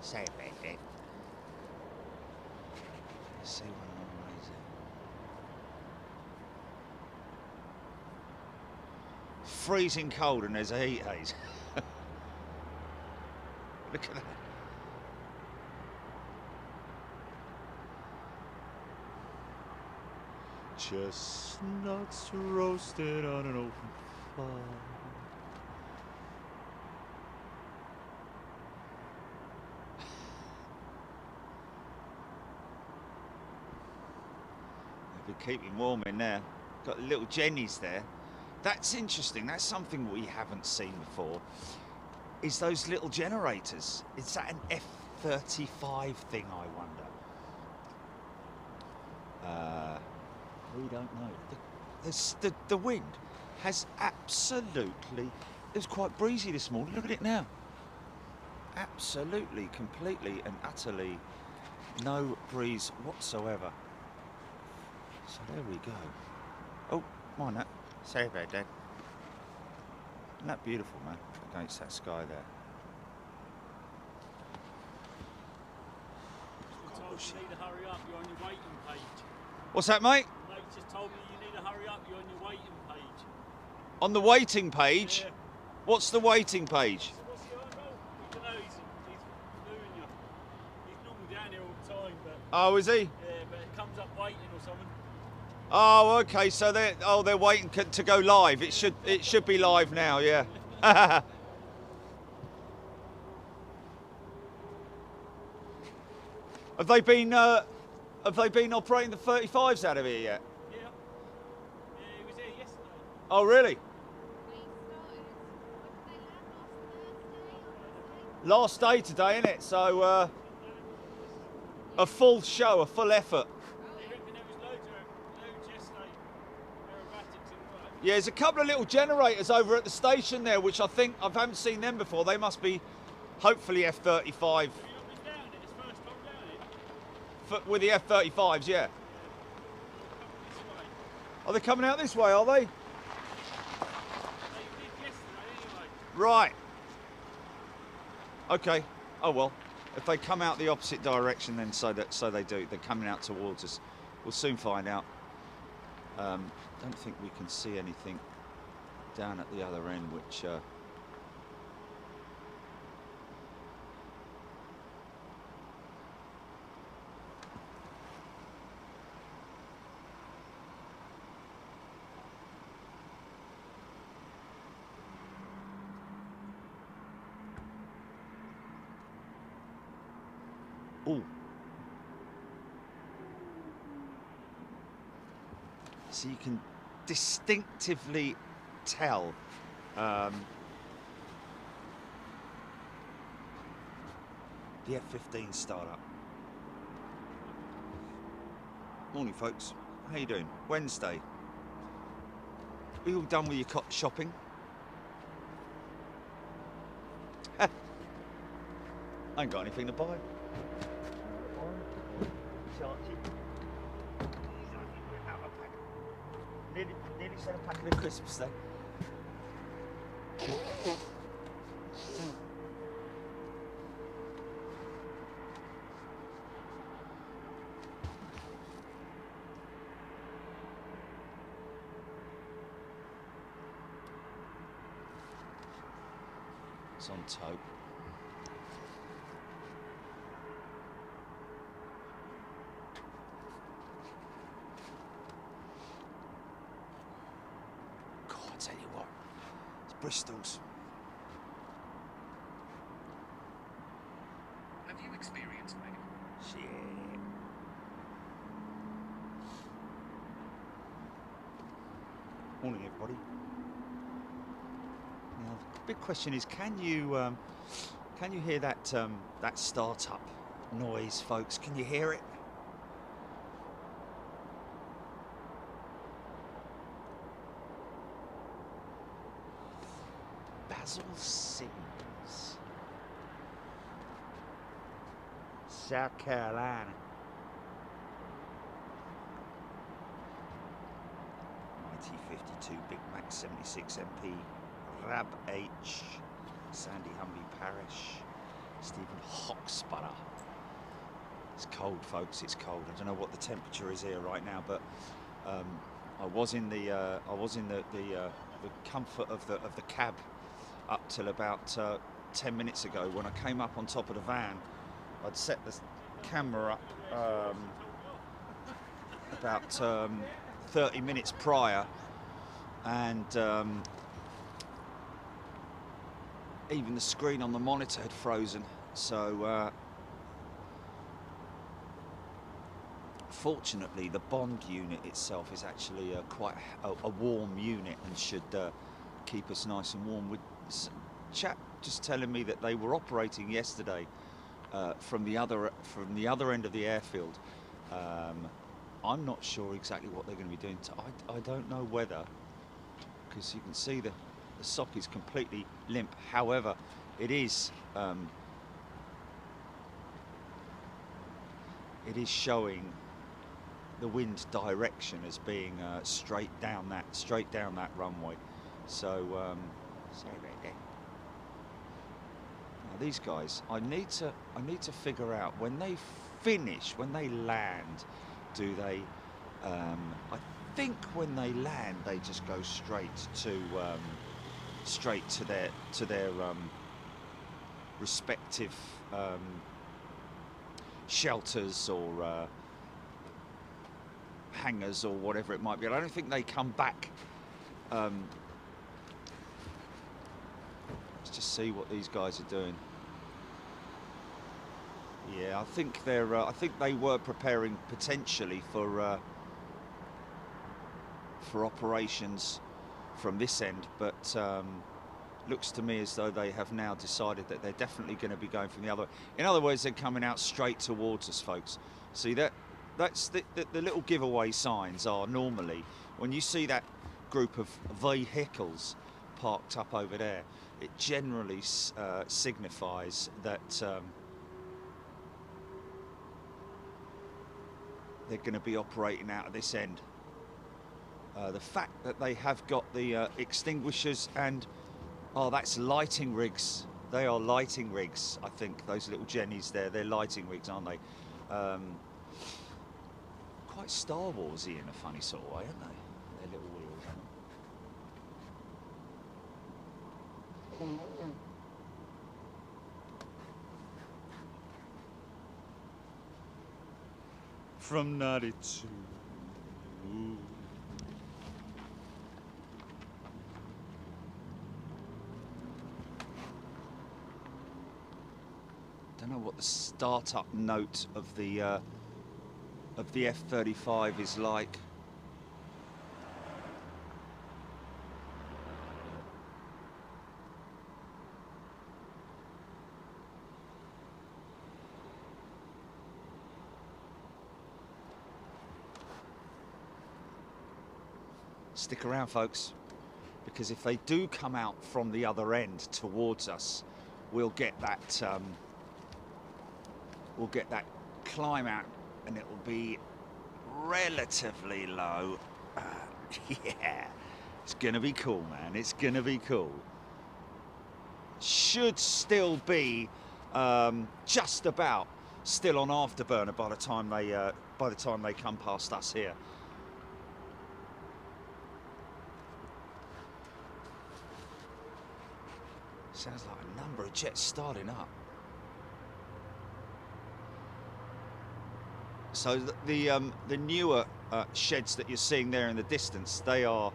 Say it, baby. Let's see one of them raise it. Freezing cold and there's a heat haze. Look at that. Chestnuts roasted on an open fire. They'll be keeping warm in there. Got little jennies there. That's interesting. That's something we haven't seen before. Is those little generators? Is that an F-35 thing, I wonder? We don't know. The wind has absolutely... It was quite breezy this morning. Look at it now. Absolutely, completely and utterly no breeze whatsoever. So there we go. Oh, mind that. Sorry about that. Isn't that beautiful, man? Against that sky there. You need to hurry up, you're on your waiting page. What's that, mate? Mate just told me you need to hurry up, you're on your waiting page. On the waiting page? Yeah. What's the waiting page? So what's he on? Oh, I don't know, he's doing you. He's normally down here all the time, but... Oh, is he? Yeah, but it comes up waiting or something. Oh, okay, so they're waiting to go live. It should be live now, yeah. Have they been operating the 35s out of here yet? Yeah. Yeah, he was here yesterday. Oh, really? Last day today, isn't it? So a full show, a full effort. Yeah, there's a couple of little generators over at the station there, which I haven't seen them before. They must be, hopefully, F-35. With the F-35s, yeah. Are they coming out this way, are they? Right. Okay. Oh well. If they come out the opposite direction, then so they do. They're coming out towards us. We'll soon find out. Don't think we can see anything down at the other end, which ooh. So you can distinctively tell the F15 Startup. Morning, folks. How you doing? Wednesday. Are you all done with your shopping? I ain't got anything to buy. Nearly said a packet of crisps then. It's on tow. I tell you what, it's Bristol's. Have you experienced me? Shit. Morning, everybody. Now, the big question is, can you hear that that startup noise, folks? Can you hear it? Seymour, South Carolina. 1952 Big Mac 76 MP, Rab H, Sandy Humby Parish, Stephen Hawksbutter. It's cold, folks. It's cold. I don't know what the temperature is here right now, but I was in the comfort of the cab up till about 10 minutes ago. When I came up on top of the van, I'd set the camera up about 30 minutes prior, and even the screen on the monitor had frozen. So fortunately, the bond unit itself is actually quite a warm unit and should keep us nice and warm. With chap just telling me that they were operating yesterday from the other end of the airfield. I'm not sure exactly what they're going to be doing. I don't know whether, because you can see the sock is completely limp. However, it is showing the wind direction as being straight down that runway. So now these guys, I need to figure out when they land, do they I think when they land they just go straight to their respective shelters or hangars or whatever it might be. I don't think they come back. Let's just see what these guys are doing. Yeah, I think they were preparing potentially for operations from this end, but looks to me as though they have now decided that they're definitely going to be going from the other. In other words, they're coming out straight towards us, folks. See that's the little giveaway signs are normally when you see that group of vehicles parked up over there, it generally signifies that they're going to be operating out of this end. The fact that they have got the extinguishers and that's lighting rigs. They are lighting rigs. I think those little jennies there, they're lighting rigs, aren't they? Quite Star Warsy in a funny sort of way, aren't they? Their little wheels. From 92. Don't know what the startup note of the F-35 is like. Stick around, folks, because if they do come out from the other end towards us, we'll get that climb out, and it will be relatively low. Yeah, it's gonna be cool, man. It's gonna be cool. Should still be just about still on afterburner by the time they come past us here. Sounds like a number of jets starting up. So the newer sheds that you're seeing there in the distance, they are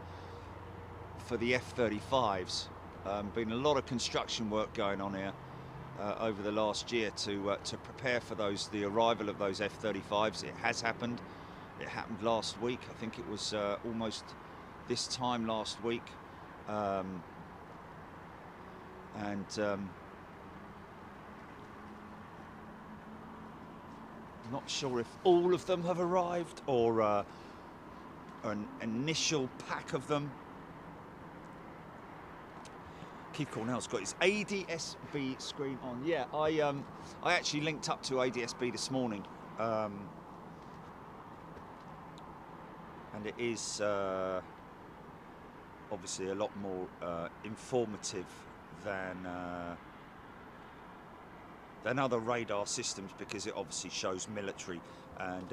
for the F-35s. Been a lot of construction work going on here over the last year to prepare for the arrival of those F-35s. It has happened. It happened last week. I think it was almost this time last week. Not sure if all of them have arrived or an initial pack of them. Keith Cornell's got his ADSB screen on. Yeah, I actually linked up to ADSB this morning, and it is obviously a lot more informative than than other radar systems because it obviously shows military, and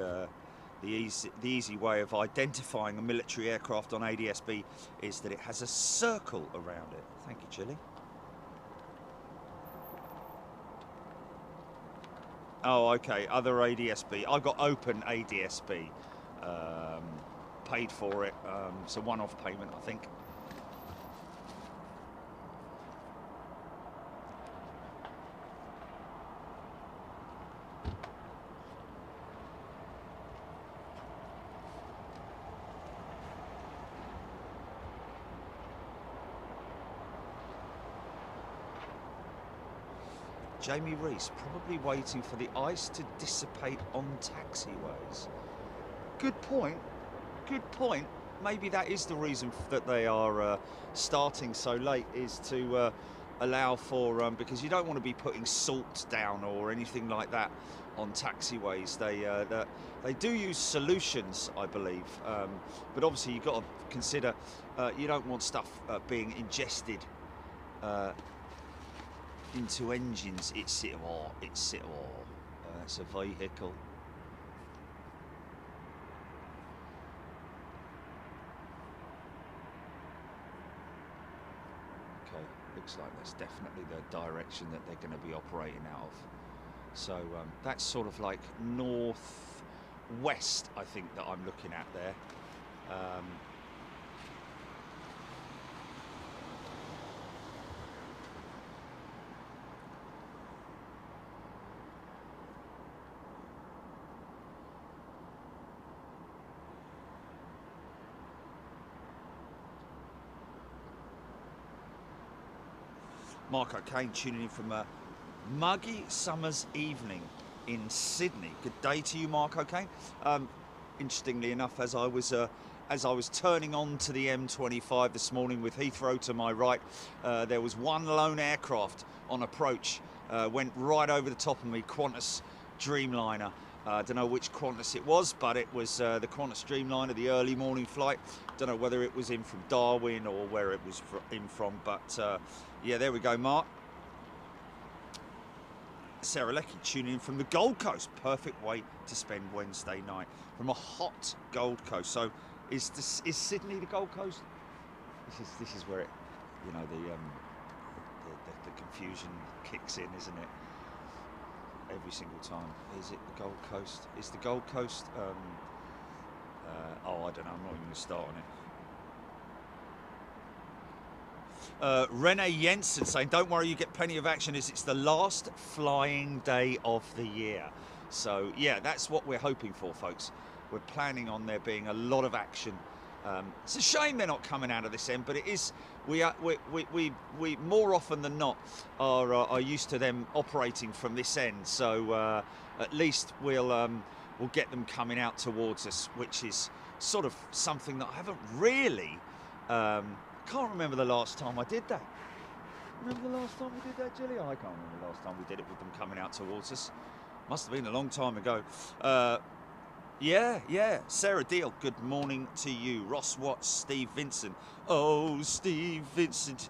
the easy way of identifying a military aircraft on ADSB is that it has a circle around it. Thank you, Chili. Oh, okay, other ADSB. I got open ADSB, paid for it. It's a one-off payment, I think. Jamie Reese, probably waiting for the ice to dissipate on taxiways. Good point. Good point. Maybe that is the reason that they are starting so late, is to allow for, because you don't want to be putting salt down or anything like that on taxiways. They do use solutions, I believe, but obviously you've got to consider you don't want stuff being ingested into engines. It's a vehicle. Okay, looks like that's definitely the direction that they're going to be operating out of. So that's sort of like northwest, I think, that I'm looking at there. Mark O'Kane tuning in from a muggy summer's evening in Sydney. Good day to you, Mark O'Kane. Interestingly enough, as I was turning on to the M25 this morning with Heathrow to my right, there was one lone aircraft on approach, went right over the top of me, Qantas Dreamliner. I don't know which Qantas it was, but it was the Qantas Dreamliner, the early morning flight. Don't know whether it was in from Darwin or where it was in from, but yeah, there we go, Mark. Sarah Leckie tuning in from the Gold Coast. Perfect way to spend Wednesday night from a hot Gold Coast. So is Sydney the Gold Coast? This is where it, you know, the confusion kicks in, isn't it? Every single time. Is it the Gold Coast? Is the Gold Coast? Oh, I don't know. I'm not even going to start on it. Renee Jensen saying, "Don't worry, you get plenty of action as it's the last flying day of the year." So yeah, that's what we're hoping for, folks. We're planning on there being a lot of action. It's a shame they're not coming out of this end, but it is. We more often than not are used to them operating from this end. So at least we'll get them coming out towards us, which is sort of something that I haven't really. Can't remember the last time I did that. Remember the last time we did that, Jilly? I can't remember the last time we did it with them coming out towards us. Must have been a long time ago. Yeah. Sarah Deal, good morning to you. Ross Watts, Steve Vincent. Oh, Steve Vincent.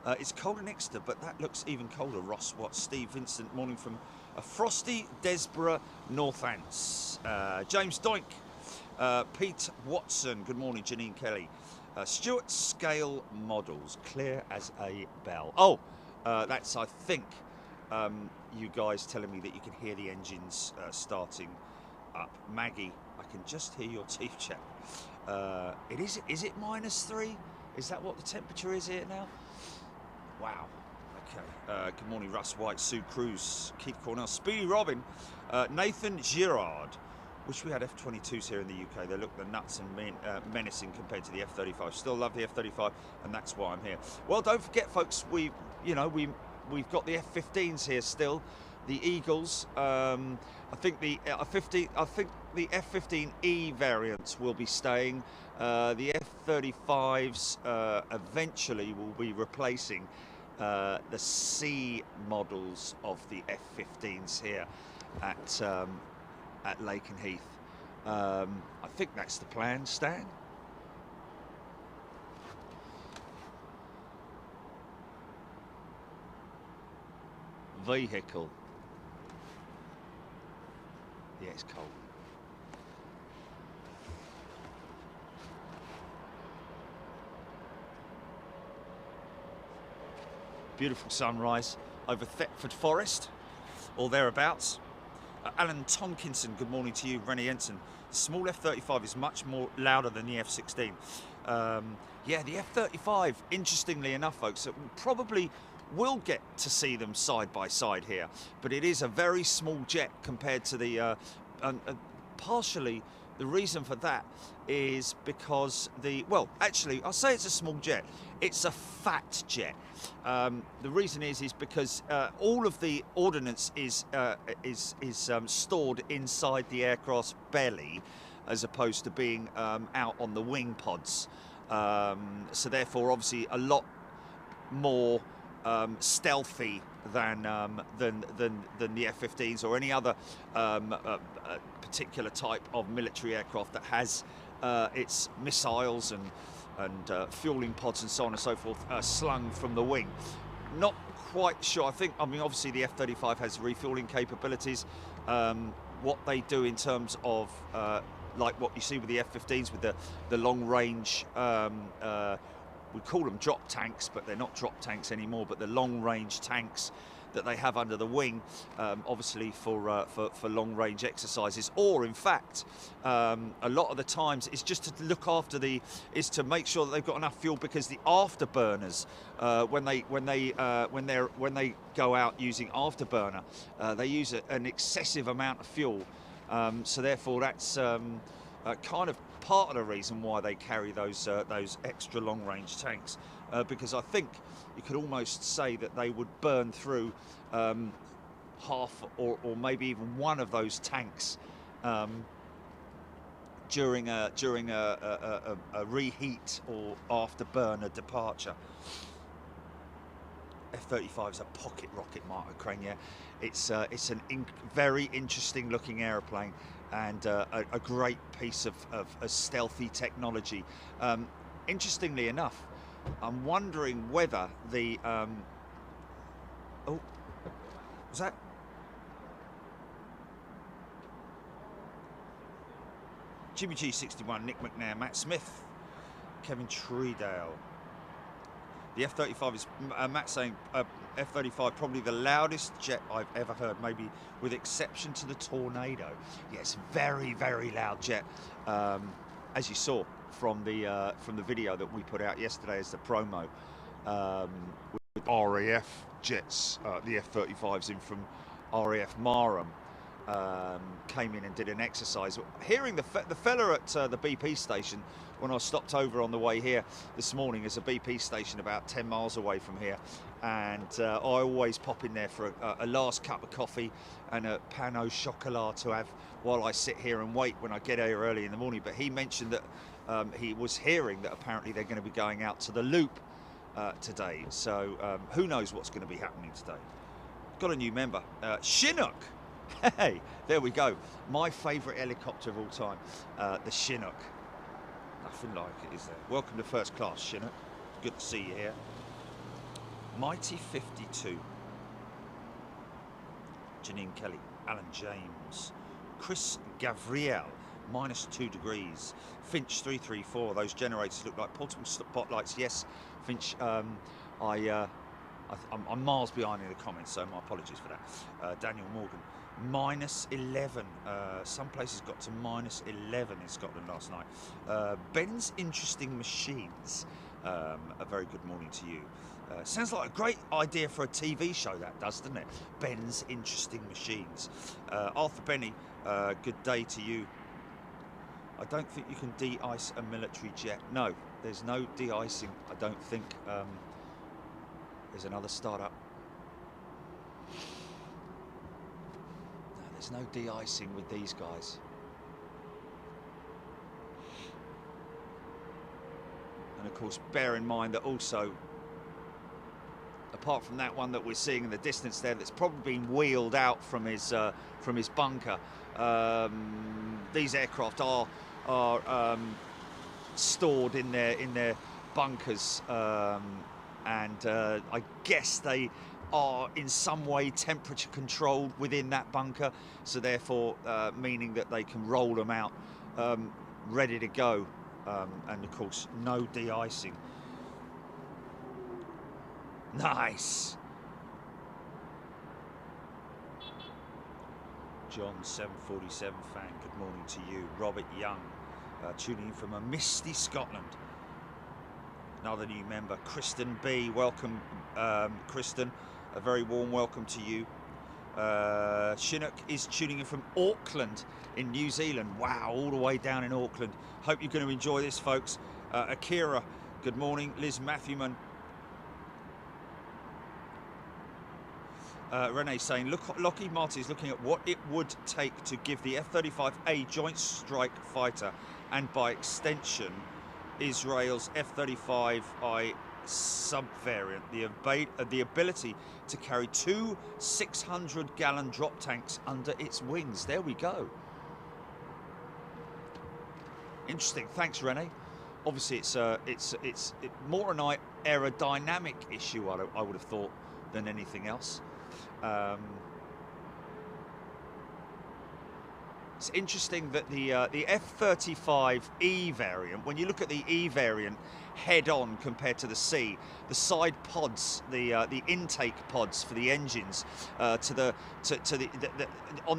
It's cold in Exeter, but that looks even colder. Ross Watts, Steve Vincent, morning from a frosty Desborough, Northants. James Doink. Pete Watson, good morning. Janine Kelly. Stuart Scale Models, clear as a bell. Oh, that's, I think, you guys telling me that you can hear the engines starting up. Maggie, I can just hear your teeth chat. Is it -3? Is that what the temperature is here now? Wow. Okay. Good morning, Russ White, Sue Cruz, Keith Cornell, Speedy Robin, Nathan Girard. Wish we had F-22s here in the UK. They look the nuts and menacing compared to the F-35. Still love the F-35, and that's why I'm here. Well, don't forget, folks, we've got the F-15's here still. The Eagles. I think the F-15E variants will be staying. The F-35s eventually will be replacing the C models of the F-15s here at Lakenheath. I think that's the plan, Stan. vehicle. Yeah, it's cold. Beautiful sunrise over Thetford Forest, or thereabouts. Alan Tomkinson, good morning to you. Rennie Enton, the small F-35 is much more louder than the F-16. Yeah, the F-35, interestingly enough, folks, probably will get to see them side by side here, but it is a very small jet compared to the, partially the reason for that is because well, actually, I'll say it's a small jet. It's a fat jet. The reason is because all of the ordnance is stored inside the aircraft's belly, as opposed to being out on the wing pods. So therefore, obviously, a lot more stealthy than the F-15's or any other particular type of military aircraft that has its missiles and fueling pods and so on and so forth slung from the wing. Not quite sure. I mean, obviously the F-35 has refueling capabilities. What they do in terms of like what you see with the F-15's with the long range, we call them drop tanks, but they're not drop tanks anymore, but the long range tanks that they have under the wing, obviously for long range exercises, or in fact a lot of the times it's just to look after is to make sure that they've got enough fuel, because the afterburners when they go out using afterburner, they use an excessive amount of fuel, so therefore that's kind of part of the reason why they carry those extra long range tanks, because I think you could almost say that they would burn through half or maybe even one of those tanks during a reheat or afterburner departure. F-35 is a pocket rocket, Mark O'Crane. Yeah, it's an very interesting looking aeroplane, and a great piece of stealthy technology. Interestingly enough, I'm wondering whether the oh, was that Jimmy G61, Nick McNair, Matt Smith, Kevin Treedale. The F-35 is, Matt saying, F-35 probably the loudest jet I've ever heard, maybe with exception to the Tornado. Yes, very, very loud jet, as you saw from the video that we put out yesterday as the promo, with RAF jets. The F-35's in from RAF Marham. Came in and did an exercise. Hearing the fella at the BP station, when I stopped over on the way here this morning, is a BP station about 10 miles away from here, and I always pop in there for a last cup of coffee and a pain au chocolat to have while I sit here and wait when I get here early in the morning. But he mentioned that he was hearing that apparently they're going to be going out to the Loop today, so who knows what's going to be happening today. Got a new member, Chinook. Hey, there we go. My favourite helicopter of all time, the Chinook. Nothing like it, is there? Welcome to first class, Chinook. Good to see you here. Mighty 52. Janine Kelly, Alan James, Chris Gavriel, -2 degrees. Finch 334. Those generators look like portable spotlights. Yes, Finch. I'm miles behind in the comments, so my apologies for that. Daniel Morgan. -11. Some places got to -11 in Scotland last night. Ben's Interesting Machines. A very good morning to you. Sounds like a great idea for a TV show, that does, doesn't it? Ben's Interesting Machines. Arthur Benny, good day to you. I don't think you can de-ice a military jet. No, there's no de-icing. I don't think. There's another startup. There's no de-icing with these guys. And of course, bear in mind that also, apart from that one that we're seeing in the distance there, that's probably been wheeled out from his bunker, these aircraft are stored in their bunkers, and I guess they are in some way temperature controlled within that bunker, so therefore meaning that they can roll them out ready to go, and of course no de-icing. Nice. John 747 fan, good morning to you. Robert Young, tuning in from a misty Scotland. Another new member, Kristen B. Welcome, Kristen. A very warm welcome to you. Chinook is tuning in from Auckland in New Zealand. Wow, all the way down in Auckland. Hope you're going to enjoy this, folks. Akira, good morning. Liz Matthewman. Renee saying, look, Lockheed Martin is looking at what it would take to give the F-35A Joint Strike Fighter, and by extension, Israel's F-35I subvariant, the ability to carry 2 600-gallon drop tanks under its wings. There we go. Interesting. Thanks, Renee. Obviously, it's more an aerodynamic issue, I would have thought, than anything else. It's interesting that the F-35E variant, when you look at the E variant head-on compared to the C, the side pods, the intake pods for the engines, on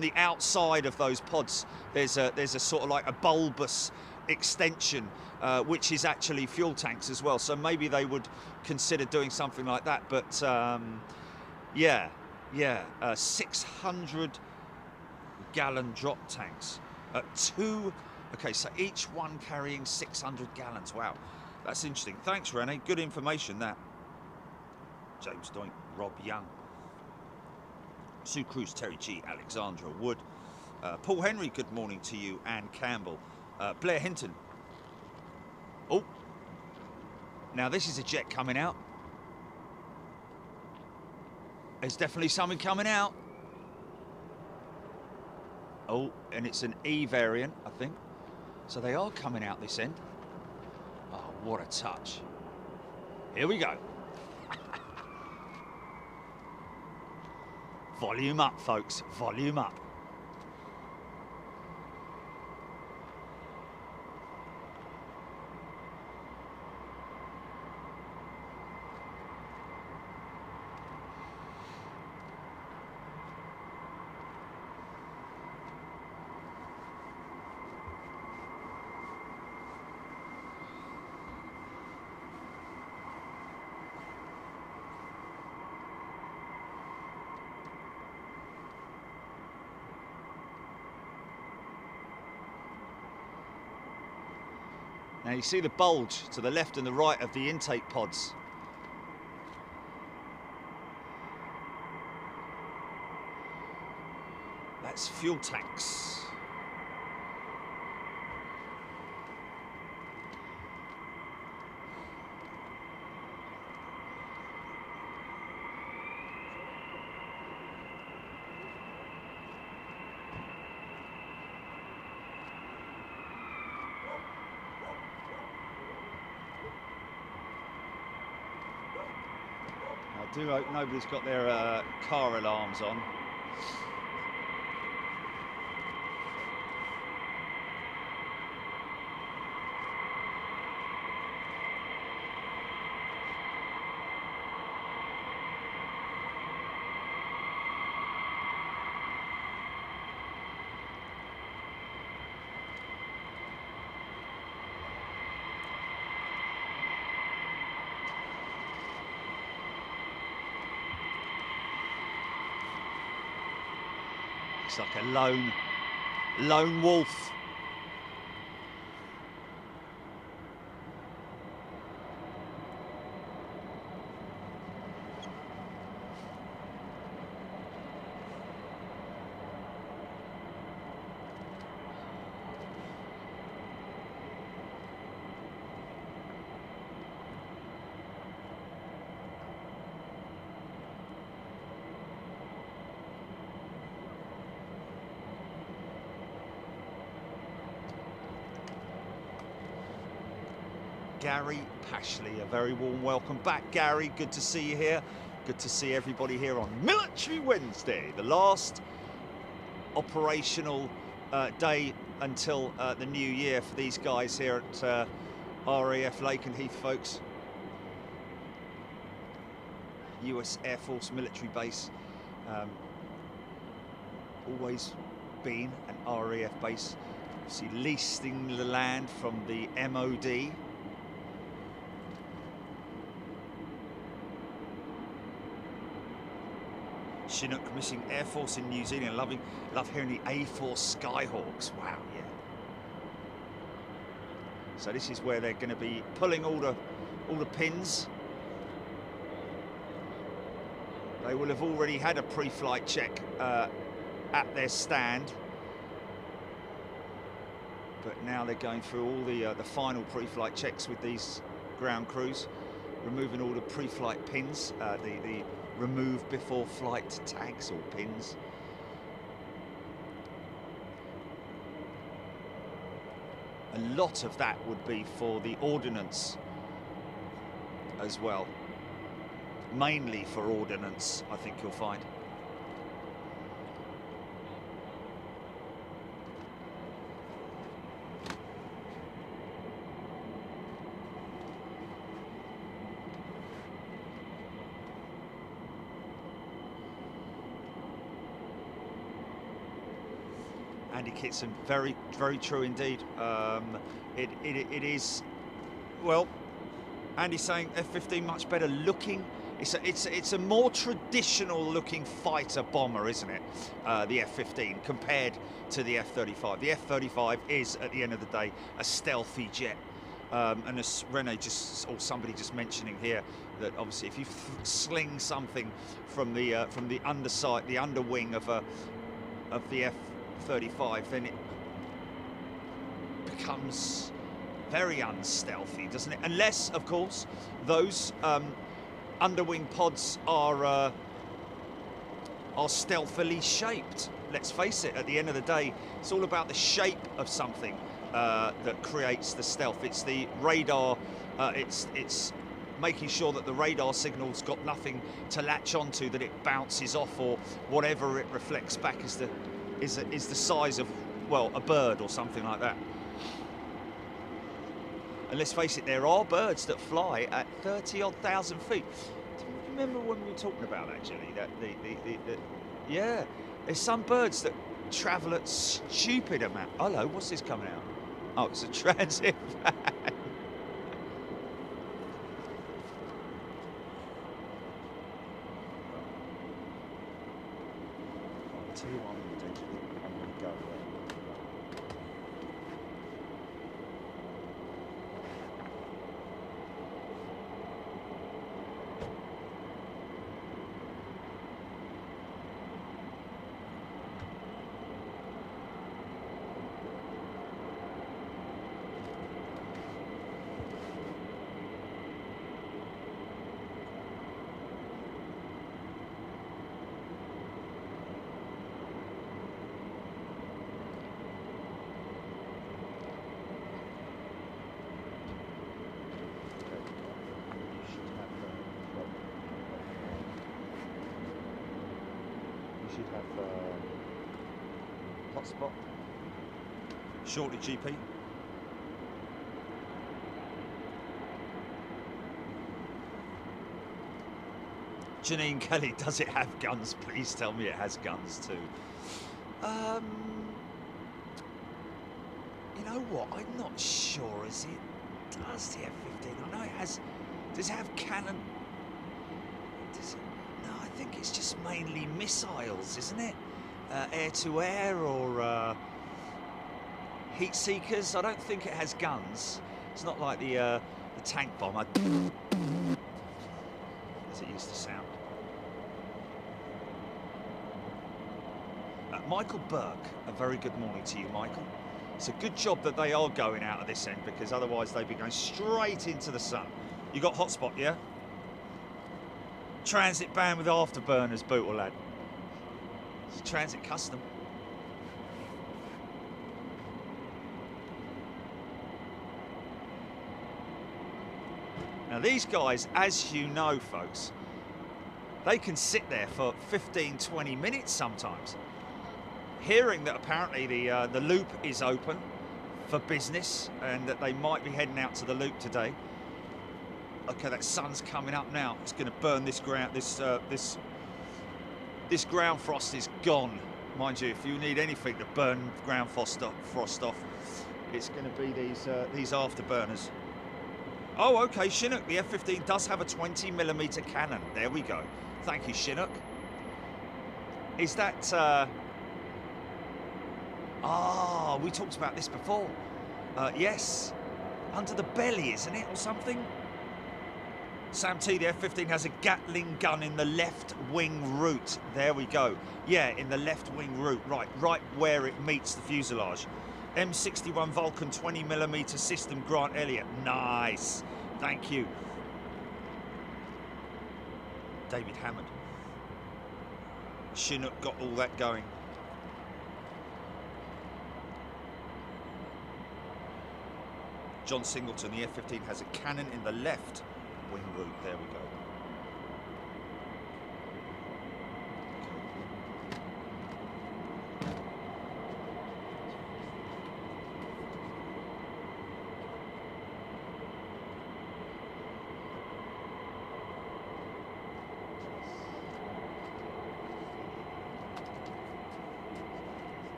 the outside of those pods, there's a sort of like a bulbous extension, which is actually fuel tanks as well. So maybe they would consider doing something like that. But yeah, 600-gallon drop tanks at 2. Okay, so each one carrying 600 gallons. Wow, that's interesting. Thanks, Renee. Good information, that. James Doink, Rob Young, Sue Cruz, Terry G, Alexandra Wood, Paul Henry, good morning to you, Anne Campbell, Blair Hinton. Oh, now this is a jet coming out. There's definitely something coming out. Oh, and it's an E variant, I think. So they are coming out this end. Oh, what a touch. Here we go. Volume up, folks. Volume up. Now you see the bulge to the left and the right of the intake pods. That's fuel tanks. I do hope nobody's got their car alarms on. It's like a lone wolf. Gary Pashley, a very warm welcome back, Gary. Good to see you here. Good to see everybody here on Military Wednesday, the last operational day until the new year for these guys here at RAF Lakenheath, folks. US Air Force military base. Always been an RAF base. See, leasing the land from the MOD. Chinook missing Air Force in New Zealand. Love hearing the A4 Skyhawks. Wow, yeah. So this is where they're going to be pulling all the pins. They will have already had a pre-flight check at their stand, but now they're going through all the final pre-flight checks with these ground crews, removing all the pre-flight pins, the remove before flight tags or pins. A lot of that would be for the ordnance as well. Mainly for ordnance, I think you'll find. Andy Kitson, very, very true indeed. It is, well, Andy's saying F15 much better looking. It's a more traditional looking fighter bomber, isn't it? The F15 compared to the F35. The F35 is, at the end of the day, a stealthy jet. And as Rene or somebody just mentioning here, that obviously if you sling something from the underside, the underwing of the F35, then it becomes very unstealthy, doesn't it? Unless, of course, those underwing pods are stealthily shaped. Let's face it, at the end of the day, it's all about the shape of something that creates the stealth. It's the radar, it's making sure that the radar signal's got nothing to latch onto, that it bounces off, or whatever it reflects back is the size of, well, a bird or something like that. And let's face it, there are birds that fly at 30-odd thousand feet. Do you remember when we were talking about actually that yeah, there's some birds that travel at stupid amount. Hello, what's this coming out? Oh, it's a transit van. I'll tell you what I'm going to do. I'm going to go away. Should have hotspot shortly, GP. Janine Kelly, does it have guns? Please tell me it has guns too. You know what? I'm not sure as it does, the F15. I know it has. Does it have cannon? Does it? No, I think it's just mainly missiles, isn't it? Air-to-air or heat seekers. I don't think it has guns. It's not like the tank bomber, as it used to sound. Michael Burke, a very good morning to you, Michael. It's a good job that they are going out of this end, because otherwise they'd be going straight into the sun. You got hotspot, yeah? Transit ban with afterburners, Bootle lad. It's transit custom. Now these guys, as you know, folks, They can sit there for 15, 20 minutes sometimes. Hearing that apparently the loop is open for business and that they might be heading out to the loop today. Okay, that sun's coming up now. It's going to burn this ground. This ground frost is gone. Mind you, if you need anything to burn ground frost off, it's going to be these afterburners. Oh, okay, Chinook. The F15 does have a 20mm cannon. There we go. Thank you, Chinook. Is that... we talked about this before. Yes. Under the belly, isn't it, or something? Sam T, the F-15 has a Gatling gun in the left wing root. There we go. Yeah, in the left wing root. Right where it meets the fuselage. M61 Vulcan 20mm system, Grant Elliott. Nice. Thank you. David Hammond. Chinook got all that going. John Singleton, the F-15 has a cannon in the left wing root. There we go.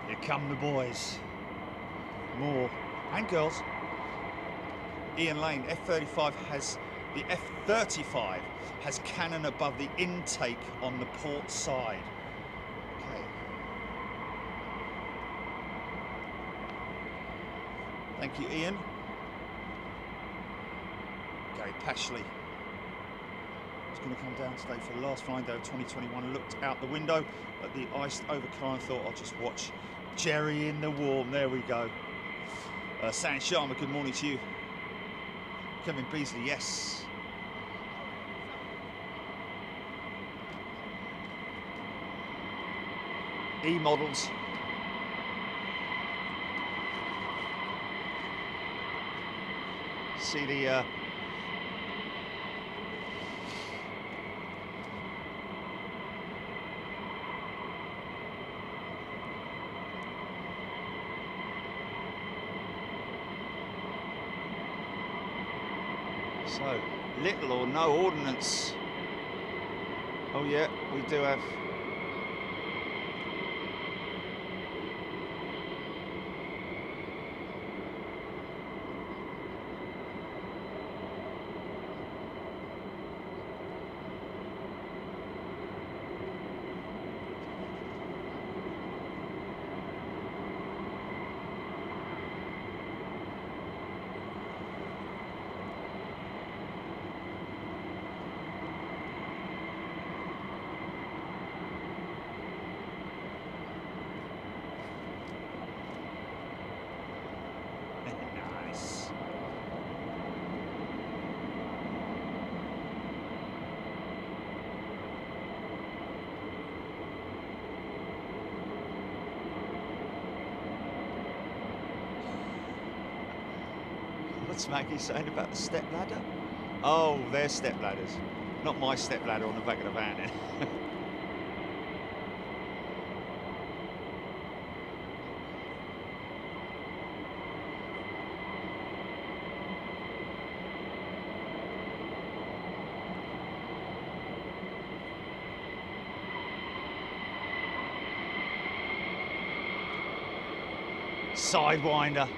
Here come the boys. More. And girls. Ian Lane, F-35 has... The F-35 has cannon above the intake on the port side. Okay. Thank you, Ian. Gary Pashley. Going to come down today for the last flying day of 2021. Looked out the window at the iced overcast and thought I'll just watch Jerry in the warm. There we go. San Sharma, good morning to you. Kevin Beasley, yes. E-models. See the so, little or no ordnance. Oh yeah, we do have. What's Maggie saying about the step ladder? Oh, their step ladders. Not my step ladder on the back of the van. Sidewinder.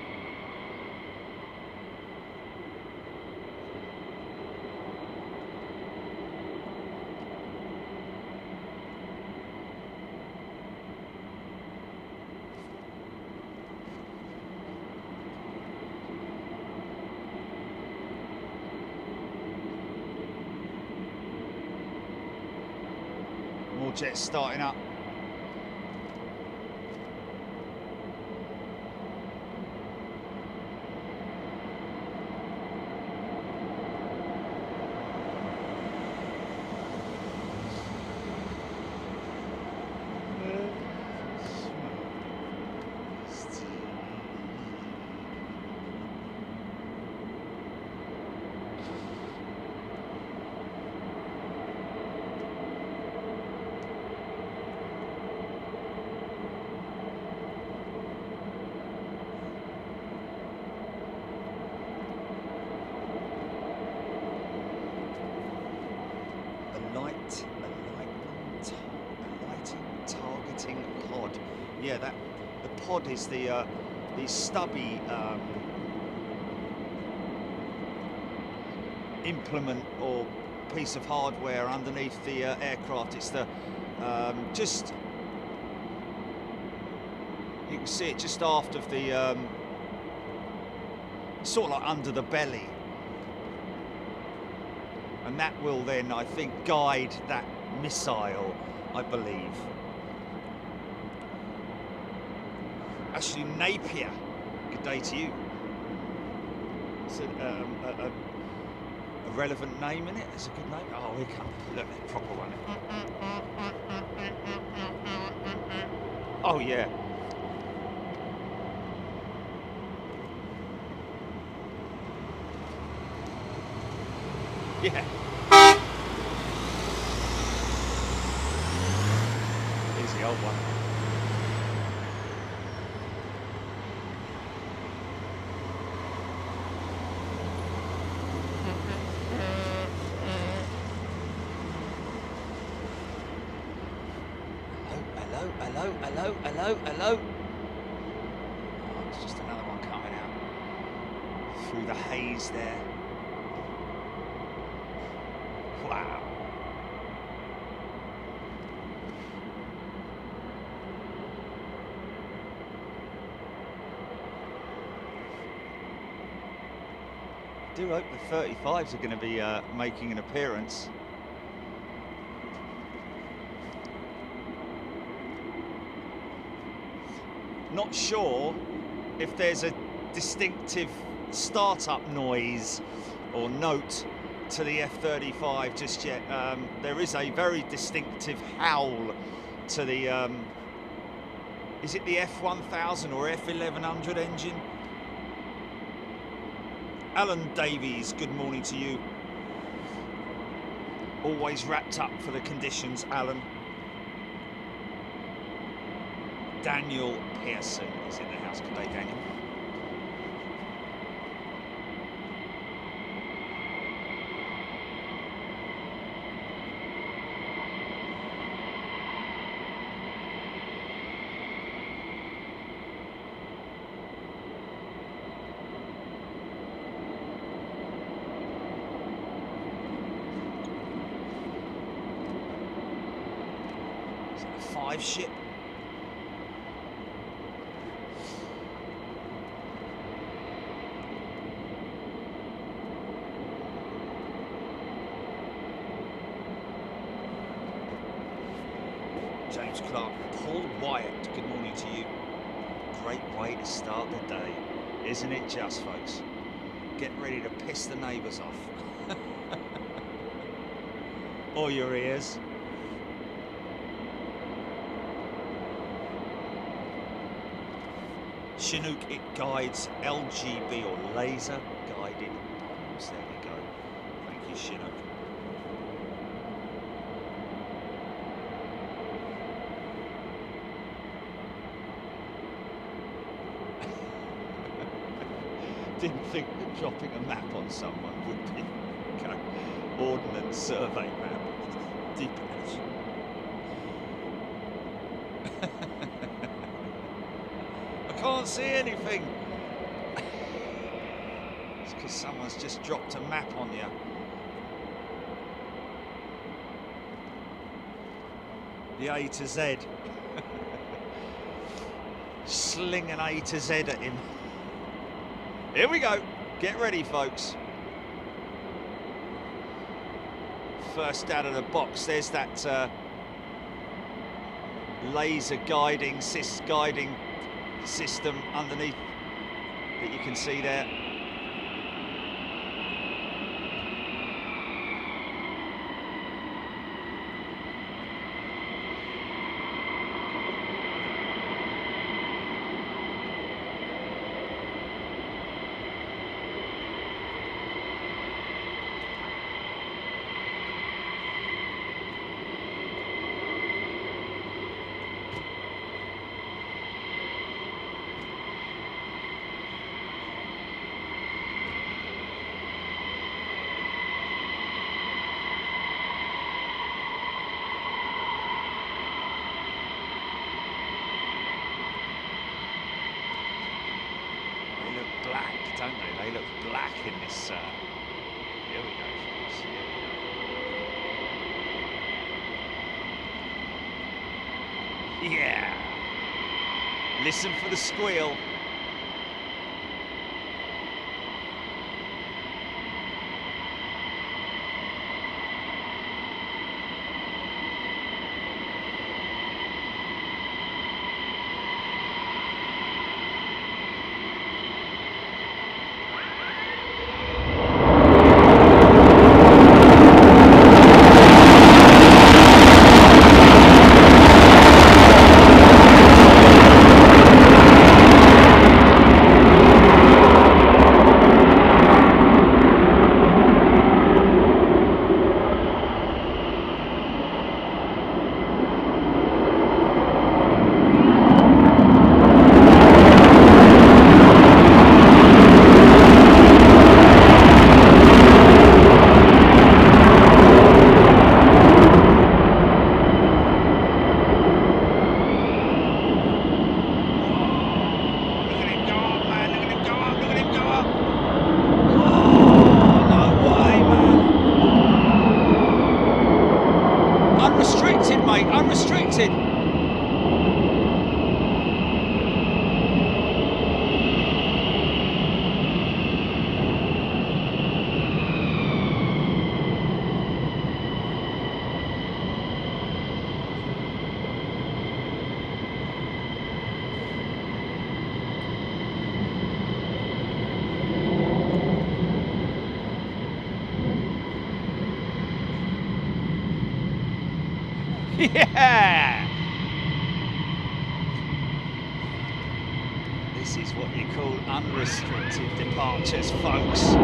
jet starting up. Yeah, the pod is the stubby implement or piece of hardware underneath the aircraft. It's the just, you can see it just aft of the sort of like under the belly, and that will then, I think, guide that missile, I believe. Ashley Napier, good day to you. It's a relevant name in it. It's a good name. Oh, here comes, look, the proper one. Oh yeah. Yeah. Here's the old one. Hello. Oh, it's just another one coming out through the haze there. Wow. I do hope the 35s are going to be making an appearance. Not sure if there's a distinctive startup noise or note to the F-35 just yet. There is a very distinctive howl to the, is it the F1000 or F1100 engine? Alan Davies, good morning to you. Always wrapped up for the conditions, Alan. Daniel Pearson is in the house. Good day, Daniel. Is that a 5 ship? James Clark, Paul Wyatt, good morning to you. Great way to start the day, isn't it just, folks? Get ready to piss the neighbours off. Or your ears. Chinook, it guides LGB or laser guided bombs. There we go. Thank you, Chinook. Didn't think that dropping a map on someone would be ordnance survey map. Deep edge. I can't see anything. It's because someone's just dropped a map on you. The A to Z. Sling an A to Z at him. Here we go. Get ready, folks. First out of the box, there's that laser guiding guiding system underneath that you can see there. Black, don't they? They look black in this. Here we go, folks. Here we go. Yeah. Listen for the squeal. Unrestricted. Yeah! This is what you call unrestricted departures, folks.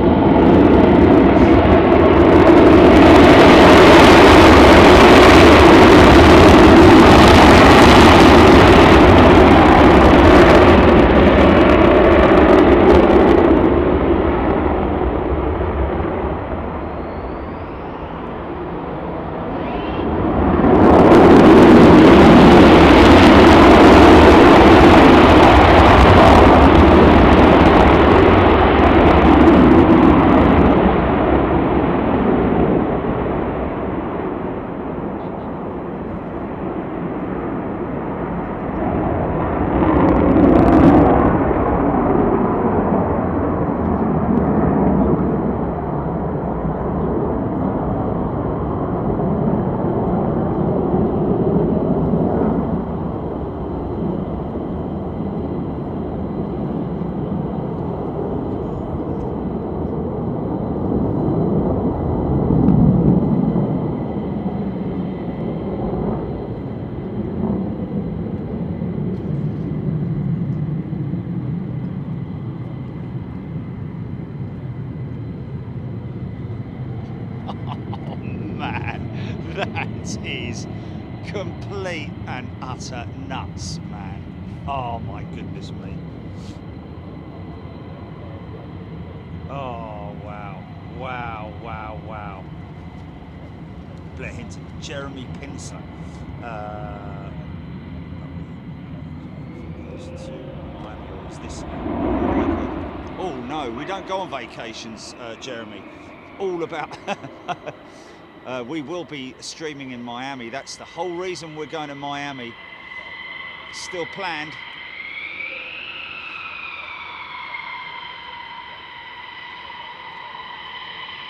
That is complete and utter nuts, man. Oh my goodness me. Oh wow, wow, wow, wow. Blair Hinton, Jeremy Pincer. Is this? Oh no, we don't go on vacations, Jeremy. All about. We will be streaming in Miami. That's the whole reason we're going to Miami. Still planned.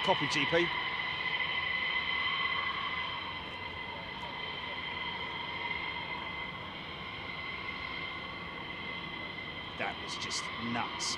Copy, GP. was just nuts.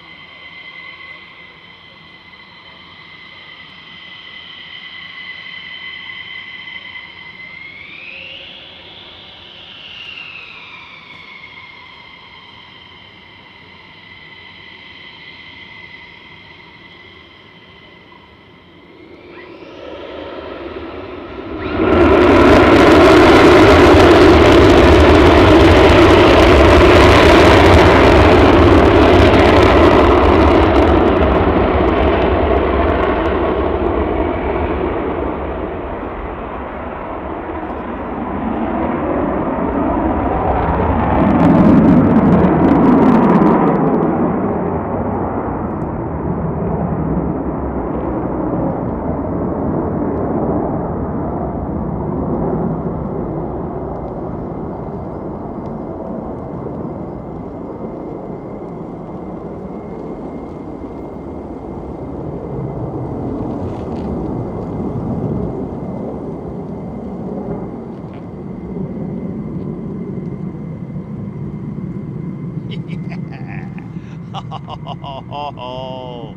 Oh,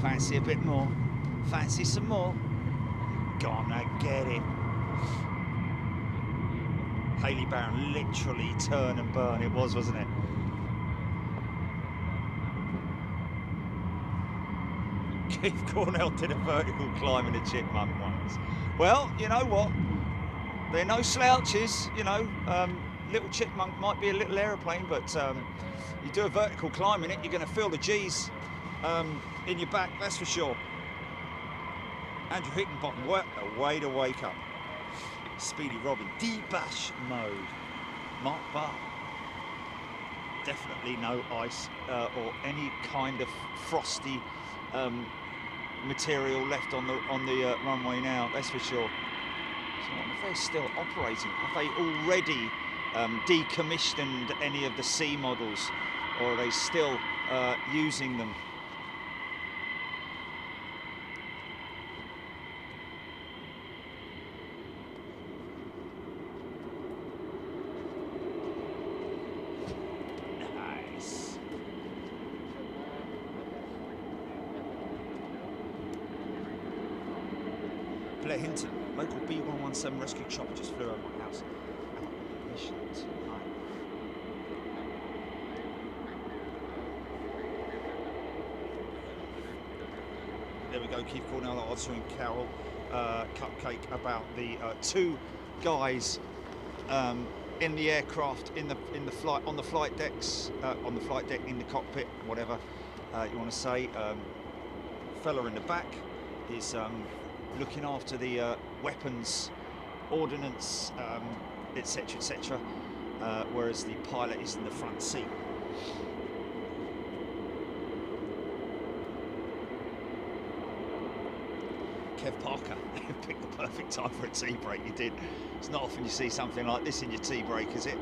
fancy a bit more? Fancy some more? Gonna get it. Hayley Barron literally turn and burn it was, wasn't it? Keith Cornell did a vertical climb in a chipmunk once. Well, you know what? They're no slouches, you know. Little chipmunk might be a little aeroplane, but you do a vertical climb in it, you're going to feel the G's in your back, that's for sure. Andrew Hickenbottom, what a way to wake up. Speedy Robin, D-bash mode. Mark Barr, definitely no ice or any kind of frosty material left on the runway now, that's for sure. So if they're still operating, have they already decommissioned any of the C models, or are they still using them? Nice. Blair Hinton, local B117 rescue chopper just flew over my house. There we go, Keith Cornell answering Carol Cupcake about the two guys in the aircraft, in the flight, on the flight decks, on the flight deck, in the cockpit, whatever you want to say. Fella in the back is looking after the weapons, ordnance, etc., etc., whereas the pilot is in the front seat. Kev Parker picked the perfect time for a tea break. You did. It's not often you see something like this in your tea break, is it?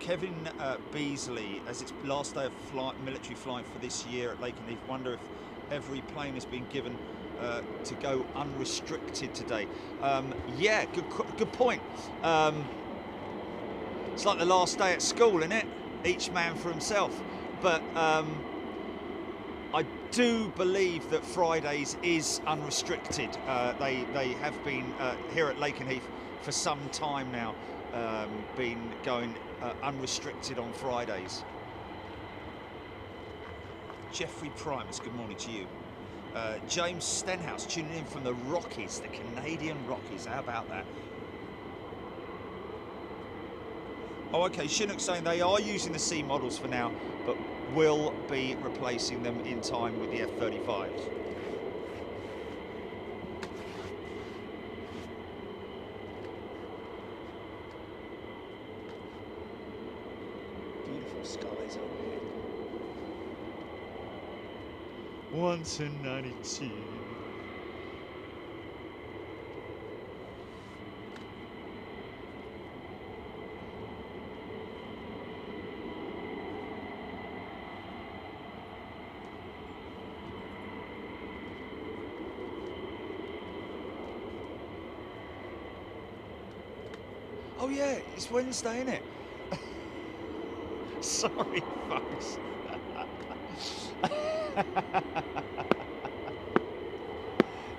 Kevin Beasley, as its last day of military flight for this year at Lakenheath, wonder if every plane has been given to go unrestricted today. Yeah, good point. It's like the last day at school, isn't it? Each man for himself. But I do believe that Fridays is unrestricted. They have been here at Lakenheath for some time now, been going unrestricted on Fridays. Jeffrey Primus, good morning to you. James Stenhouse tuning in from the Rockies, the Canadian Rockies. How about that? Oh, okay, Chinook saying they are using the C models for now, but will be replacing them in time with the F-35s. Beautiful skies overhead. Once in 92. Oh yeah, it's Wednesday, isn't it? Sorry, folks.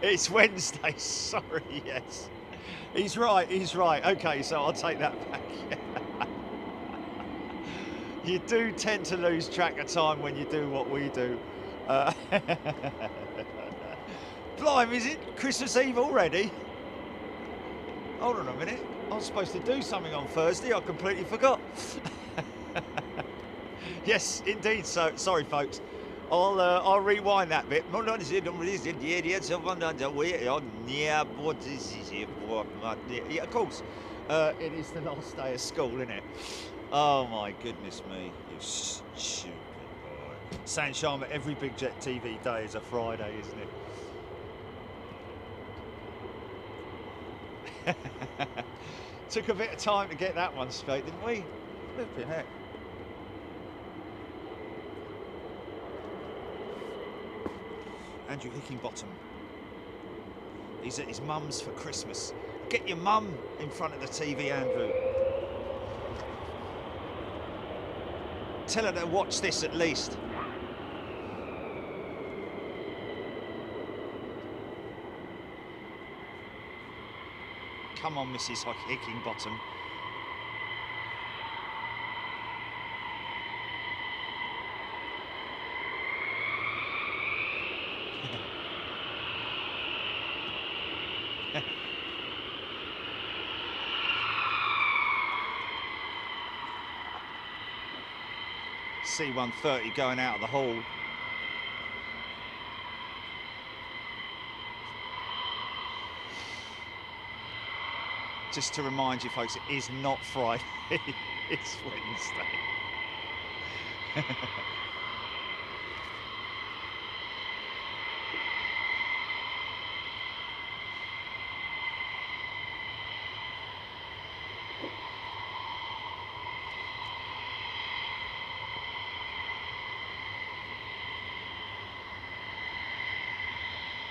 It's Wednesday, sorry, yes. He's right, he's right. Okay, so I'll take that back. You do tend to lose track of time when you do what we do. Blimey, is it Christmas Eve already? Hold on a minute. I was supposed to do something on Thursday. I completely forgot. Yes, indeed. So sorry, folks. I'll rewind that bit. Yeah, of course. It is the last day of school, isn't it? Oh my goodness me, you stupid boy. San Sharma, every Big Jet TV day is a Friday, isn't it? Took a bit of time to get that one straight, didn't we? Flipping heck. Andrew Hickingbottom. He's at his mum's for Christmas. Get your mum in front of the TV, Andrew. Tell her to watch this at least. Come on, Mrs. Hickingbottom. C-130 going out of the hall. Just to remind you folks, it is not Friday, it's Wednesday.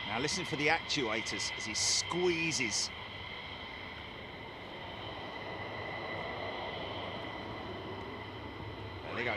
Now listen for the actuators as he squeezes. There they go.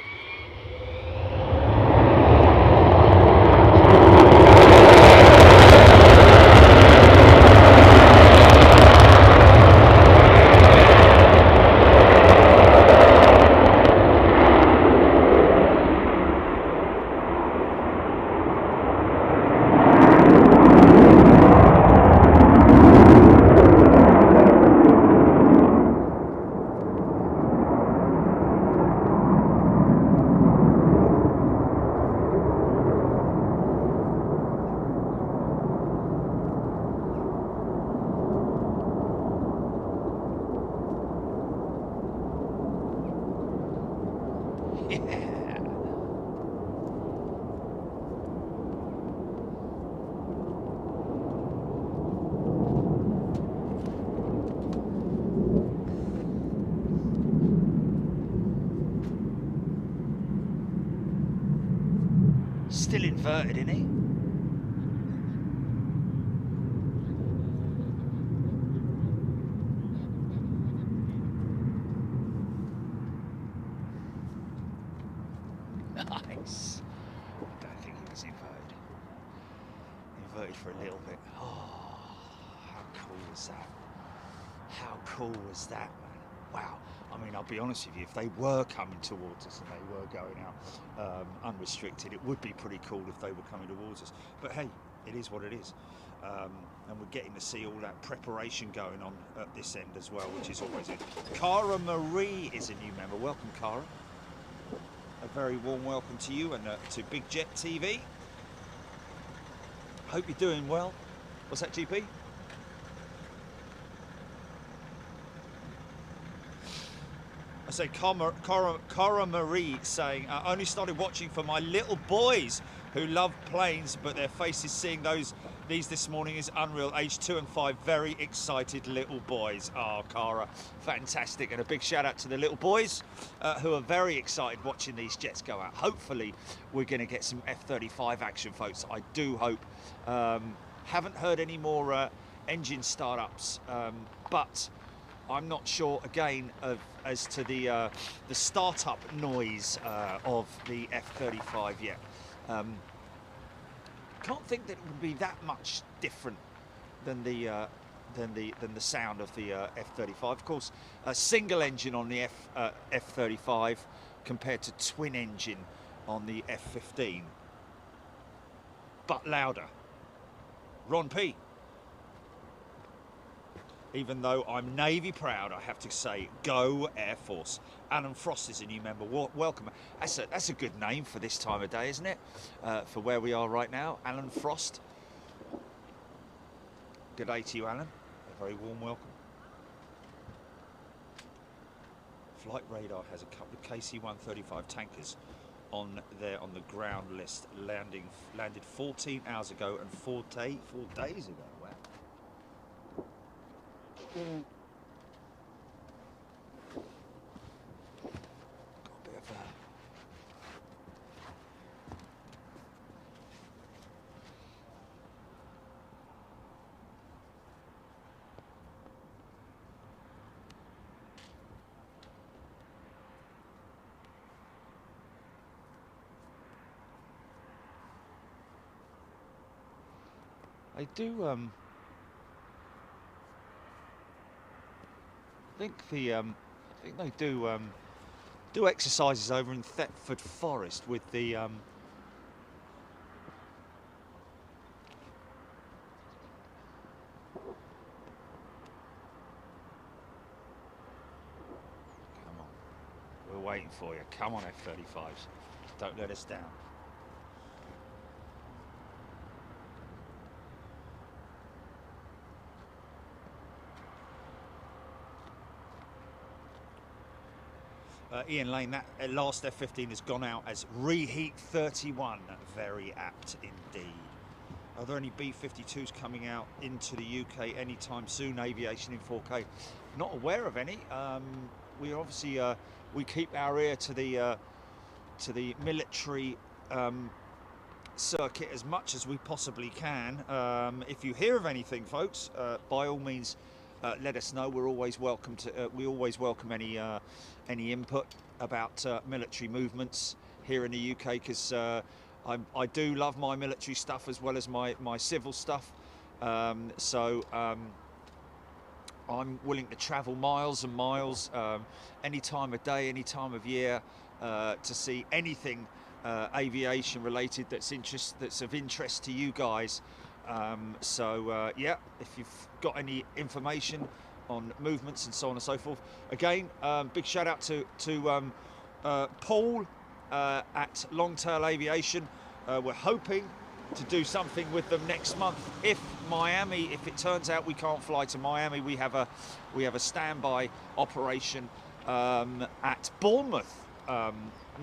Still inverted, isn't he? Nice. I don't think he was inverted. Inverted for a little bit. Oh, how cool was that? How cool was that, man? Wow. I mean, I'll be honest with you, if they were coming towards us and they were going out unrestricted, it would be pretty cool if they were coming towards us. But hey, it is what it is. And we're getting to see all that preparation going on at this end as well, which is always it. Cara Marie is a new member. Welcome, Cara. A very warm welcome to you and to Big Jet TV. Hope you're doing well. What's that, GP? I say Cara Marie saying, I only started watching for my little boys who love planes, but their faces seeing these this morning is unreal. Age 2 and 5, very excited little boys. Oh, Cara, fantastic. And a big shout out to the little boys who are very excited watching these jets go out. Hopefully we're going to get some F-35 action, folks. I do hope. Haven't heard any more engine startups, but I'm not sure again as to the startup noise of the F-35 yet. Can't think that it would be that much different than the sound of the F-35. Of course, a single engine on the F-35 compared to twin engine on the F-15, but louder. Ron P. Even though I'm Navy proud, I have to say, go Air Force. Alan Frost is a new member. Welcome. That's a good name for this time of day, isn't it? For where we are right now, Alan Frost. Good day to you, Alan. A very warm welcome. Flight Radar has a couple of KC-135 tankers on there on the ground list. Landed 14 hours ago and 4 days ago. Wow. Got a bit of I think they do exercises over in Thetford Forest with the come on, we're waiting for you. Come on, F-35s, don't let us down. Ian Lane, that last F-15 has gone out as reheat 31. Very apt indeed. Are there any B-52s coming out into the UK anytime soon? Aviation in 4K. Not aware of any. We obviously we keep our ear to the military circuit as much as we possibly can. If you hear of anything, folks, by all means, let us know. We're always welcome to. We always welcome any input about military movements here in the UK, because I do love my military stuff as well as my civil stuff. So I'm willing to travel miles and miles, any time of day, any time of year, to see anything aviation related that's of interest to you guys. Yeah, if you've got any information on movements and so on and so forth, again, big shout out to Paul at Longtail Aviation. We're hoping to do something with them next month. If it turns out we can't fly to Miami, we have a standby operation at Bournemouth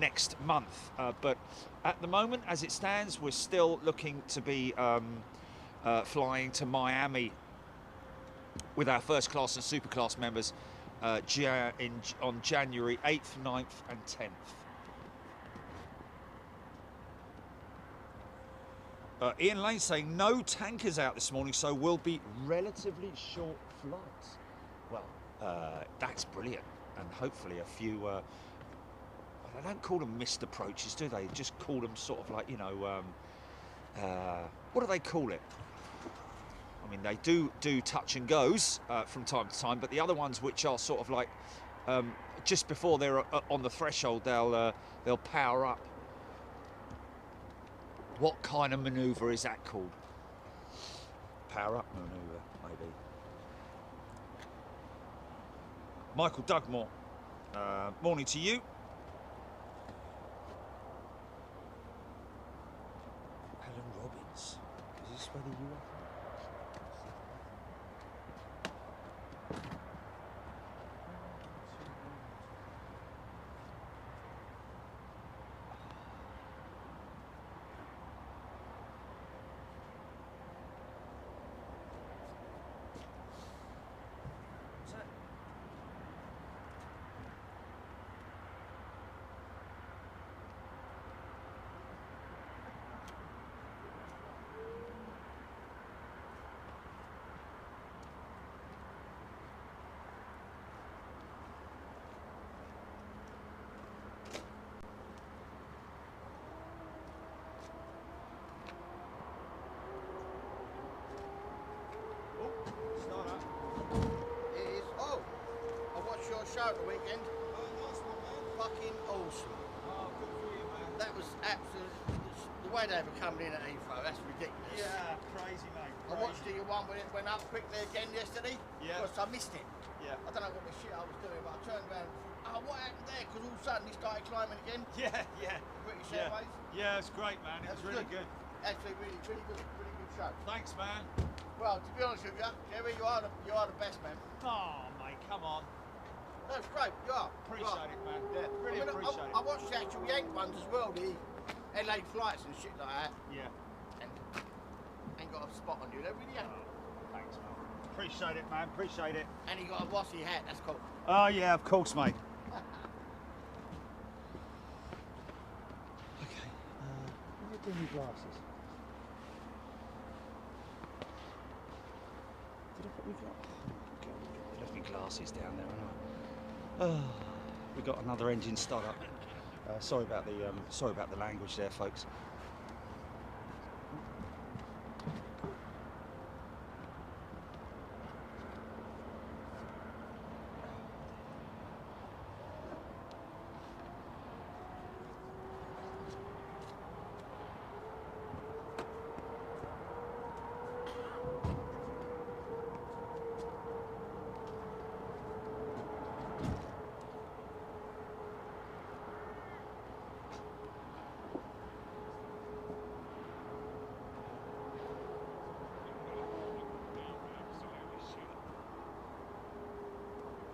next month. But at the moment, as it stands, we're still looking to be flying to Miami with our first class and super class members on January 8th, 9th and 10th. Ian Lane saying no tankers out this morning, so we'll be relatively short flights. Well, that's brilliant, and hopefully a few. They don't call them missed approaches, do they? Just call them sort of like, you know, what do they call it? I mean, they do touch and goes from time to time, but the other ones which are sort of like just before they're on the threshold, they'll power up. What kind of manoeuvre is that called? Power up manoeuvre, maybe. Michael Dugmore, morning to you. Alan Robbins, is this where the USAF? show at the weekend. Oh, nice one, man. Fucking awesome. Oh, good for you, man. That was absolutely... The way they were coming in at Heathrow, that's ridiculous. Yeah, crazy, mate. I watched the one when it went up quickly again yesterday. Yeah. Because I missed it. Yeah. I don't know what the shit I was doing, but I turned around and thought, oh, what happened there? Because all of a sudden he started climbing again. Yeah, yeah. British Yeah. Airways. Yeah, it's great, man. It That was really good. Actually, really good show. Thanks, man. Well, to be honest with you, Jerry, you are the best, man. Oh, mate, come on. That's great, you are. Appreciate it, man. Yeah, Really appreciate it. I watched the actual Yank ones as well, the LA flights and shit like that. Yeah. And ain't got a spot on you, they really ain't. Thanks, man. Appreciate it, man. Appreciate it. And he got a wassy hat, that's cool. Oh, yeah, of course, mate. Okay, let me bring my glasses. Did I put my glasses? Left my glasses down there, haven't I? Oh, we got another engine startup. Sorry about the language there, folks.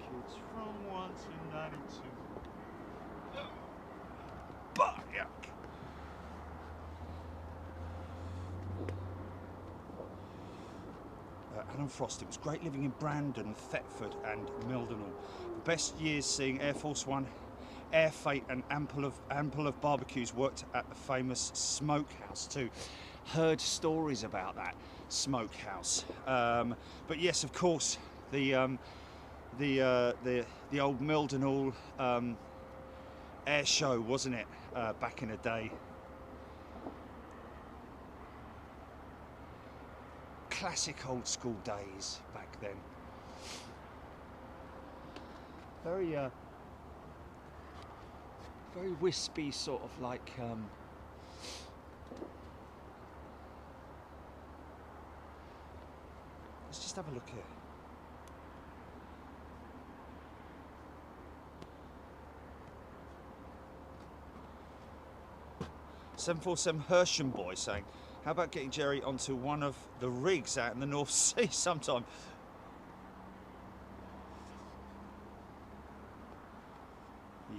Kids from 1 to 92. Yuck. Alan Frost, it was great living in Brandon, Thetford and Mildenhall. The best years seeing Air Force One, Air Fate and ample of barbecues. Worked at the famous smokehouse too. Heard stories about that smokehouse. But yes, of course, the old Mildenhall air show, wasn't it, back in the day? Classic old school days back then. Very very wispy, sort of like let's just have a look here. "747 Hersham boy saying, how about getting Jerry onto one of the rigs out in the North Sea sometime?"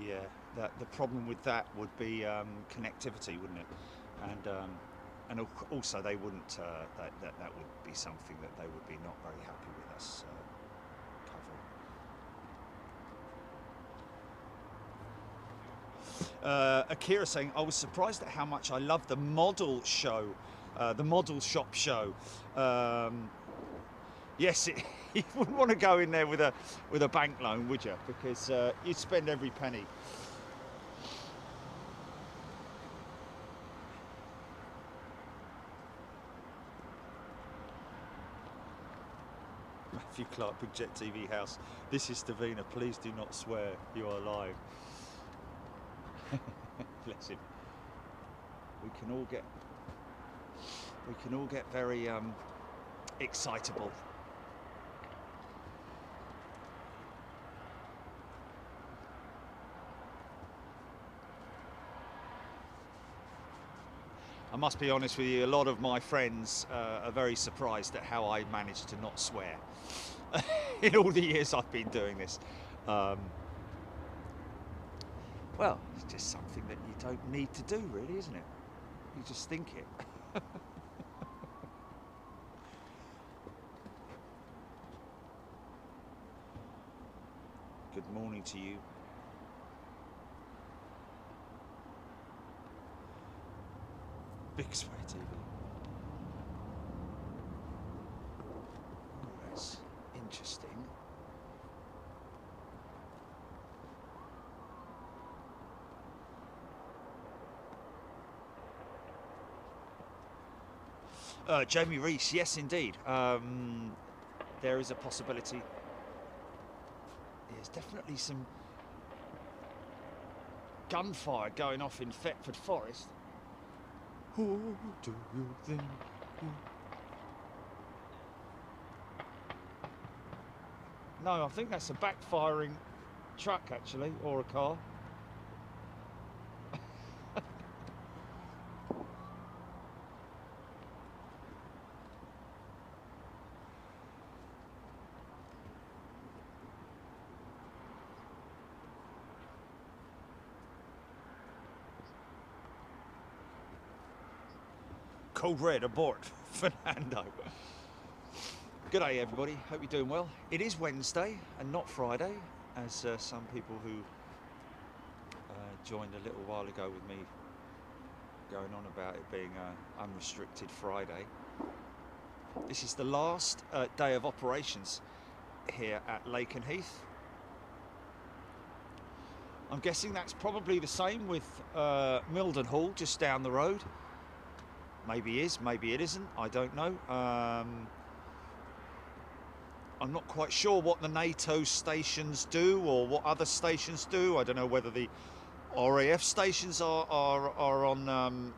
Yeah, the problem with that would be connectivity, wouldn't it? And also they wouldn't. That would be something that they would be not very happy with us covering. Akira saying, "I was surprised at how much I love the model show, the model shop show." Yes, you wouldn't want to go in there with a bank loan, would you? Because you'd spend every penny. Matthew Clark, Big Jet TV House. "This is Davina. Please do not swear. You are live." Bless him. We can all get very excitable. I must be honest with you, a lot of my friends are very surprised at how I managed to not swear in all the years I've been doing this. Well, it's just something that you don't need to do, really, isn't it? You just think it. Good morning to you. Big Swear TV. Oh, that's interesting. Jamie Reese, yes indeed. There is a possibility. there's definitely some gunfire going off in Thetford Forest. Who do you think? No, I think that's a backfiring truck actually, or a car. Code red aboard, Fernando. Good day, everybody. Hope you're doing well. It is Wednesday and not Friday, as some people who joined a little while ago with me going on about it being Unrestricted Friday. This is the last day of operations here at Lakenheath. I'm guessing that's probably the same with Mildenhall just down the road. Maybe it is, maybe it isn't, I don't know. I'm not quite sure what the NATO stations do or what other stations do. I don't know whether the RAF stations are on.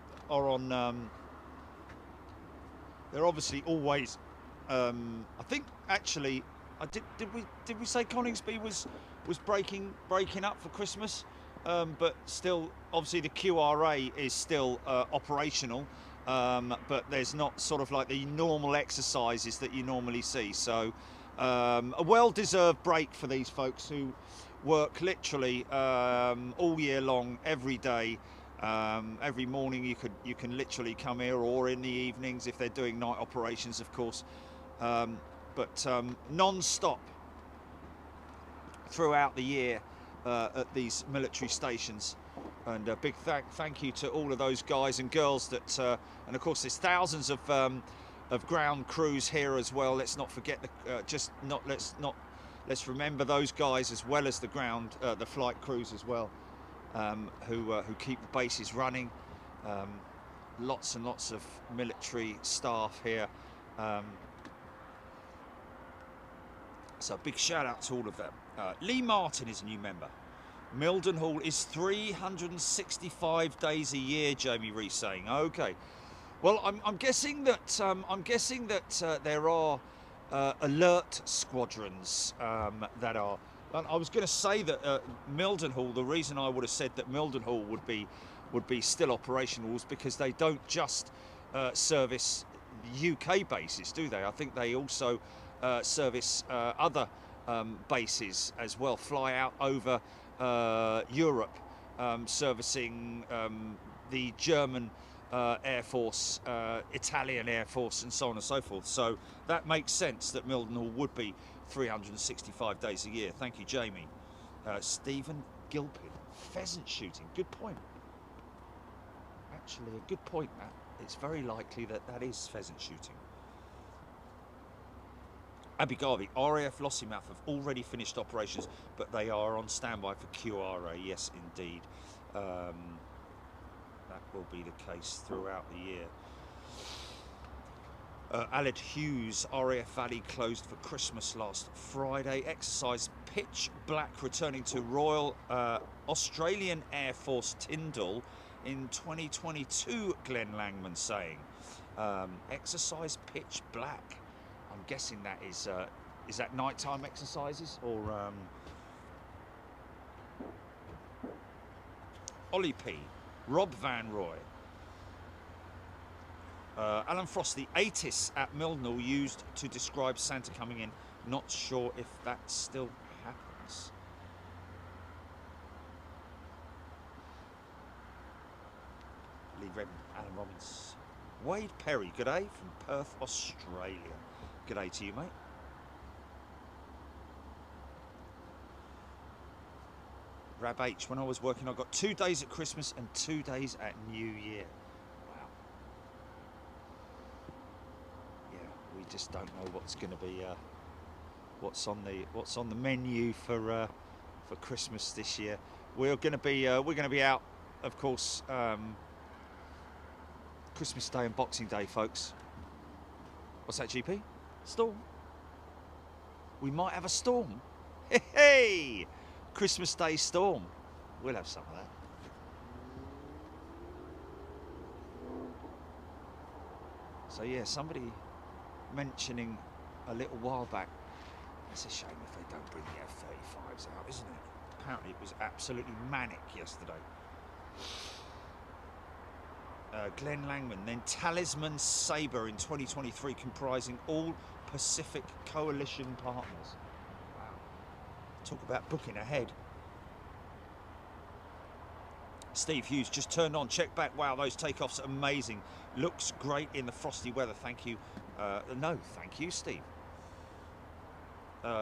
They're obviously always. I think actually, did we say Coningsby was breaking up for Christmas, but still obviously the QRA is still operational. But there's not sort of like the normal exercises that you normally see. So a well-deserved break for these folks who work literally all year long, every day. Every morning you can literally come here, or in the evenings if they're doing night operations, of course. But non-stop throughout the year at these military stations. And a big thank you to all of those guys and girls that, and of course there's thousands of ground crews here as well. Let's not forget let's remember those guys as well as the ground, the flight crews as well, who keep the bases running. Lots and lots of military staff here. So a big shout out to all of them. Lee Martin is a new member. Mildenhall is 365 days a year, Jamie Rees saying. Okay, well, I'm guessing that there are alert squadrons that are. And I was going to say that Mildenhall. The reason I would have said that Mildenhall would be still operational was because they don't just service UK bases, do they? I think they also service other bases as well. Fly out over Europe, servicing the German Air Force, Italian Air Force, and so on and so forth. So that makes sense that Mildenhall would be 365 days a year. Thank you, Jamie. Stephen Gilpin, pheasant shooting. Good point. Actually, a good point, Matt. It's very likely that is pheasant shooting. Abbey Garvey, RAF Lossiemouth have already finished operations, but they are on standby for QRA. Yes, indeed. That will be the case throughout the year. Aled Hughes, RAF Valley closed for Christmas last Friday. Exercise Pitch Black returning to Royal Australian Air Force Tyndall in 2022, Glenn Langman saying. Exercise Pitch Black. I'm guessing that is that nighttime exercises or Ollie P, Rob Van Roy, Alan Frost, the ATIS at Mildenhall used to describe Santa coming in. Not sure if that still happens. Lee Redmond, Alan Robbins, Wade Perry, good day from Perth, Australia. Good day to you, mate. Rab H, when I was working, I got 2 days at Christmas and 2 days at New Year. Wow. Yeah, we just don't know what's going to be, what's on the menu for Christmas this year. We're going to be out, of course, Christmas Day and Boxing Day, folks. What's that, GP? Storm? We might have a storm. Hey! Christmas Day storm. We'll have some of that. So yeah, somebody mentioning a little while back, it's a shame if they don't bring the F15's out, isn't it? Apparently it was absolutely manic yesterday. Glenn Langman, then Talisman Sabre in 2023, comprising all Pacific Coalition partners. Wow. Talk about booking ahead. Steve Hughes just turned on, check back. Wow, those takeoffs are amazing. Looks great in the frosty weather. Thank you. No, thank you, Steve.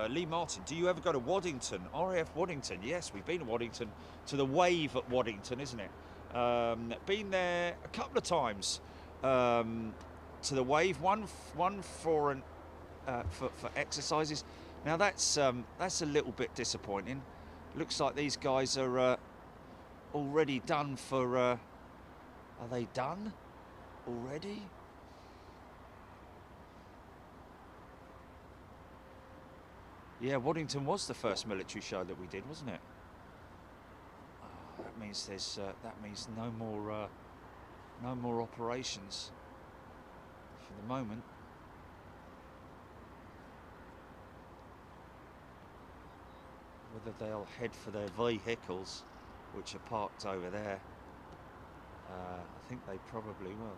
Lee Martin, do you ever go to Waddington? RAF Waddington? Yes, we've been to Waddington, to the Wave at Waddington, isn't it? Been there a couple of times to the Wave. One for exercises. Now that's a little bit disappointing. Looks like these guys are already done for. Are they done already? Yeah, Waddington was the first military show that we did, wasn't it? That means there's that means no more operations for the moment. Whether they'll head for their vehicles, which are parked over there, I think they probably will.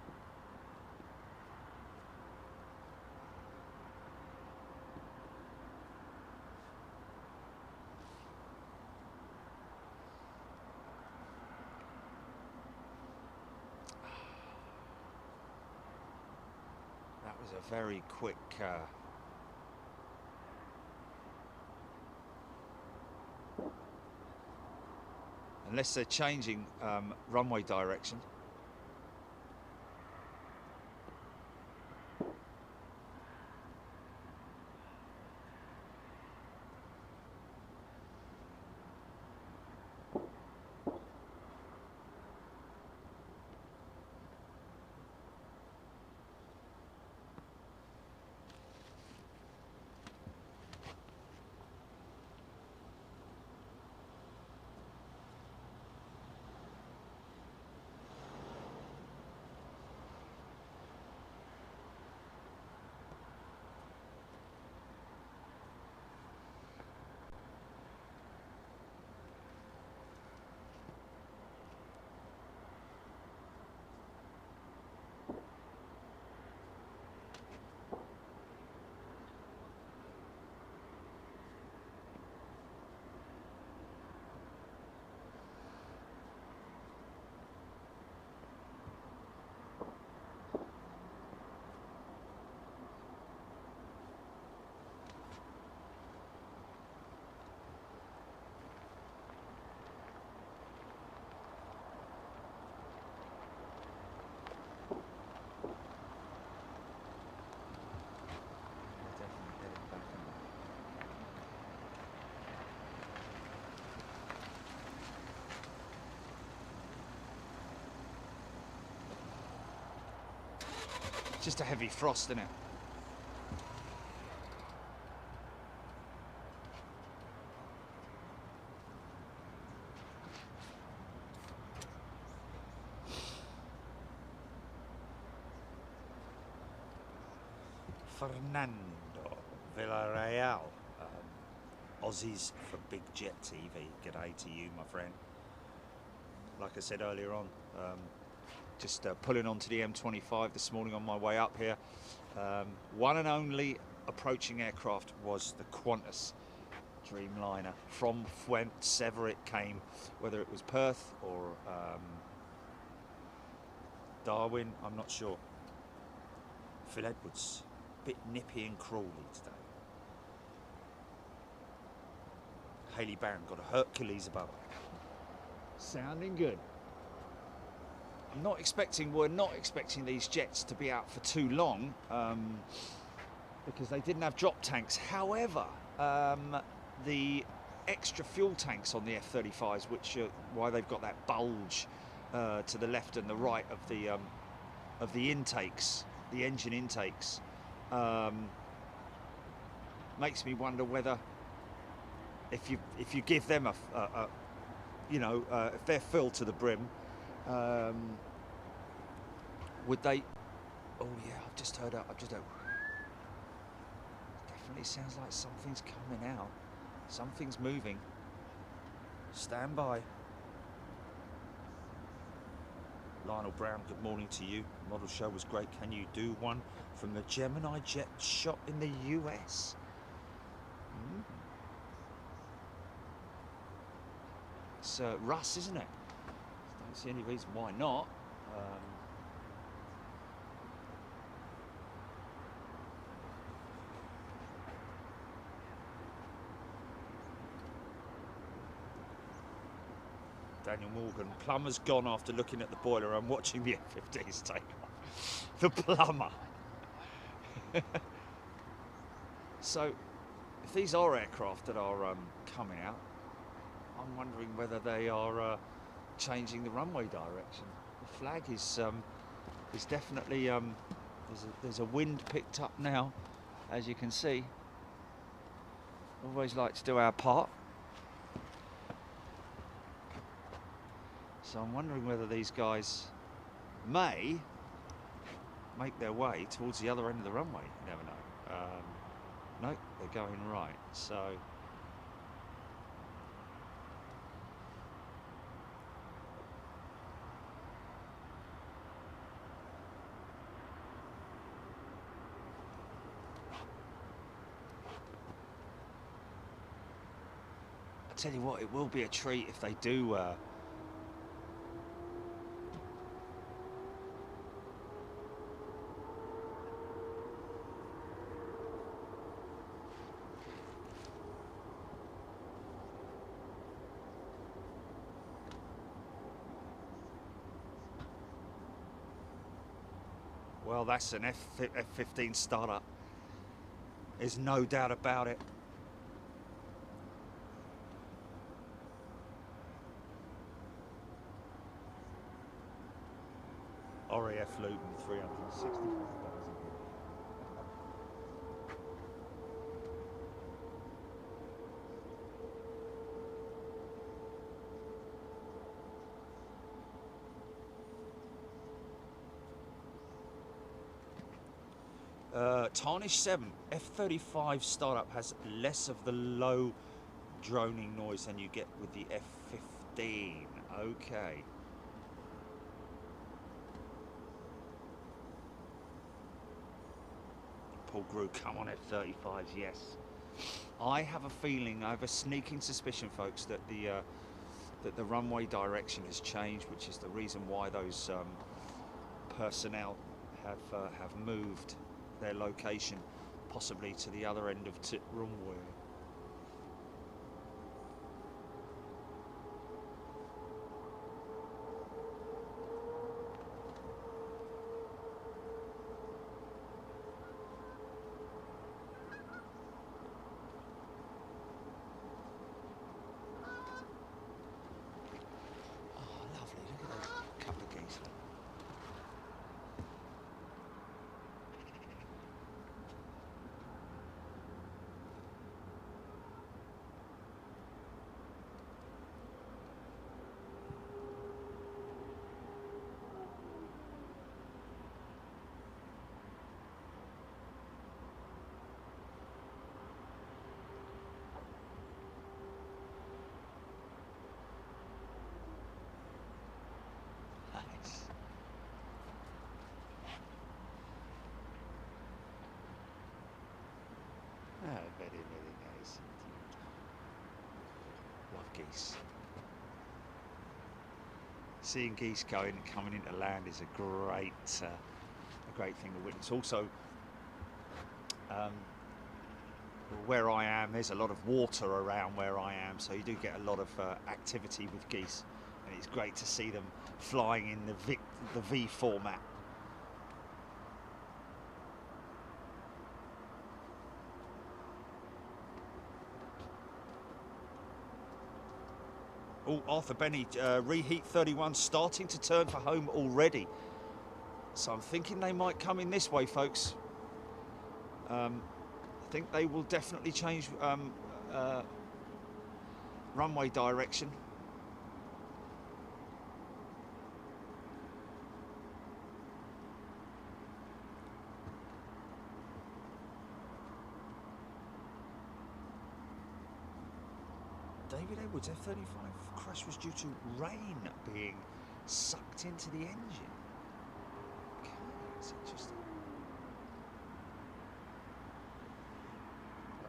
A very quick unless they're changing runway direction. Just a heavy frost, isn't it? Fernando Villarreal, Aussies for Big Jet TV. G'day to you, my friend. Like I said earlier on, just pulling onto the M25 this morning on my way up here. One and only approaching aircraft was the Qantas Dreamliner from wherever it came, whether it was Perth or Darwin, I'm not sure. Phil Edwards, a bit nippy and crawly today. Haley Barron got a Hercules above her. Sounding good. We're not expecting these jets to be out for too long because they didn't have drop tanks. However, the extra fuel tanks on the F-35s, which are why they've got that bulge to the left and the right of the intakes, the engine intakes, makes me wonder whether if you give them you know, if they're filled to the brim, would they? Oh yeah, I've just heard. Definitely sounds like something's coming out. Something's moving. Stand by. Lionel Brown, good morning to you. Model show was great. Can you do one from the Gemini jet shot in the US? It's Russ, isn't it? Don't see any reason why not. Daniel Morgan, plumber's gone after looking at the boiler. I'm watching the F15's take off. The plumber. So, if these are aircraft that are coming out, I'm wondering whether they are changing the runway direction. The flag is definitely there's a wind picked up now, as you can see. Always like to do our part. So I'm wondering whether these guys may make their way towards the other end of the runway. You never know. No, they're going right. So I tell you what, it will be a treat if they do. Well, that's an F15 Startup. There's no doubt about it. RAF Luton 365,000. Tarnish 7, F-35 Startup has less of the low droning noise than you get with the F-15. Okay. Paul Grew, come on F-35s, yes. I have a feeling, I have a sneaking suspicion, folks, that the runway direction has changed, which is the reason why those personnel have moved their location, possibly to the other end of tip runway. Oh, lovely, look at those couple of geese. Nice. Oh, very, very nice indeed. Love geese. Seeing geese coming into land is a great thing to witness. Also, where I am, there's a lot of water around where I am, so you do get a lot of activity with geese, and it's great to see them flying in the V format. Oh, Arthur Benny, reheat 31 starting to turn for home already. So I'm thinking they might come in this way, folks. I think they will definitely change runway direction. David Edwards F-35 crash was due to rain being sucked into the engine. Okay, that's interesting.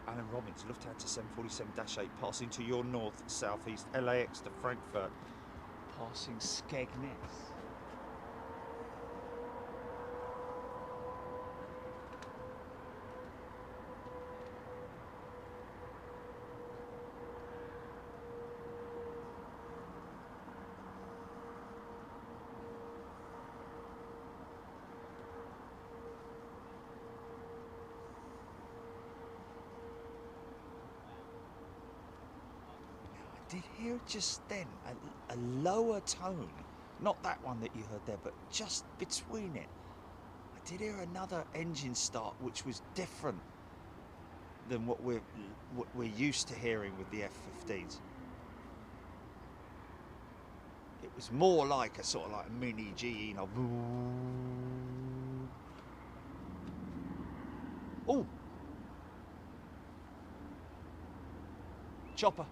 Alan Robbins, Lufthansa 747-8, passing to your north, southeast, LAX to Frankfurt, passing Skegness. Did hear just then a lower tone, not that one that you heard there, but just between it. I did hear another engine start which was different than what we're used to hearing with the F15's. It was more like a sort of like a mini GE, you know. Oh, chopper.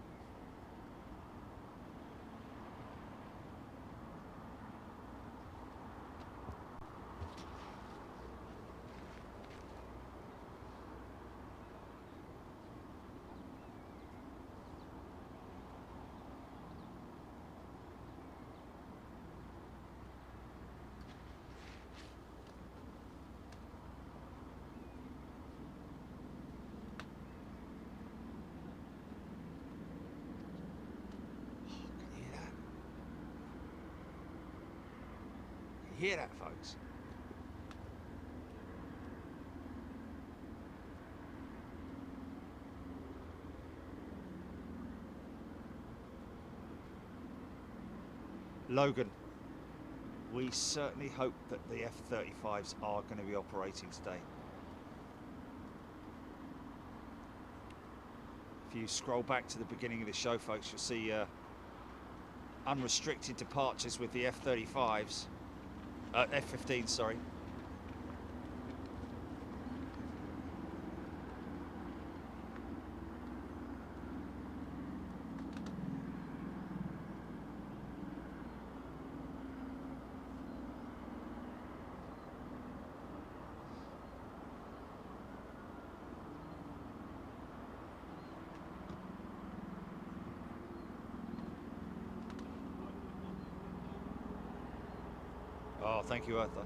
Hear that, folks? Logan, we certainly hope that the F-35s are going to be operating today. If you scroll back to the beginning of the show, folks, you'll see unrestricted departures with the F-35s. F-15, sorry. Oh, thank you, Arthur.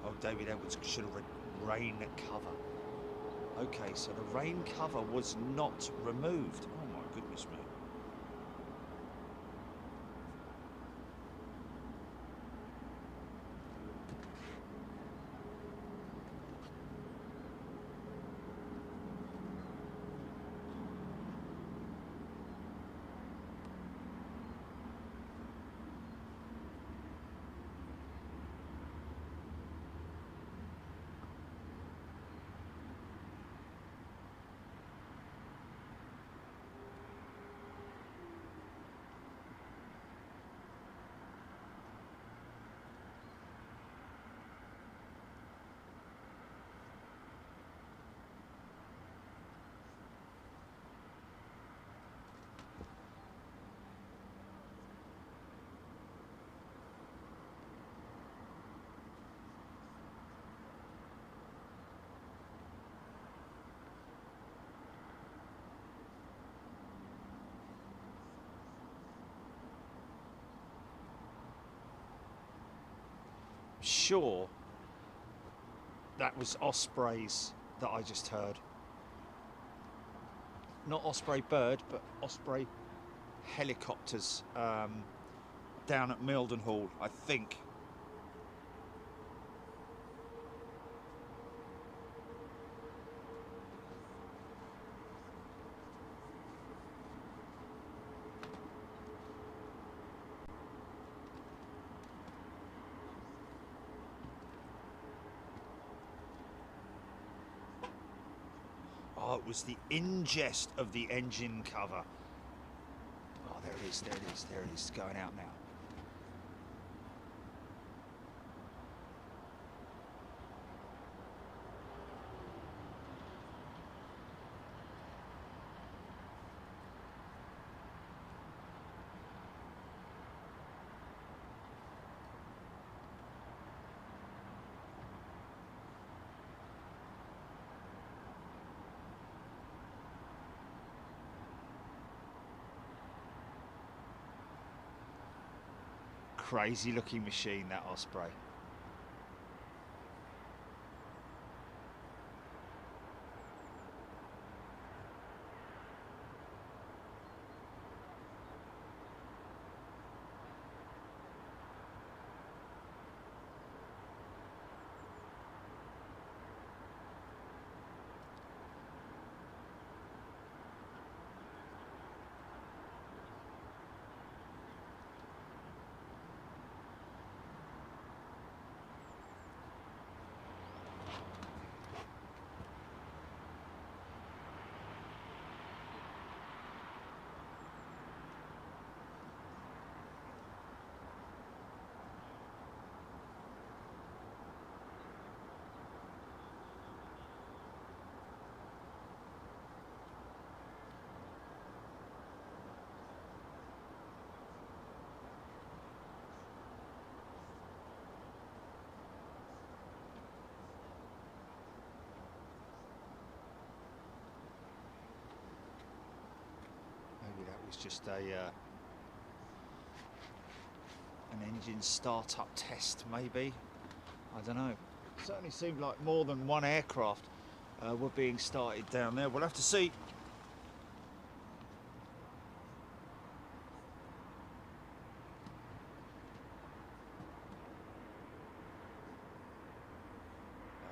Oh, David Edwards should have read rain cover. Okay, so the rain cover was not removed. Oh my goodness me. Sure, that was Ospreys that I just heard. Not Osprey bird, but Osprey helicopters down at Mildenhall, I think. Oh, it was the ingest of the engine cover. Oh, there it is, there it is, there it is, going out now. Crazy looking machine, that Osprey. Maybe that was just a an engine startup test, maybe. I don't know. It certainly seemed like more than one aircraft were being started down there. We'll have to see.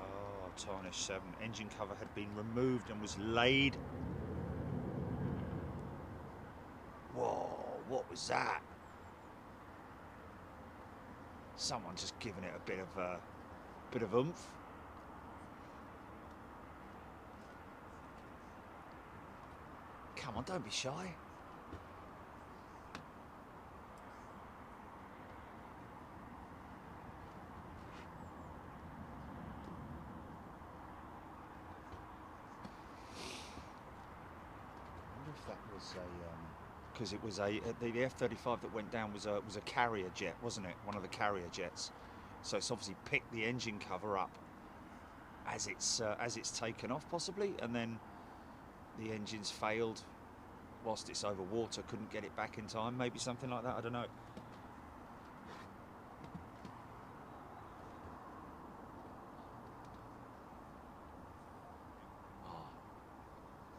Oh, Tarnish 7. Engine cover had been removed and was laid. Whoa, what was that? Someone just giving it a bit of oomph. Come on, don't be shy. I wonder if that was a because it was the F-35 that went down was a carrier jet, wasn't it? One of the carrier jets. So it's obviously picked the engine cover up as it's taken off, possibly, and then the engine's failed whilst it's over water, couldn't get it back in time, maybe something like that. I don't know.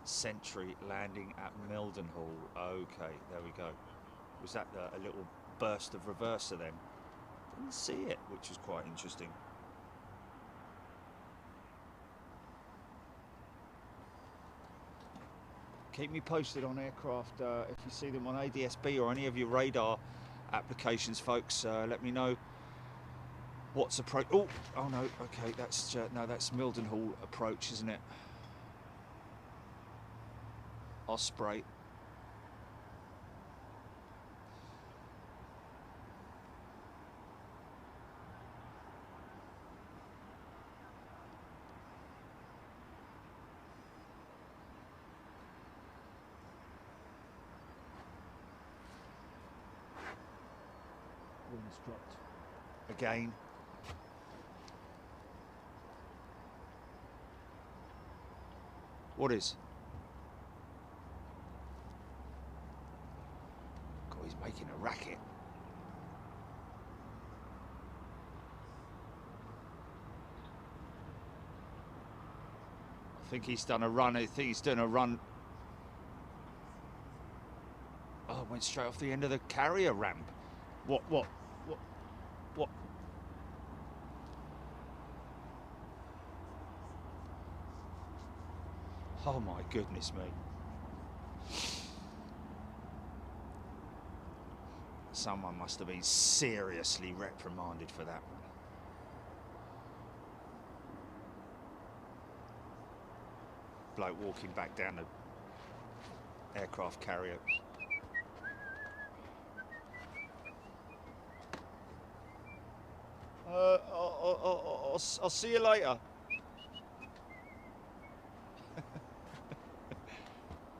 Sentry landing at Mildenhall. Okay, there we go. Was that a little burst of reverser then? Didn't see it, which was quite interesting. Keep me posted on aircraft if you see them on ADSB or any of your radar applications, folks. Let me know what's approach. Oh no. Okay, that's no, that's Mildenhall approach, isn't it? Osprey. Wings dropped again. What is? God, he's making a racket. I think he's done a run. I think he's doing a run. Oh, went straight off the end of the carrier ramp. What? Oh my goodness me. Someone must have been seriously reprimanded for that one. bloke walking back down the aircraft carrier. I'll see you later.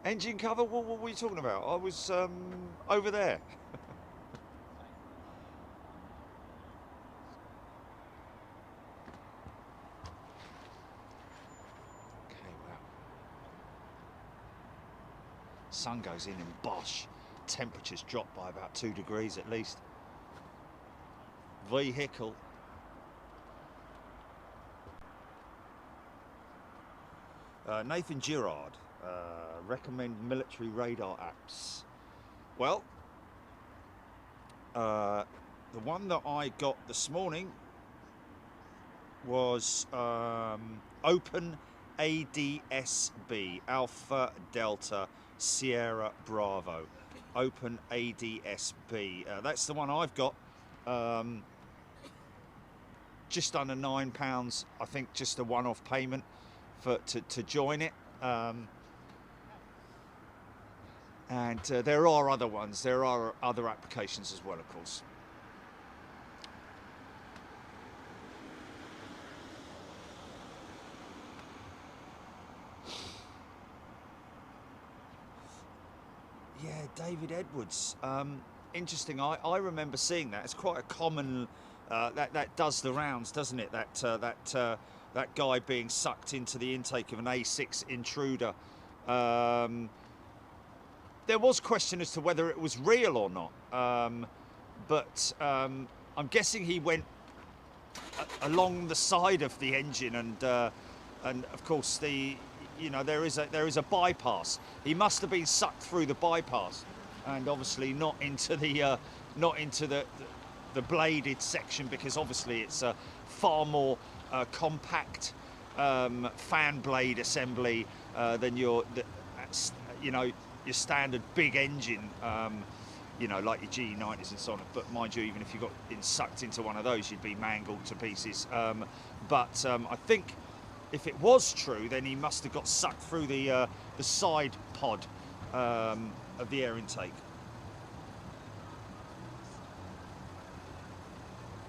Engine cover? What were you talking about? I was over there. Okay, well. Sun goes in and bosh. Temperatures drop by about 2 degrees at least. Vehicle. Nathan Girard, recommend military radar apps. Well, the one that I got this morning was Open ADSB, Alpha Delta Sierra Bravo. Open ADSB. That's the one I've got. Just under £9, I think, just a one-off payment to join it. And there are other ones. There are other applications as well, of course. Yeah, David Edwards. Interesting. I remember seeing that. It's quite a common. That does the rounds, doesn't it? That guy being sucked into the intake of an A6 intruder. There was question as to whether it was real or not, but I'm guessing he went along the side of the engine, and of course there is a bypass. He must have been sucked through the bypass, and obviously not into the bladed section, because obviously it's a far more compact fan blade assembly than your standard big engine, like your GE90s and so on. But mind you, even if you got sucked into one of those, you'd be mangled to pieces. But I think if it was true, then he must have got sucked through the side pod of the air intake.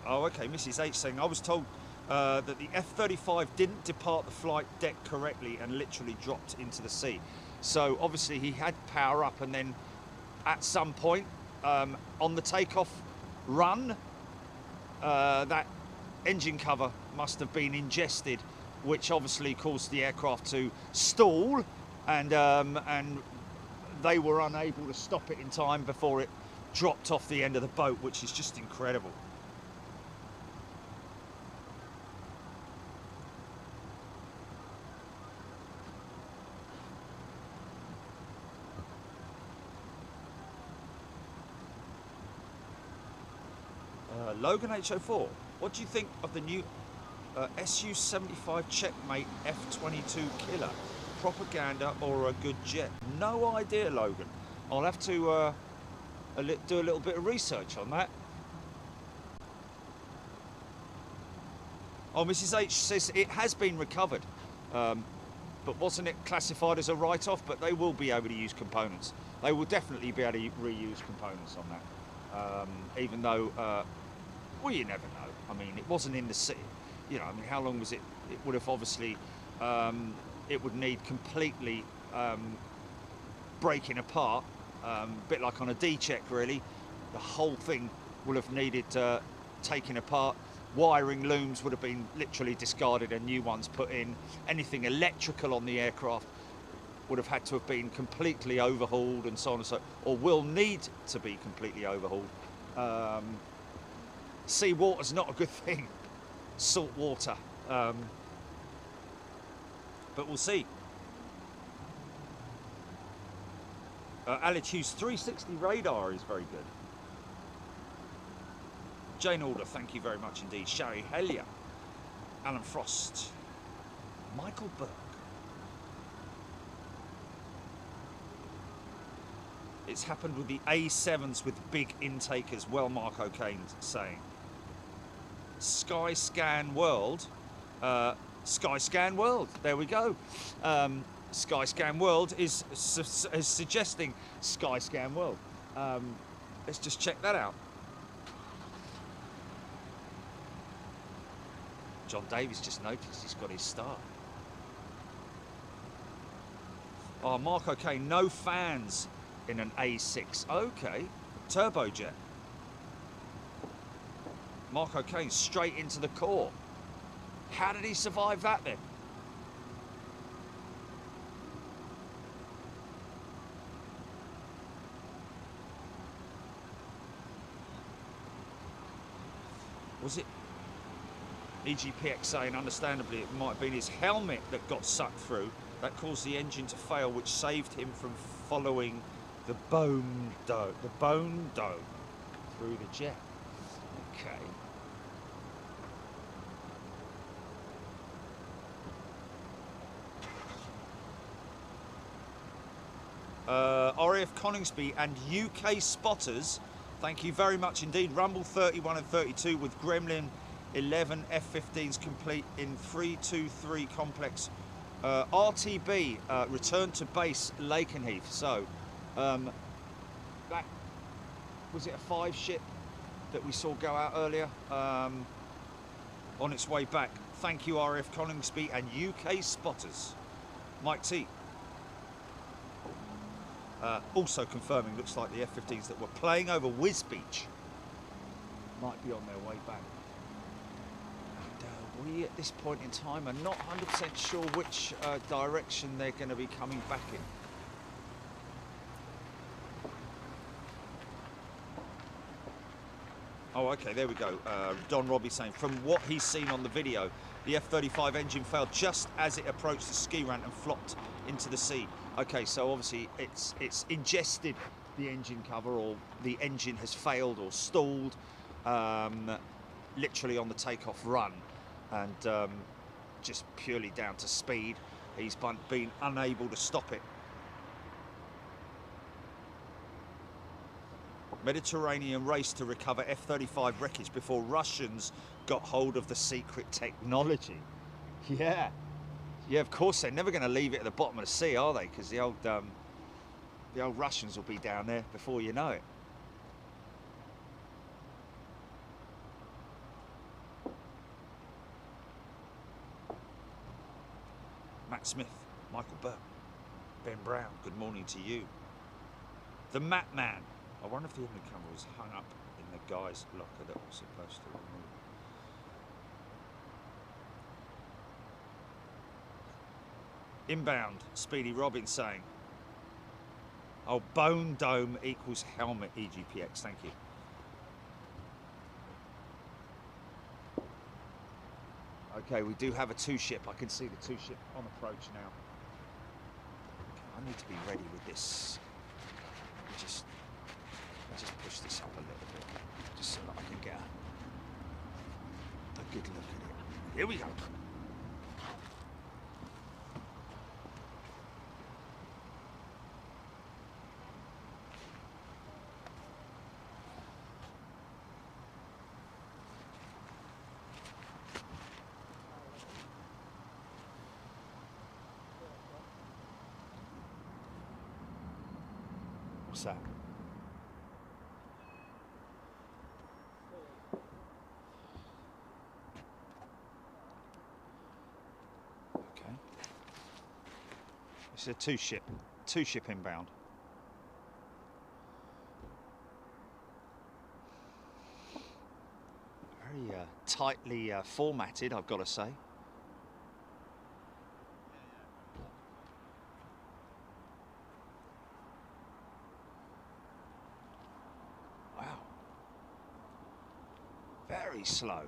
Oh, okay, Mrs. H saying, I was told that the F-35 didn't depart the flight deck correctly and literally dropped into the sea. So obviously he had power up, and then at some point on the takeoff run, that engine cover must have been ingested, which obviously caused the aircraft to stall, and they were unable to stop it in time before it dropped off the end of the boat, which is just incredible. Logan H04, what do you think of the new Su-75 Checkmate F-22 killer? Propaganda or a good jet? No idea, Logan. I'll have to do a little bit of research on that. Oh, Mrs. H says it has been recovered, but wasn't it classified as a write-off? But they will be able to use components. They will definitely be able to reuse components on that, even though, well, you never know. I mean, it wasn't in the sea. You know, I mean, how long was it? It would have obviously, it would need completely breaking apart, a bit like on a D-check, really. The whole thing would have needed taken apart. Wiring looms would have been literally discarded and new ones put in. Anything electrical on the aircraft would have had to have been completely overhauled, and so on and so on, or will need to be completely overhauled. Sea water's not a good thing, salt water, but we'll see. Alex Hughes 360 radar is very good. Jane Alder, thank you very much indeed. Sherry Hellier, Alan Frost, Michael Burke. It's happened with the A7s with big intake as well, Mark O'Kane's saying. Skyscan World, there we go. Skyscan World is suggesting Skyscan World. Let's just check that out. John Davies just noticed he's got his start. Oh, Mark, okay, no fans in an A6. Okay, turbojet. Mark O'Kane straight into the core. How did he survive that then? Was it EGPX saying, understandably, it might have been his helmet that got sucked through that caused the engine to fail, which saved him from following the bone dome through the jet. Okay. RAF Coningsby and UK spotters, thank you very much indeed. Rumble 31 and 32 with Gremlin 11 F15's complete in 323 complex. RTB returned to base Lakenheath. So that was it, a 5 ship that we saw go out earlier on its way back. Thank you RAF Coningsby and UK spotters. Mike T. Also confirming, looks like the F15's that were playing over Whiz Beach might be on their way back. And we at this point in time are not 100% sure which direction they're going to be coming back in. Oh, okay, there we go. Don Robbie saying, from what he's seen on the video, the F-35 engine failed just as it approached the ski ramp and flopped into the sea. Okay, so obviously it's ingested the engine cover, or the engine has failed or stalled literally on the takeoff run, and just purely down to speed, he's been unable to stop it. Mediterranean race to recover F-35 wreckage before Russians got hold of the secret technology. Yeah, of course they're never going to leave it at the bottom of the sea, are they? Because the old Russians will be down there before you know it. Matt Smith, Michael Burke, Ben Brown, good morning to you. The Matt Man. I wonder if the inland camera was hung up in the guy's locker that was supposed to remove. Inbound, Speedy Robbins saying, oh, bone dome equals helmet EGPX, thank you. Okay, we do have a 2-ship. I can see the 2-ship on approach now. Okay, I need to be ready with this. Just push this up a little bit, just so that I can get a good look at it. Here we go. What's that? It's a 2-ship inbound. Very tightly formatted, I've got to say. Wow. Very slow.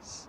is.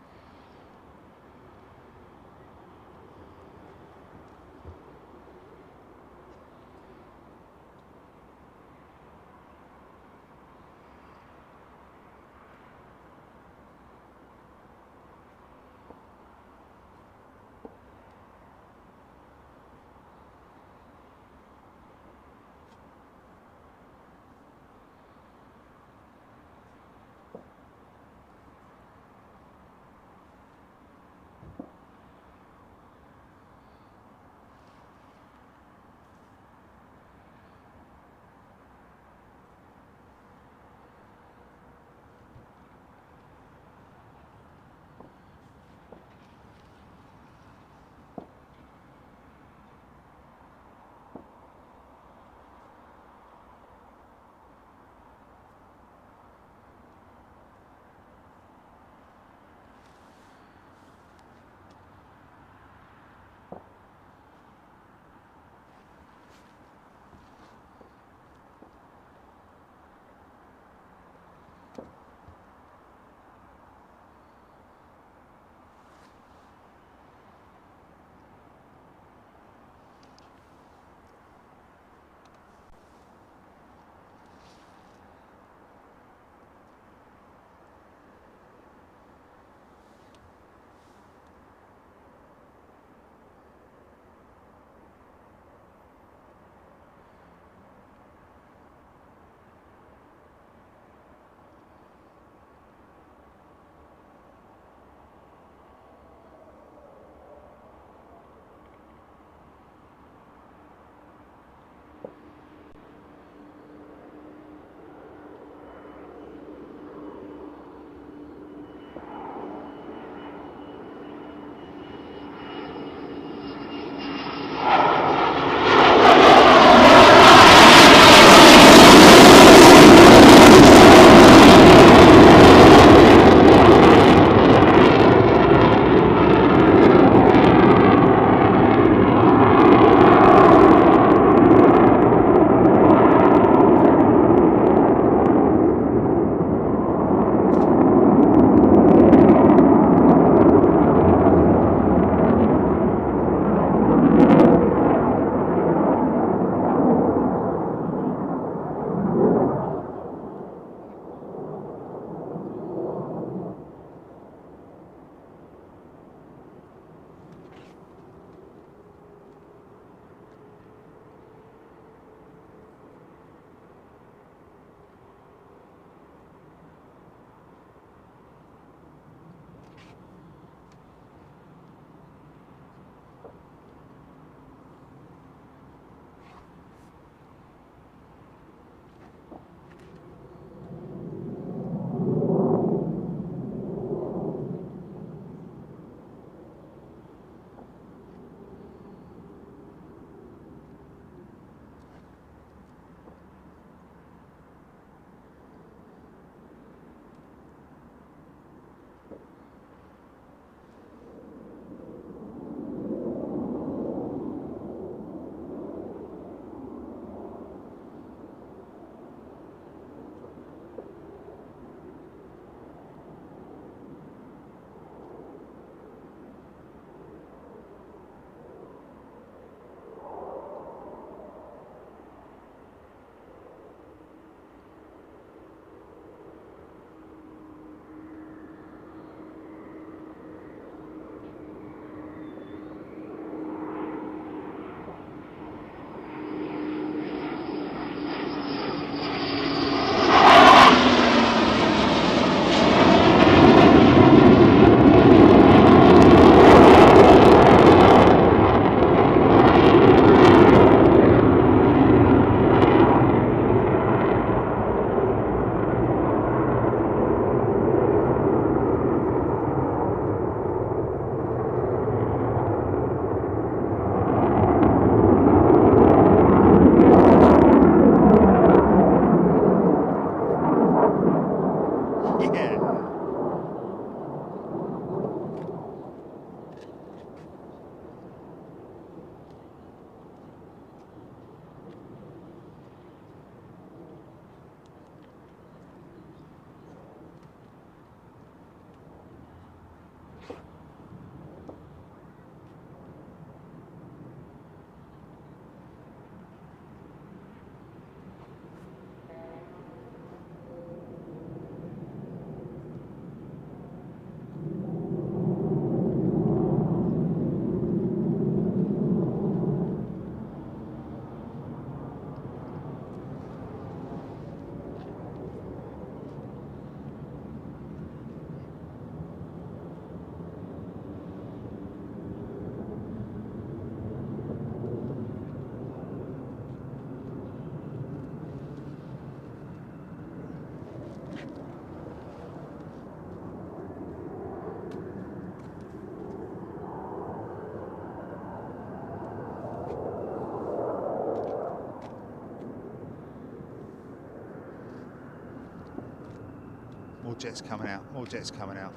More jets coming out, more jets coming out.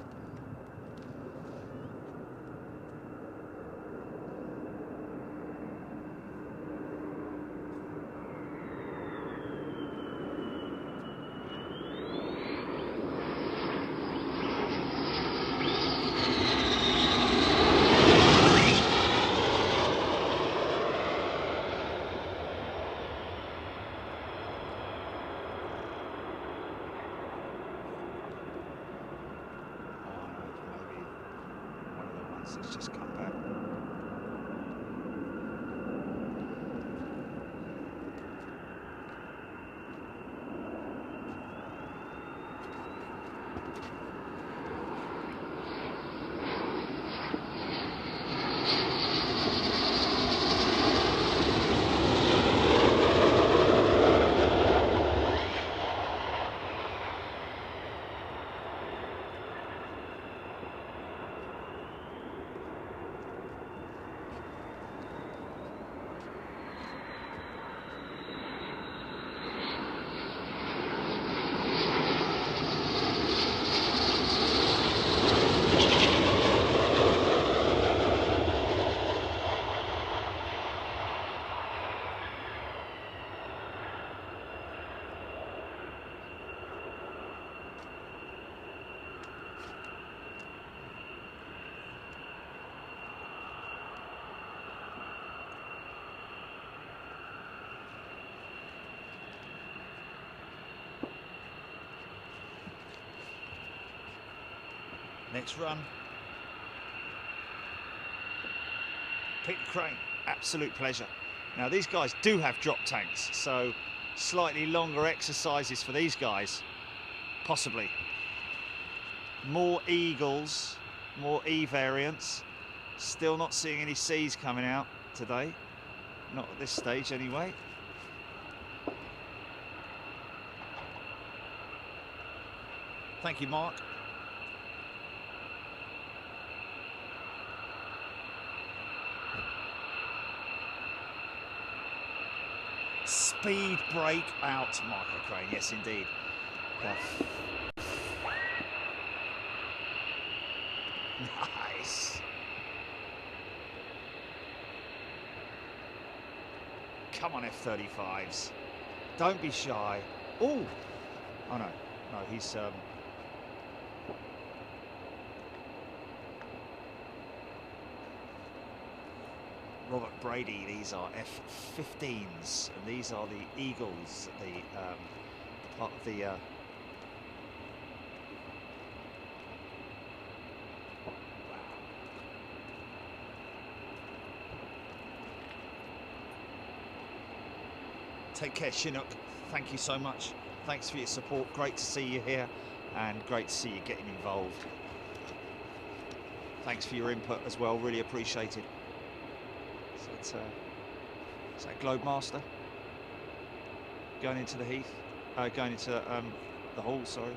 Let's just come back. Next run. Pick the crane, absolute pleasure. Now these guys do have drop tanks, so slightly longer exercises for these guys, possibly. More Eagles, more E variants. Still not seeing any C's coming out today, not at this stage anyway. Thank you, Mark. Speed brake out, Marco Crane, yes indeed. Nice. Come on, F15's. Don't be shy. Oh no, no, he's Robert Brady. These are F15's, and these are the Eagles, the part of the Take care, Chinook. Thank you so much. Thanks for your support. Great to see you here, and great to see you getting involved. Thanks for your input as well. Really appreciated. So is that Globemaster going into the heath? Going into the hall, sorry.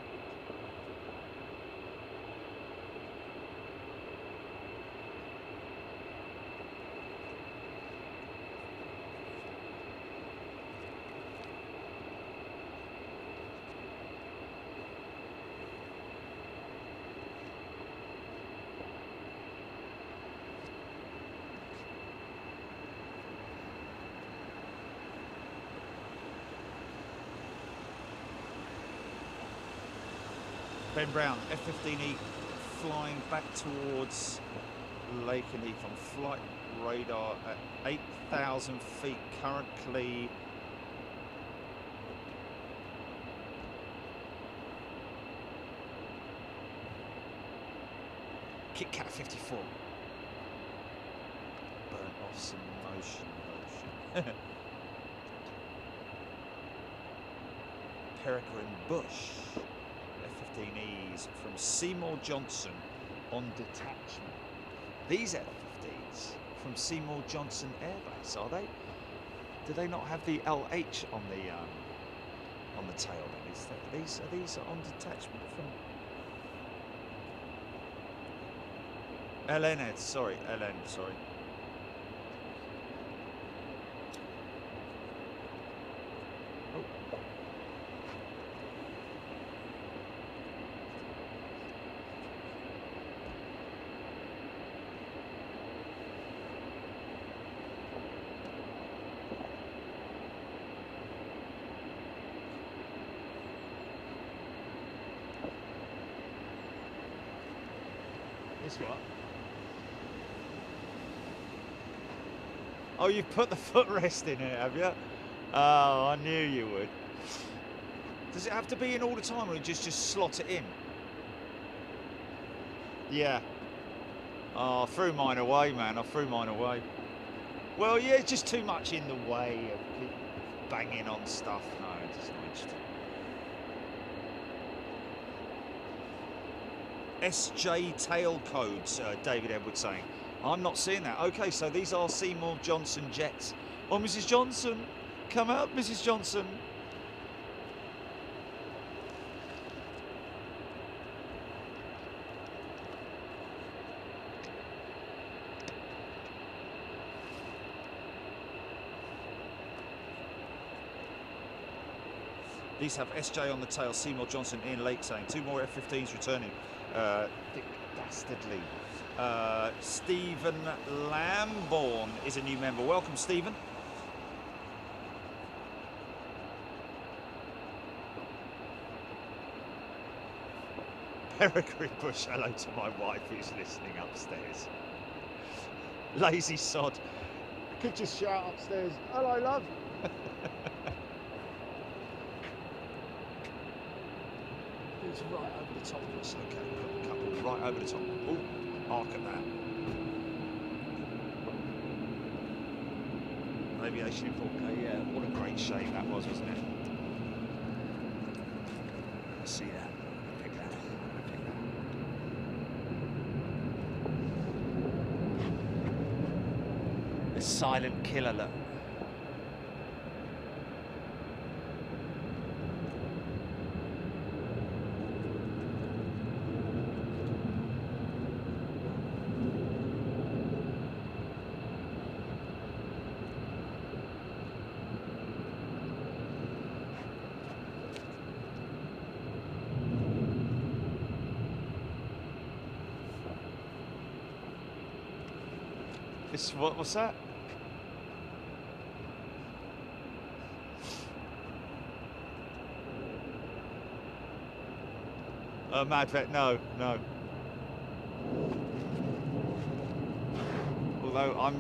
Ben Brown, F15E flying back towards Lakenheath on flight radar at 8,000 feet currently. Kit Kat 54. Burnt off some motion. Peregrine Bush. F15Es from Seymour Johnson on detachment. These F15s from Seymour Johnson Air Base, are they? Do they not have the LH on the tail? Then are these on detachment from LN? Sorry, LN. Sorry. This what? Oh, you've put the footrest in it, have you? Oh, I knew you would. Does it have to be in all the time, or you just slot it in? Yeah. Oh, I threw mine away, man. I threw mine away. Well, yeah, it's just too much in the way of banging on stuff. No, it's not interesting. SJ tail codes, David Edwards saying. I'm not seeing that. Okay, so these are Seymour Johnson jets. Oh, Mrs. Johnson. Come out, Mrs. Johnson. These have SJ on the tail, Seymour Johnson, Ian Lake saying. 2 more F15's returning. Dick Dastardly. Stephen Lambourne is a new member. Welcome, Stephen. Peregrine Bush, hello to my wife who's listening upstairs. Lazy sod. Could just shout upstairs, hello, love. It's right over the top of us, okay. Couple right over the top. Ooh, arc at that. Aviation in 4K, yeah. What a great shave that was, wasn't it? See that? Pick that. Pick that. The silent killer, look. What's that? Mad Vet, no. Although I'm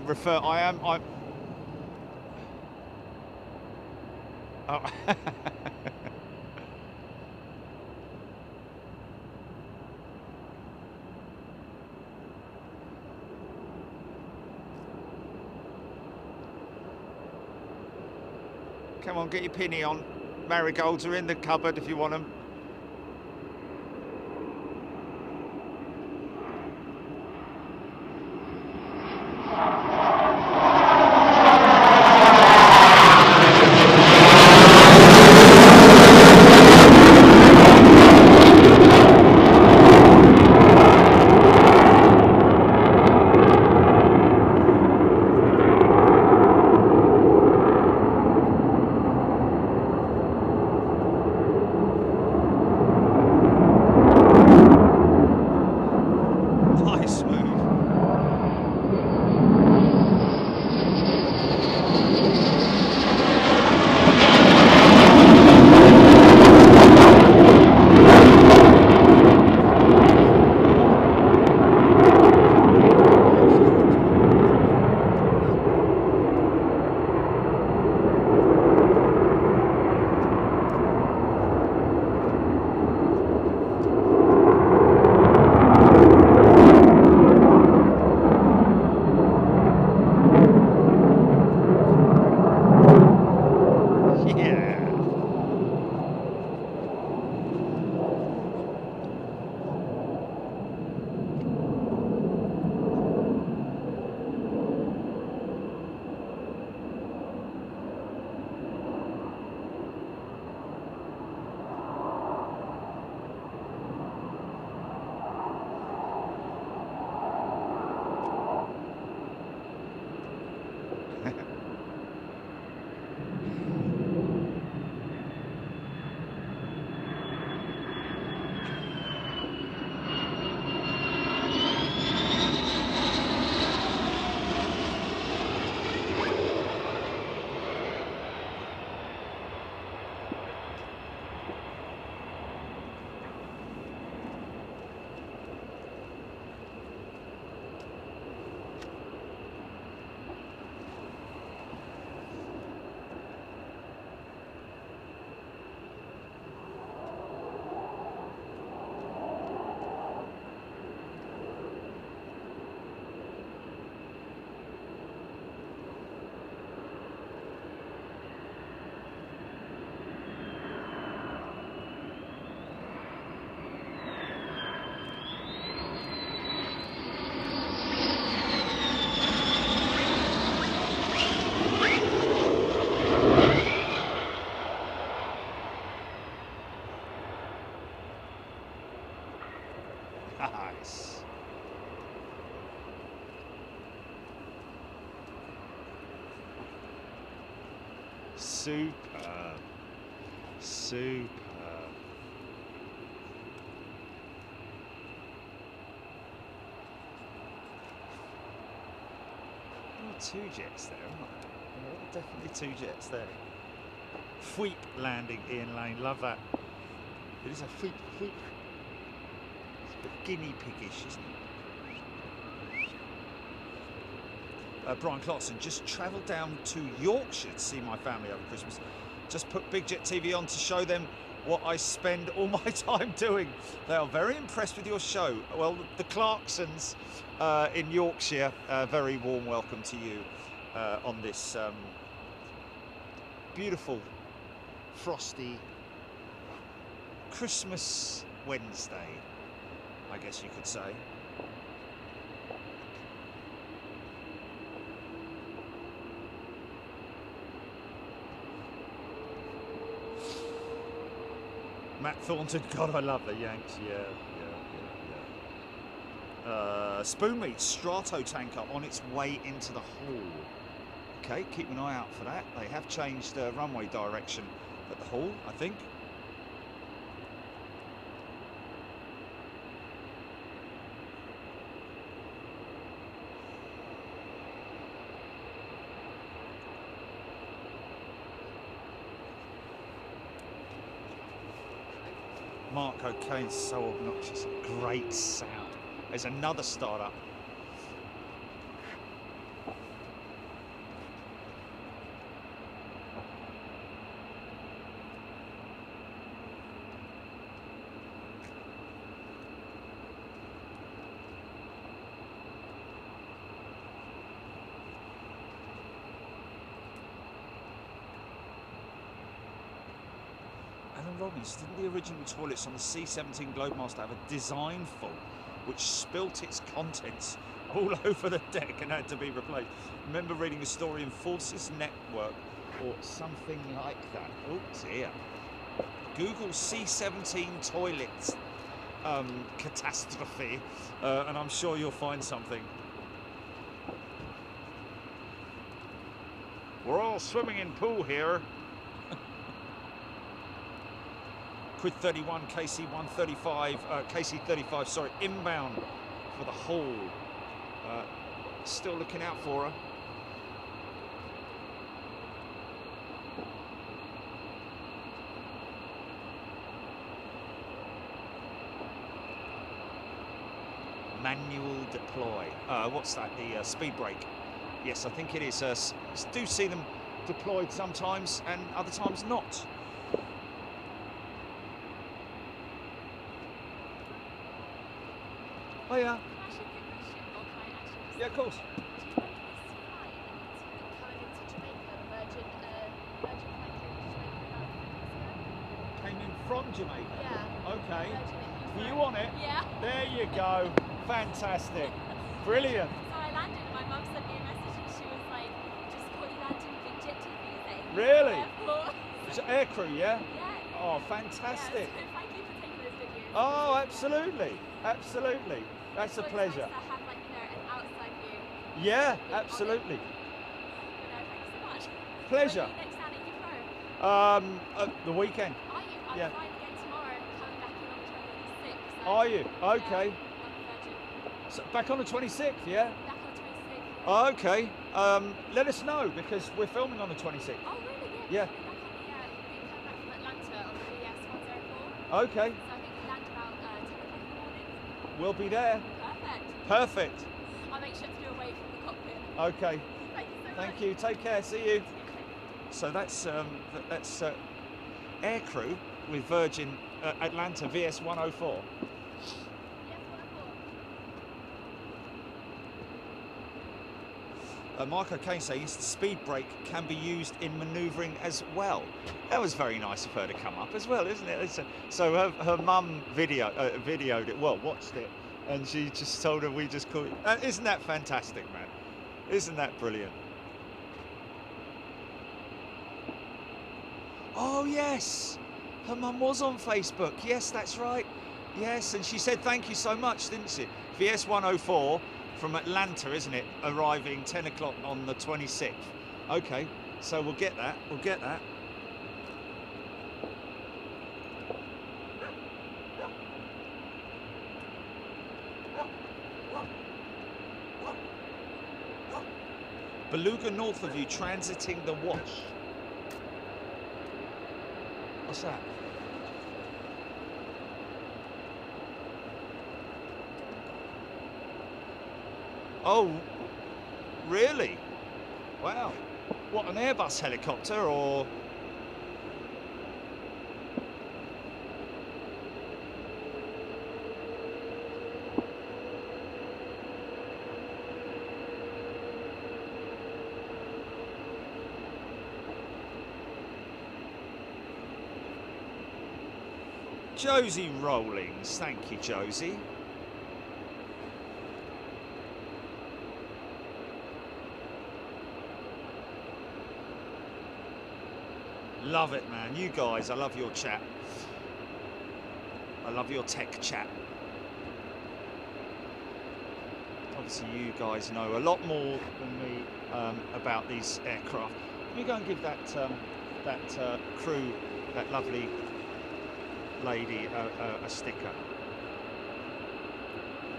oh. Come on, get your pinny on. Marigolds are in the cupboard if you want them. Superb. Superb. Two jets there, aren't there? Yeah, definitely two jets there. Fweep landing, Ian Lane, love that. It is a fweep, fweep. It's a bit guinea piggish, isn't it? Brian Clarkson, just travelled down to Yorkshire to see my family over Christmas. Just put Big Jet TV on to show them what I spend all my time doing. They are very impressed with your show. Well, the Clarksons in Yorkshire, very warm welcome to you on this beautiful, frosty Christmas Wednesday, I guess you could say. Matt Thornton, God, I love the Yanks. Yeah. Spoon meat Strato tanker on its way into the hall. Okay, keep an eye out for that. They have changed runway direction at the hall, I think. Mark O'Kane's so obnoxious. Great sound. There's another startup. Alan Robbins, didn't the original toilets on the C-17 Globemaster have a design fault which spilt its contents all over the deck and had to be replaced? Remember reading a story in Forces Network or something like that. Oh dear. Google C-17 toilets catastrophe and I'm sure you'll find something. We're all swimming in pool here. Quid 31, KC 135, KC 35, sorry, inbound for the hall. Still looking out for her. Manual deploy. What's that? The speed brake. Yes, I think it is. Do see them deployed sometimes and other times not. Oh yeah. Yeah, of course. Came in from Jamaica? Yeah. Okay. Were you on it? Yeah. There you go. Fantastic. Brilliant. So I landed and my mum sent me a message and she was like, just caught you landing Big Jet TV saying. Really? Airport. It's aircrew, yeah? Yeah. Oh, fantastic. Yeah, so thank you for taking those videos. Oh, absolutely. Absolutely. That's a pleasure. Nice to have, like, you know, an outside view. Yeah, absolutely. You know, thanks so much. Pleasure. When are you next down at Heathrow? The weekend. Are you? I'm Yeah. flying again tomorrow, coming back in on the 26th. So, Are you? yeah, Okay. on the Virgin. So back on the 26th, yeah? Back on the 26th. Oh, okay. Let us know because we're filming on the 26th. Oh, really? Yeah. Back on the, we come back from Atlanta on the VS104. Okay. So I think we land about 10 o'clock in the morning. We'll be there. Perfect. Perfect. I'll make sure to do away from the cockpit. Okay. Thank you so much. Thank you. Take care. See you. So that's aircrew with Virgin Atlanta VS104. Mark O'Kane saying the speed brake can be used in manoeuvring as well. That was very nice of her to come up as well, isn't it? So her mum videoed it, well, watched it, and she just told her we just called it. Isn't that fantastic, man? Isn't that brilliant? Oh, yes. Her mum was on Facebook. Yes, that's right. Yes, and she said thank you so much, didn't she? VS104 from Atlanta, isn't it? Arriving 10 o'clock on the 26th. Okay, So we'll get that. We'll get that. Beluga north of you, transiting the Wash. What's that? Oh, really? Wow. What, an Airbus helicopter or? Josie Rollings, thank you, Josie. Love it, man. You guys, I love your chat. I love your tech chat. Obviously, you guys know a lot more than me about these aircraft. Let me go and give that crew, that lovely lady, a sticker.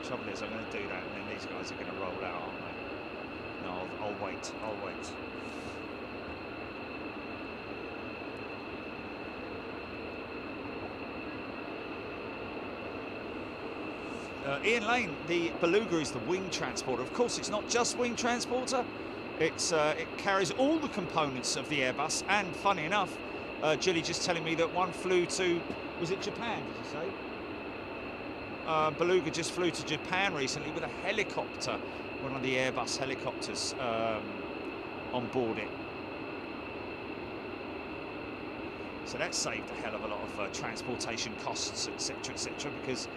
The trouble is, I'm going to do that, and then these guys are going to roll out, aren't they? No, I'll wait. I'll wait. Ian Lane, the Beluga is the wing transporter. Of course, it's not just wing transporter. It carries all the components of the Airbus. And funny enough, Julie just telling me that one flew to, was it Japan? Did you say? Beluga just flew to Japan recently with a helicopter, one of the Airbus helicopters on board it. So that saved a hell of a lot of transportation costs, etc., because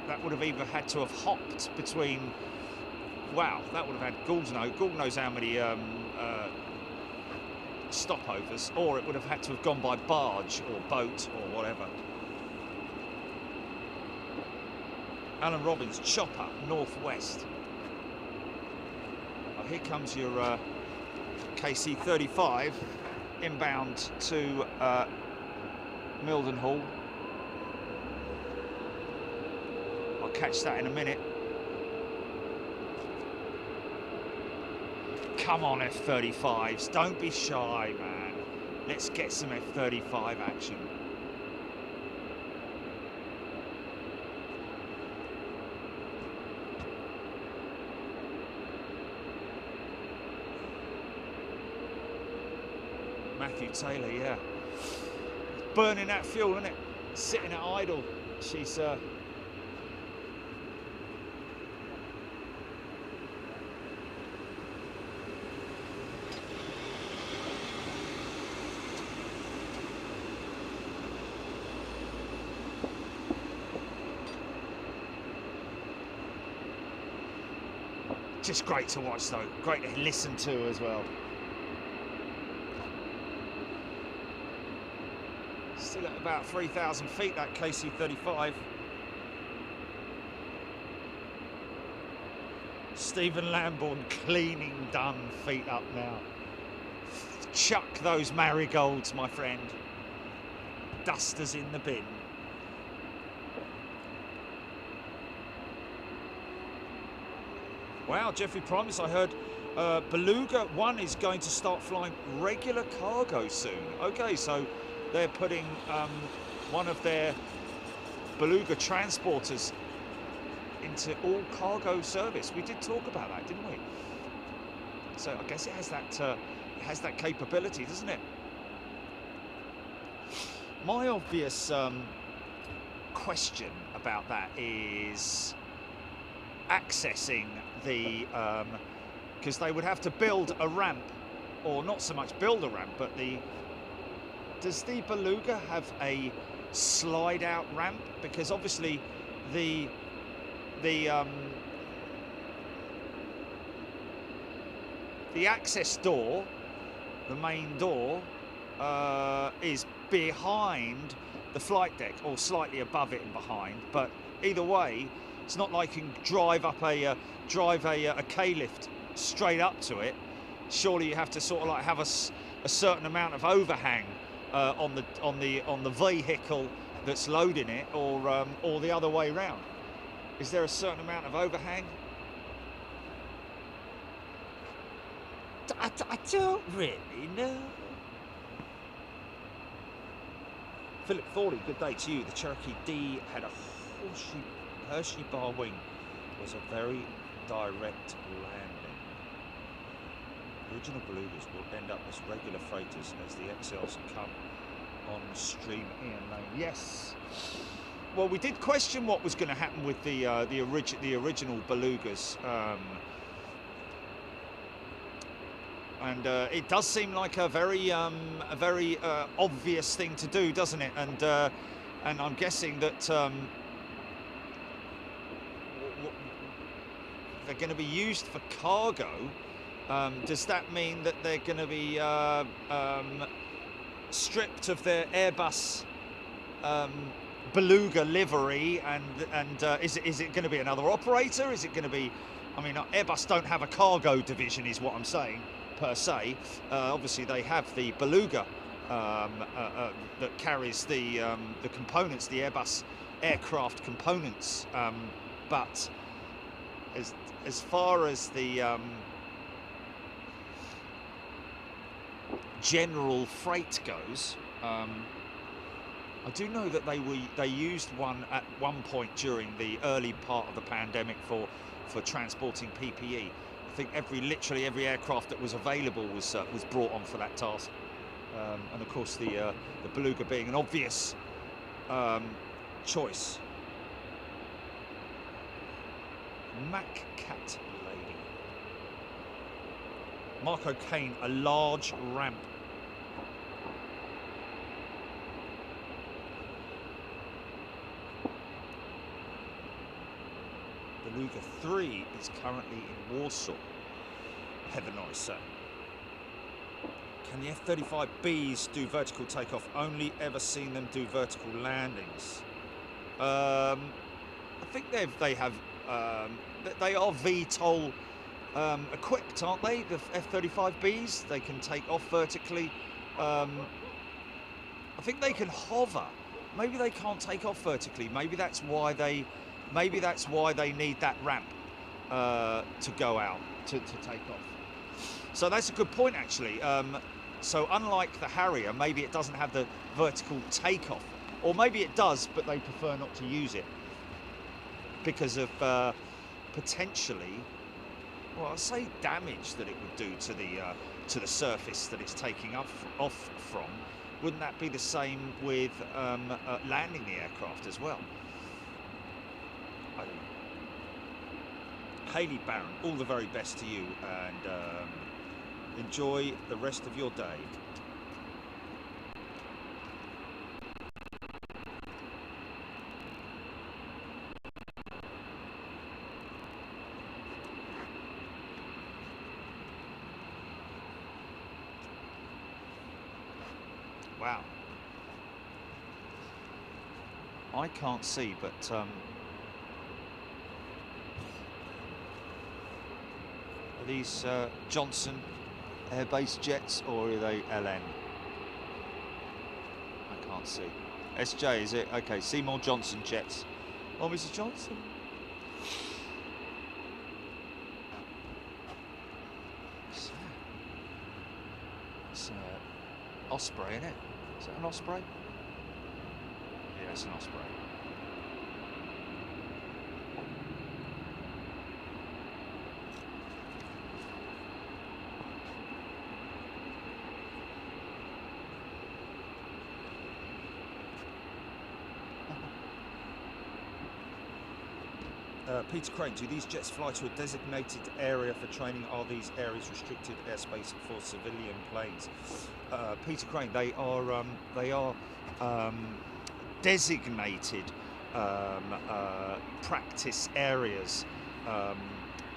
that would have either had to have hopped between, wow, that would have had, God knows how many stopovers, or it would have had to have gone by barge or boat or whatever. Alan Robbins, chopper, northwest. Oh, here comes your KC-35 inbound to Mildenhall. Catch that in a minute. Come on, F-35s, don't be shy, man. Let's get some F-35 action. Matthew Taylor, yeah. Burning that fuel, isn't it? Sitting at idle. She's just great to watch, though. Great to listen to as well. Still at about 3,000 feet, that KC-35. Stephen Lambourne cleaning done, feet up now. Chuck those marigolds, my friend. Dusters in the bin. Wow, Jeffrey Primus, I heard Beluga 1 is going to start flying regular cargo soon. Okay, so they're putting one of their Beluga transporters into all cargo service. We did talk about that, didn't we? So I guess it has that capability, doesn't it? My obvious question about that is accessing the, because they would have to build a ramp, or not so much build a ramp, but does the Beluga have a slide out ramp? Because obviously the access door, the main door, is behind the flight deck, or slightly above it and behind, but either way, it's not like you can drive up a K-lift straight up to it. surely you have to sort of like have a certain amount of overhang on the vehicle that's loading it, or the other way round. Is there a certain amount of overhang? I don't really know. Philip Thorley, good day to you. The Cherokee D had a Hershey bar wing. Was a very direct landing. The original belugas will end up as regular freighters as the XLs come on stream in lane. Yes. Well, we did question what was going to happen with the original belugas, and it does seem like a very obvious thing to do, doesn't it? And I'm guessing that they're going to be used for cargo. Does that mean that they're going to be stripped of their Airbus beluga livery, and is it going to be another operator? Is it going to be? I mean, Airbus don't have a cargo division, is what I'm saying, per se. Obviously, they have the beluga that carries the components, the Airbus aircraft components. But as far as the general freight goes, I do know that they used one at one point during the early part of the pandemic for transporting PPE. I think literally every aircraft that was available was brought on for that task, and of course the beluga being an obvious choice. Mac Cat Lady. Marco Kane, a large ramp. Beluga 3 is currently in Warsaw. Heather Norris, sir. Can the F-35Bs do vertical takeoff? Only ever seen them do vertical landings. I think they have. They are VTOL equipped, aren't they? The F-35Bs. They can take off vertically. I think they can hover. Maybe they can't take off vertically. Maybe that's why they need that ramp to go out to take off. So that's a good point, actually. So unlike the Harrier, maybe it doesn't have the vertical takeoff, or maybe it does, but they prefer not to use it because of potentially, well, I'll say damage that it would do to the surface that it's taking off from. Wouldn't that be the same with landing the aircraft as well? I don't know. Hayley Barron, all the very best to you, and enjoy the rest of your day. Wow. I can't see, but are these Johnson Air Base jets, or are they LN? I can't see. SJ, is it? Okay, Seymour Johnson jets. Oh, Mrs. Johnson. It's Osprey, isn't it? Is that an Osprey? Yeah, it's an Osprey. Peter Crane, do these jets fly to a designated area for training? Are these areas restricted airspace for civilian planes? Peter Crane, they are designated practice areas.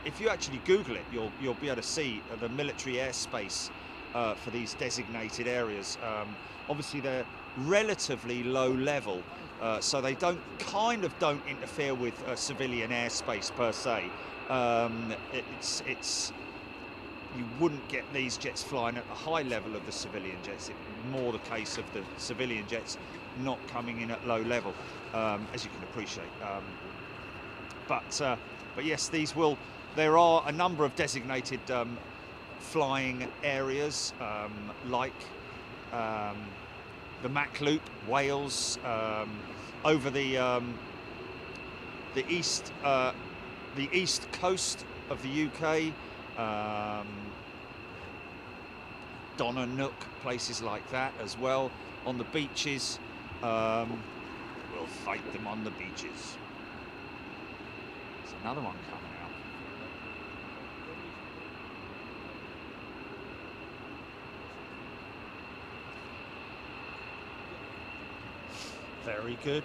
If you actually Google it, you'll be able to see the military airspace for these designated areas. Obviously, they're relatively low level. So they don't interfere with civilian airspace per se. It's you wouldn't get these jets flying at the high level of the civilian jets. It's more the case of the civilian jets not coming in at low level, as you can appreciate. But yes, these will. There are a number of designated flying areas, like the Mac Loop, Wales, over the east coast of the UK, Donna Nook, places like that as well. On the beaches, we'll fight them on the beaches. There's another one coming out. Very good.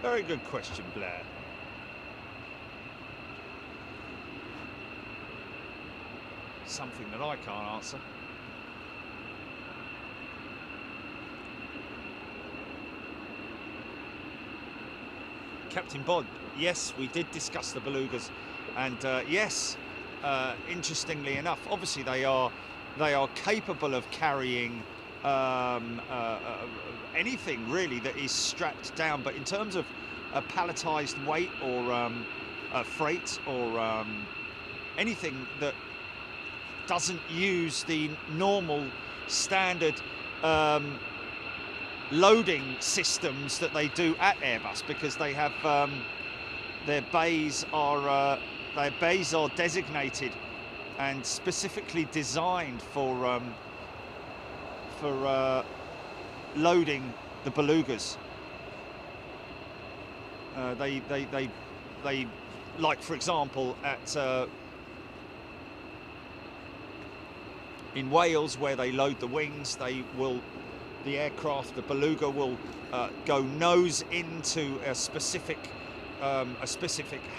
Very good question, Blair. Something that I can't answer. Captain Bod, yes, we did discuss the belugas, and yes, interestingly enough, obviously they are capable of carrying anything really that is strapped down, but in terms of a palletized weight or freight or anything that doesn't use the normal standard loading systems that they do at Airbus, because they have their bays are designated and specifically designed for loading the belugas. They like, for example, at in Wales, where they load the wings, the aircraft, the beluga, will go nose into a specific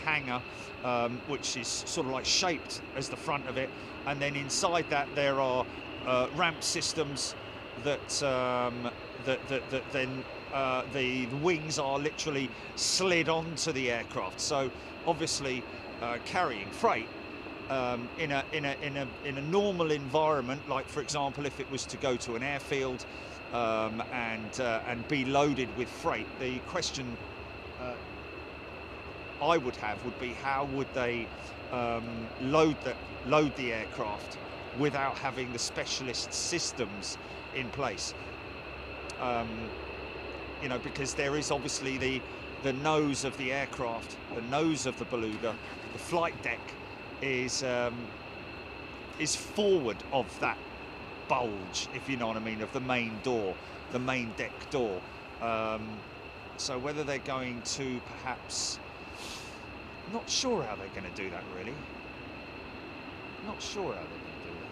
hangar, which is sort of like shaped as the front of it, and then inside that there are ramp systems that then the wings are literally slid onto the aircraft. So obviously carrying freight in a normal environment, like for example if it was to go to an airfield and be loaded with freight, the question I would have would be, how would they load the aircraft without having the specialist systems in place? You know, because there is obviously the nose of the aircraft, the nose of the beluga, the flight deck is forward of that bulge, if you know what I mean, of the main door, the main deck door. So whether they're going to perhaps, not sure how they're going to do that really. Not sure how they're going to do that.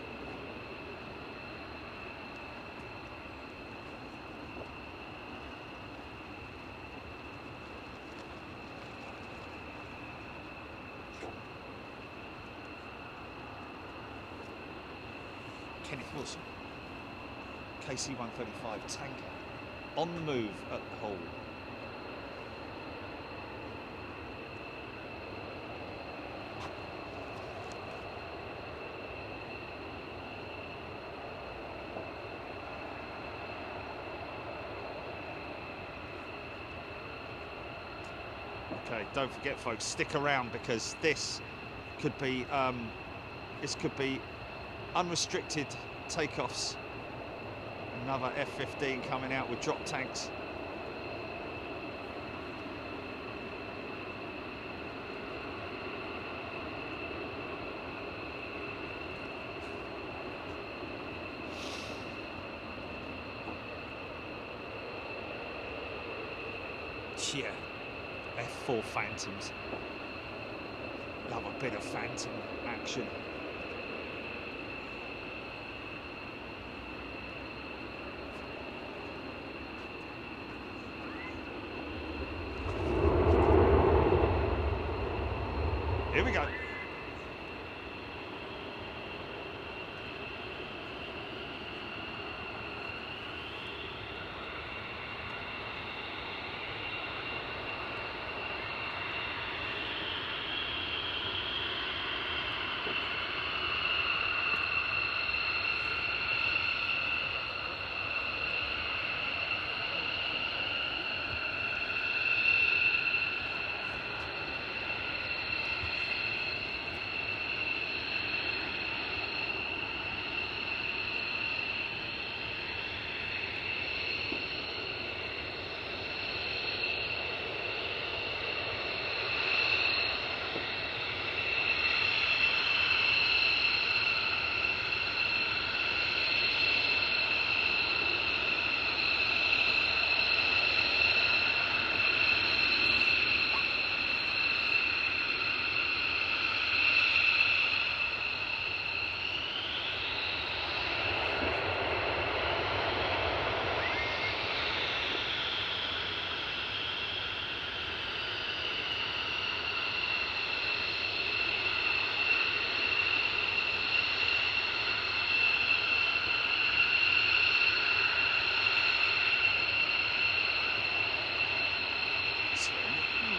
Kenneth Wilson, KC-135 tanker, on the move at the Hull. Okay, don't forget folks, stick around, because this could be unrestricted takeoffs. Another F15 coming out with drop tanks. Yeah, F4 Phantoms. Love a bit of Phantom action. Here we go.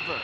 over.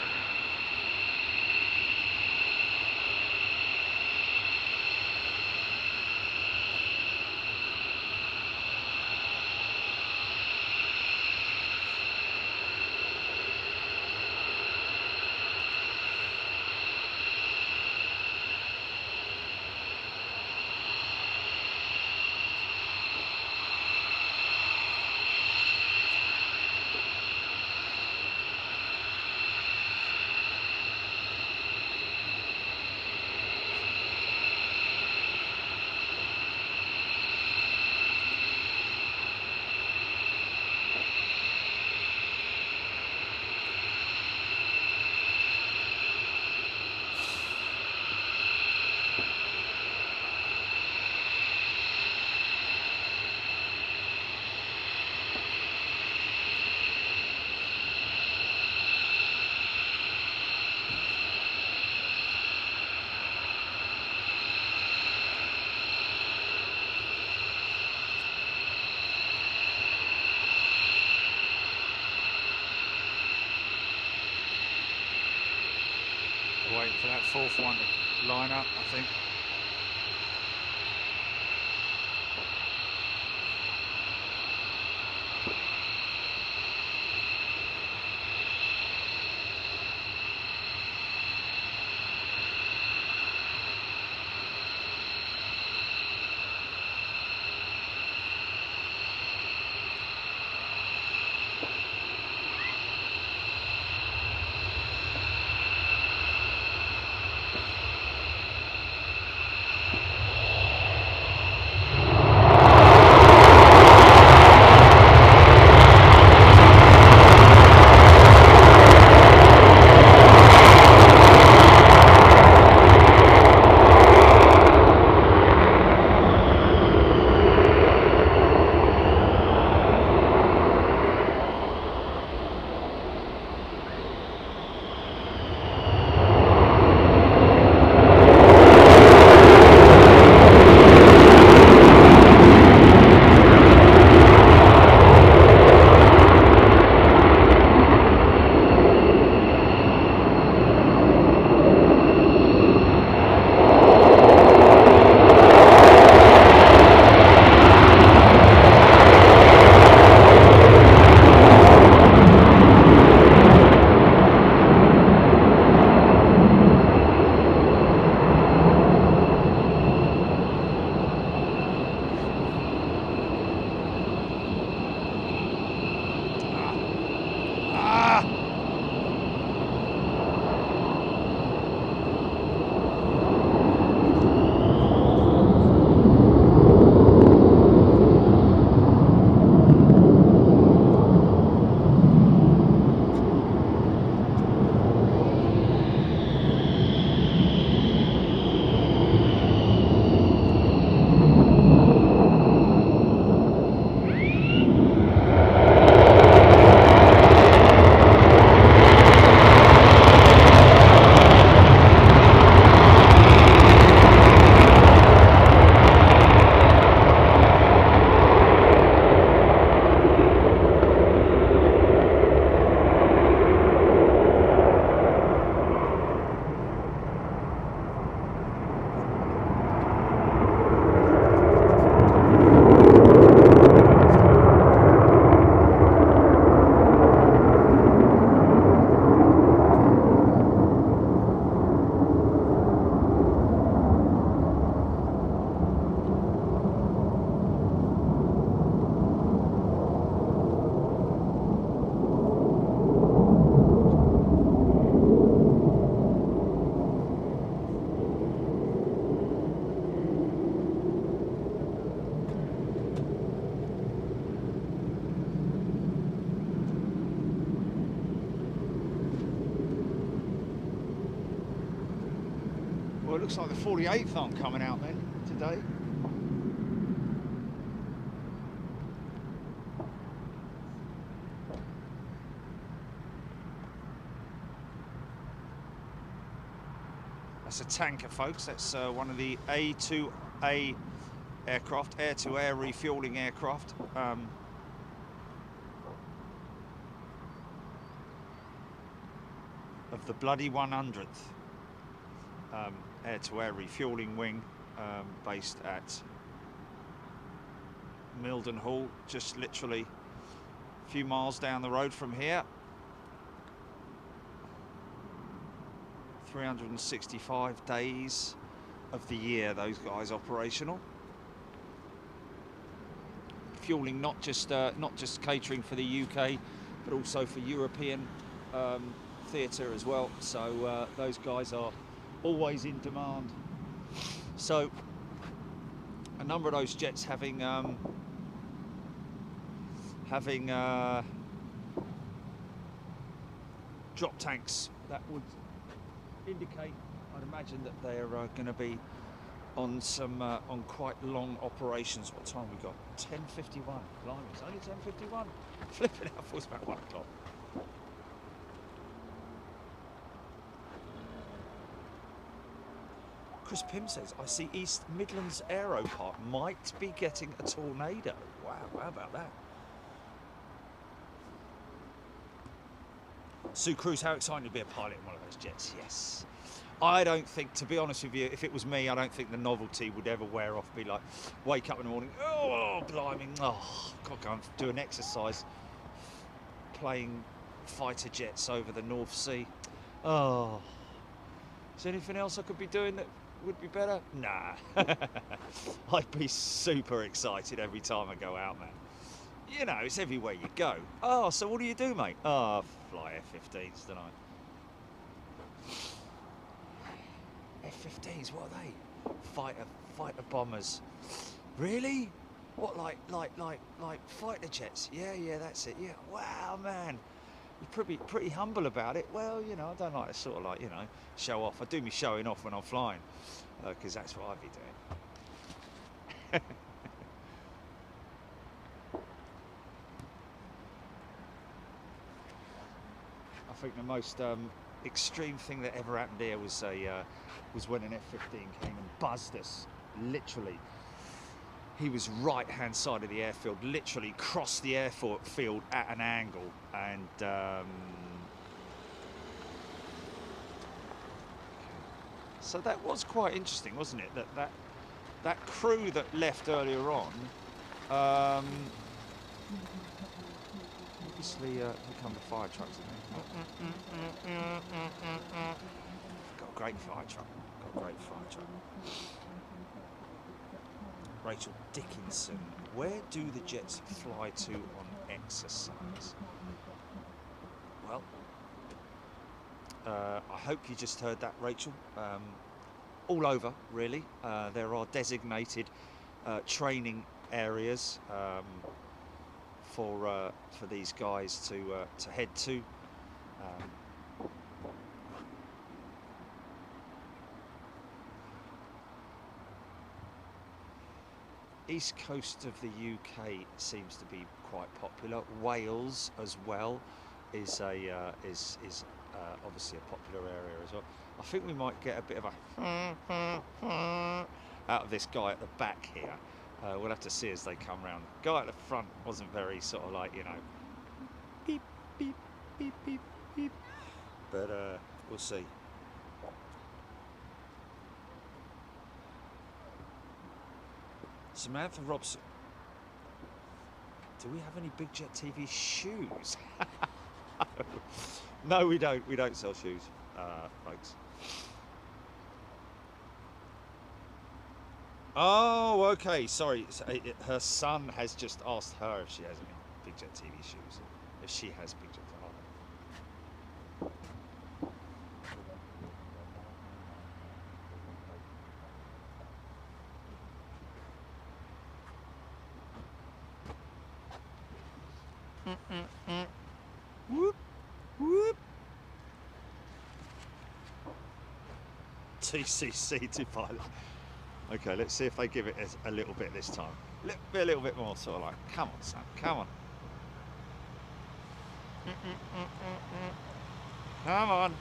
Waiting for that fourth one to line up, I think. Well, it looks like the 48th aren't coming out then today. That's a tanker, folks. That's one of the A2A aircraft, air-to-air refueling aircraft. of the bloody 100th air-to-air refuelling wing, based at Mildenhall, just literally a few miles down the road from here. 365 days of the year those guys operational. Fueling not just catering for the UK, but also for European theatre as well. So those guys are always in demand. So a number of those jets having drop tanks that would indicate, I'd imagine, that they're going to be on some on quite long operations. What time we got? 10:51. Blimey, it's only 10:51. Flipping out, it's about 1 o'clock. Chris Pym says, I see East Midlands Aero Park might be getting a tornado. Wow, how about that? Sue Cruz, how exciting to be a pilot in one of those jets. Yes. I don't think, to be honest with you, if it was me, I don't think the novelty would ever wear off. Be like, wake up in the morning, oh, blimey, oh, got to go and do an exercise playing fighter jets over the North Sea. Oh, is there anything else I could be doing that would be better? Nah. I'd be super excited every time I go out, man. You know, it's everywhere you go. Oh, so what do you do, mate? Oh, fly F15's, don't I? F15's, what are they? Fighter bombers. Really? What, like fighter jets? Yeah, that's it. Yeah. Wow, man. You're pretty humble about it. Well, you know, I don't like to sort of like, you know, show off. I do me showing off when I'm flying, because that's what I'd be doing. I think the most extreme thing that ever happened here was when an F15 came and buzzed us. Literally, he was right-hand side of the airfield, literally crossed the airfield at an angle, and so that was quite interesting, wasn't it? That crew that left earlier on. Obviously, here come the fire trucks. Got a great fire truck. Rachel Dickinson, where do the jets fly to on exercise? Well, I hope you just heard that, Rachel. All over, really. There are designated training areas for these guys to head to. East coast of the UK seems to be quite popular. Wales as well is obviously a popular area as well. I think we might get a bit of a out of this guy at the back here. We'll have to see as they come round. The guy at the front wasn't very sort of like, you know, beep, beep, beep, beep, beep. But we'll see. Samantha Robson. Do we have any Big Jet TV shoes? No, we don't. We don't sell shoes, folks. Oh, okay. Sorry. Her son has just asked her if she has any Big Jet TV shoes. If she has Big Jet. Whoop, whoop. TCC to pilot. Okay, let's see if they give it a little bit this time. A little bit more, sort of like, come on, son, come on. Come on.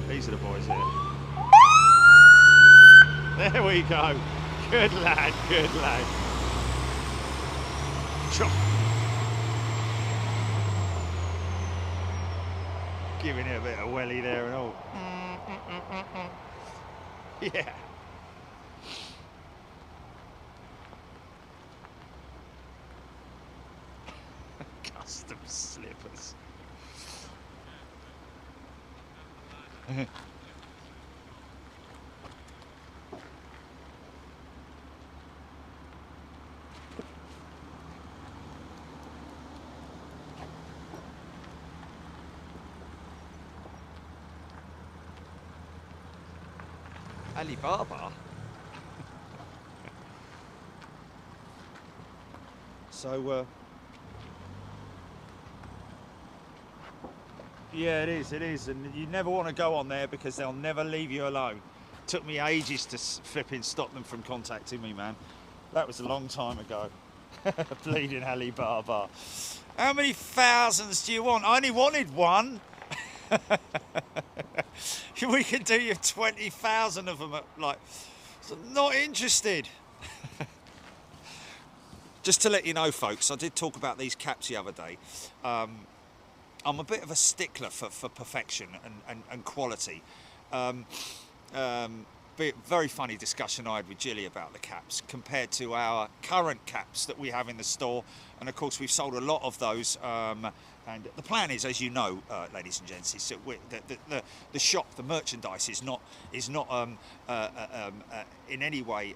These are the boys here. There we go. Good lad, good lad. Chop. Giving it a bit of welly there and all. Yeah. Custom slippers. Alibaba. So, yeah, it is, and you never want to go on there because they'll never leave you alone. Took me ages to flipping stop them from contacting me, man. That was a long time ago. Bleeding Alibaba. How many thousands do you want? I only wanted one. We can do you 20,000 of them. Like, so not interested. Just to let you know, folks, I did talk about these caps the other day. I'm a bit of a stickler for perfection and quality. Very funny discussion I had with Jilly about the caps compared to our current caps that we have in the store, and of course we've sold a lot of those. And the plan is, as you know, ladies and gents, is that the shop, the merchandise, is not in any way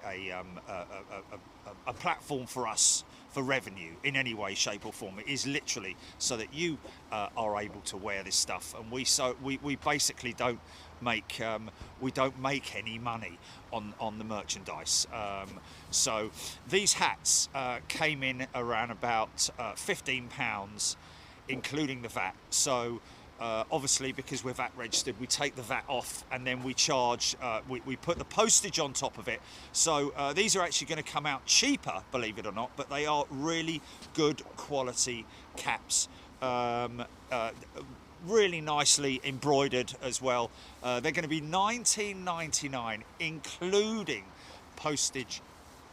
a platform for us for revenue in any way, shape or form. It is literally so that you are able to wear this stuff, and we basically don't make any money on the merchandise. So these hats came in around about £15, including the VAT. So obviously, because we're VAT registered, we take the VAT off and then we charge, we put the postage on top of it. So these are actually going to come out cheaper, believe it or not, but they are really good quality caps. Really nicely embroidered as well. They're going to be $19.99, including postage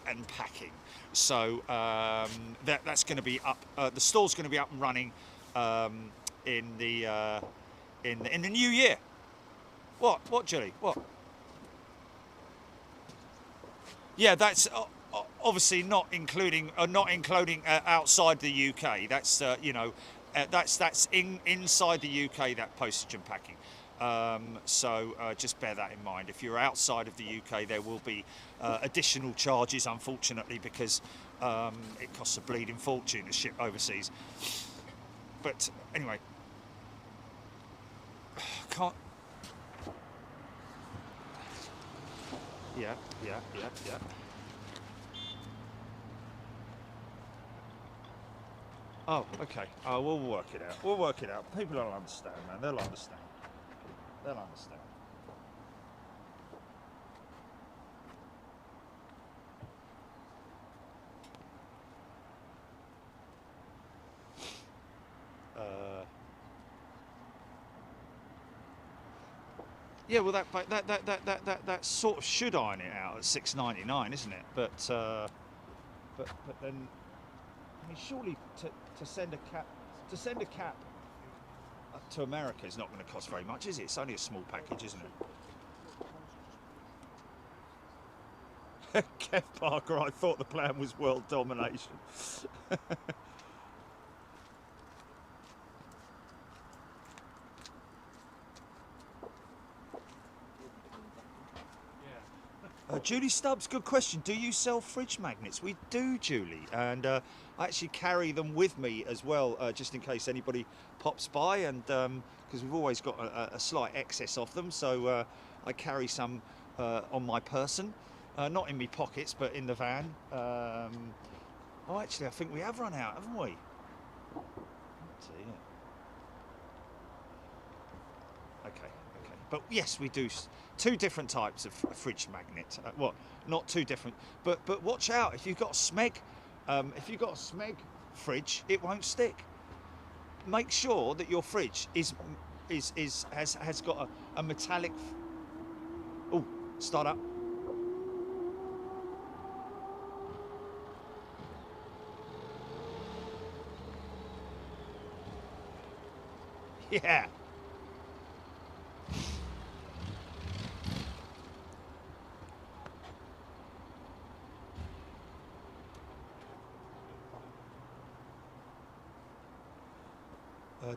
and packing. So that's going to be up. The store's going to be up and running in the new year. What, Julie? What? Yeah, that's obviously not including outside the UK. That's that's inside the UK, that postage and packing. So just bear that in mind. If you're outside of the UK, there will be additional charges, unfortunately, because it costs a bleeding fortune to ship overseas. But anyway, can't. Yeah. Oh, okay. Oh, we'll work it out. We'll work it out. People don't understand, man. They'll understand. They'll understand. Yeah, well, that sort of should iron it out at $6.99, isn't it? But then, I mean, surely to send a cap to America is not going to cost very much, is it? It's only a small package, isn't it? Kev Parker, I thought the plan was world domination. Julie Stubbs, good question. Do you sell fridge magnets? We do, Julie, and I actually carry them with me as well, just in case anybody pops by, and because we've always got a slight excess of them, so I carry some on my person, not in my pockets, but in the van. Oh, actually, I think we have run out, haven't we? Okay. But yes, we do. Two different types of fridge magnet. Not two different, but watch out if you've got a Smeg. If you've got a Smeg fridge, it won't stick. Make sure that your fridge has got a metallic. Oh, start up. Yeah.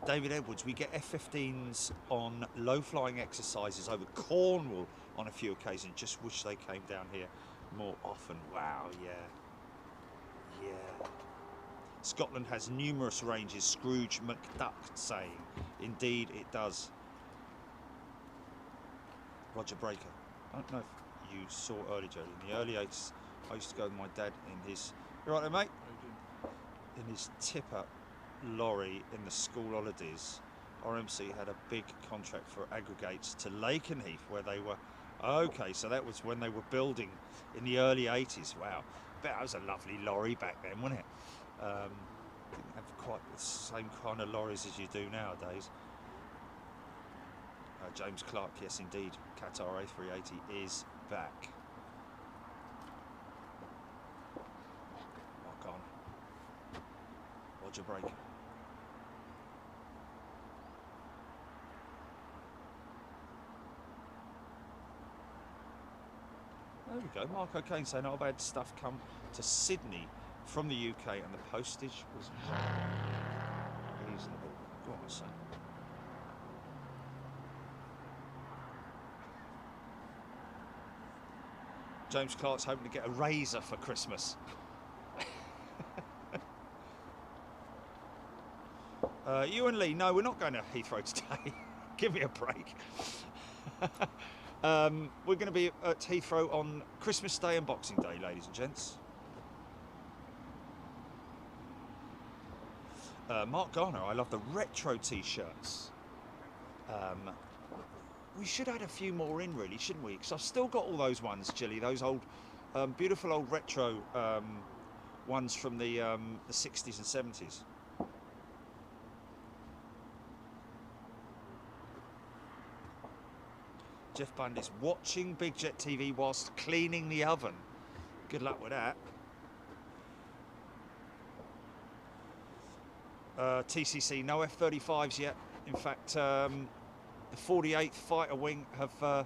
David Edwards, we get F15's on low-flying exercises over Cornwall on a few occasions. Just wish they came down here more often. Wow, yeah. Yeah. Scotland has numerous ranges, Scrooge McDuck saying. Indeed, it does. Roger Breaker. I don't know if you saw early, Joe. In the early 80s, I used to go with my dad in his... You right there, mate? In his tipper lorry in the school holidays. RMC had a big contract for aggregates to Lakenheath, where they were... Okay, so that was when they were building in the early 80s. Wow. That was a lovely lorry back then, wasn't it? Didn't have quite the same kind of lorries as you do nowadays. James Clark, yes indeed, Qatar A380 is back. Mark on. Roger Breaker. There we go, Mark O'Kane saying I've had stuff come to Sydney from the UK and the postage was reasonable. Go on, son. James Clark's hoping to get a razor for Christmas. You and Lee, no, we're not going to Heathrow today. Give me a break. We're going to be at Heathrow on Christmas Day and Boxing Day, ladies and gents. Mark Garner, I love the retro t-shirts. We should add a few more in, really, shouldn't we? Because I've still got all those ones, Jilly, those old, beautiful old retro ones from the 60s and 70s. Jeff Bundy's watching Big Jet TV whilst cleaning the oven. Good luck with that. TCC, no F-35's yet. In fact, the 48th Fighter Wing have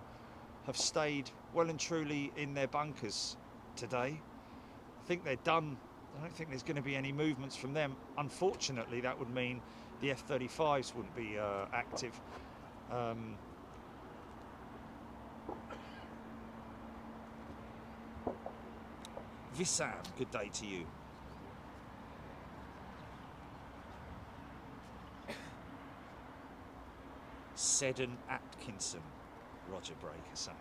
stayed well and truly in their bunkers today. I think they're done. I don't think there's going to be any movements from them. Unfortunately, that would mean the F-35's wouldn't be active. Vissam, good day to you. Seddon Atkinson, Roger Breaker saying.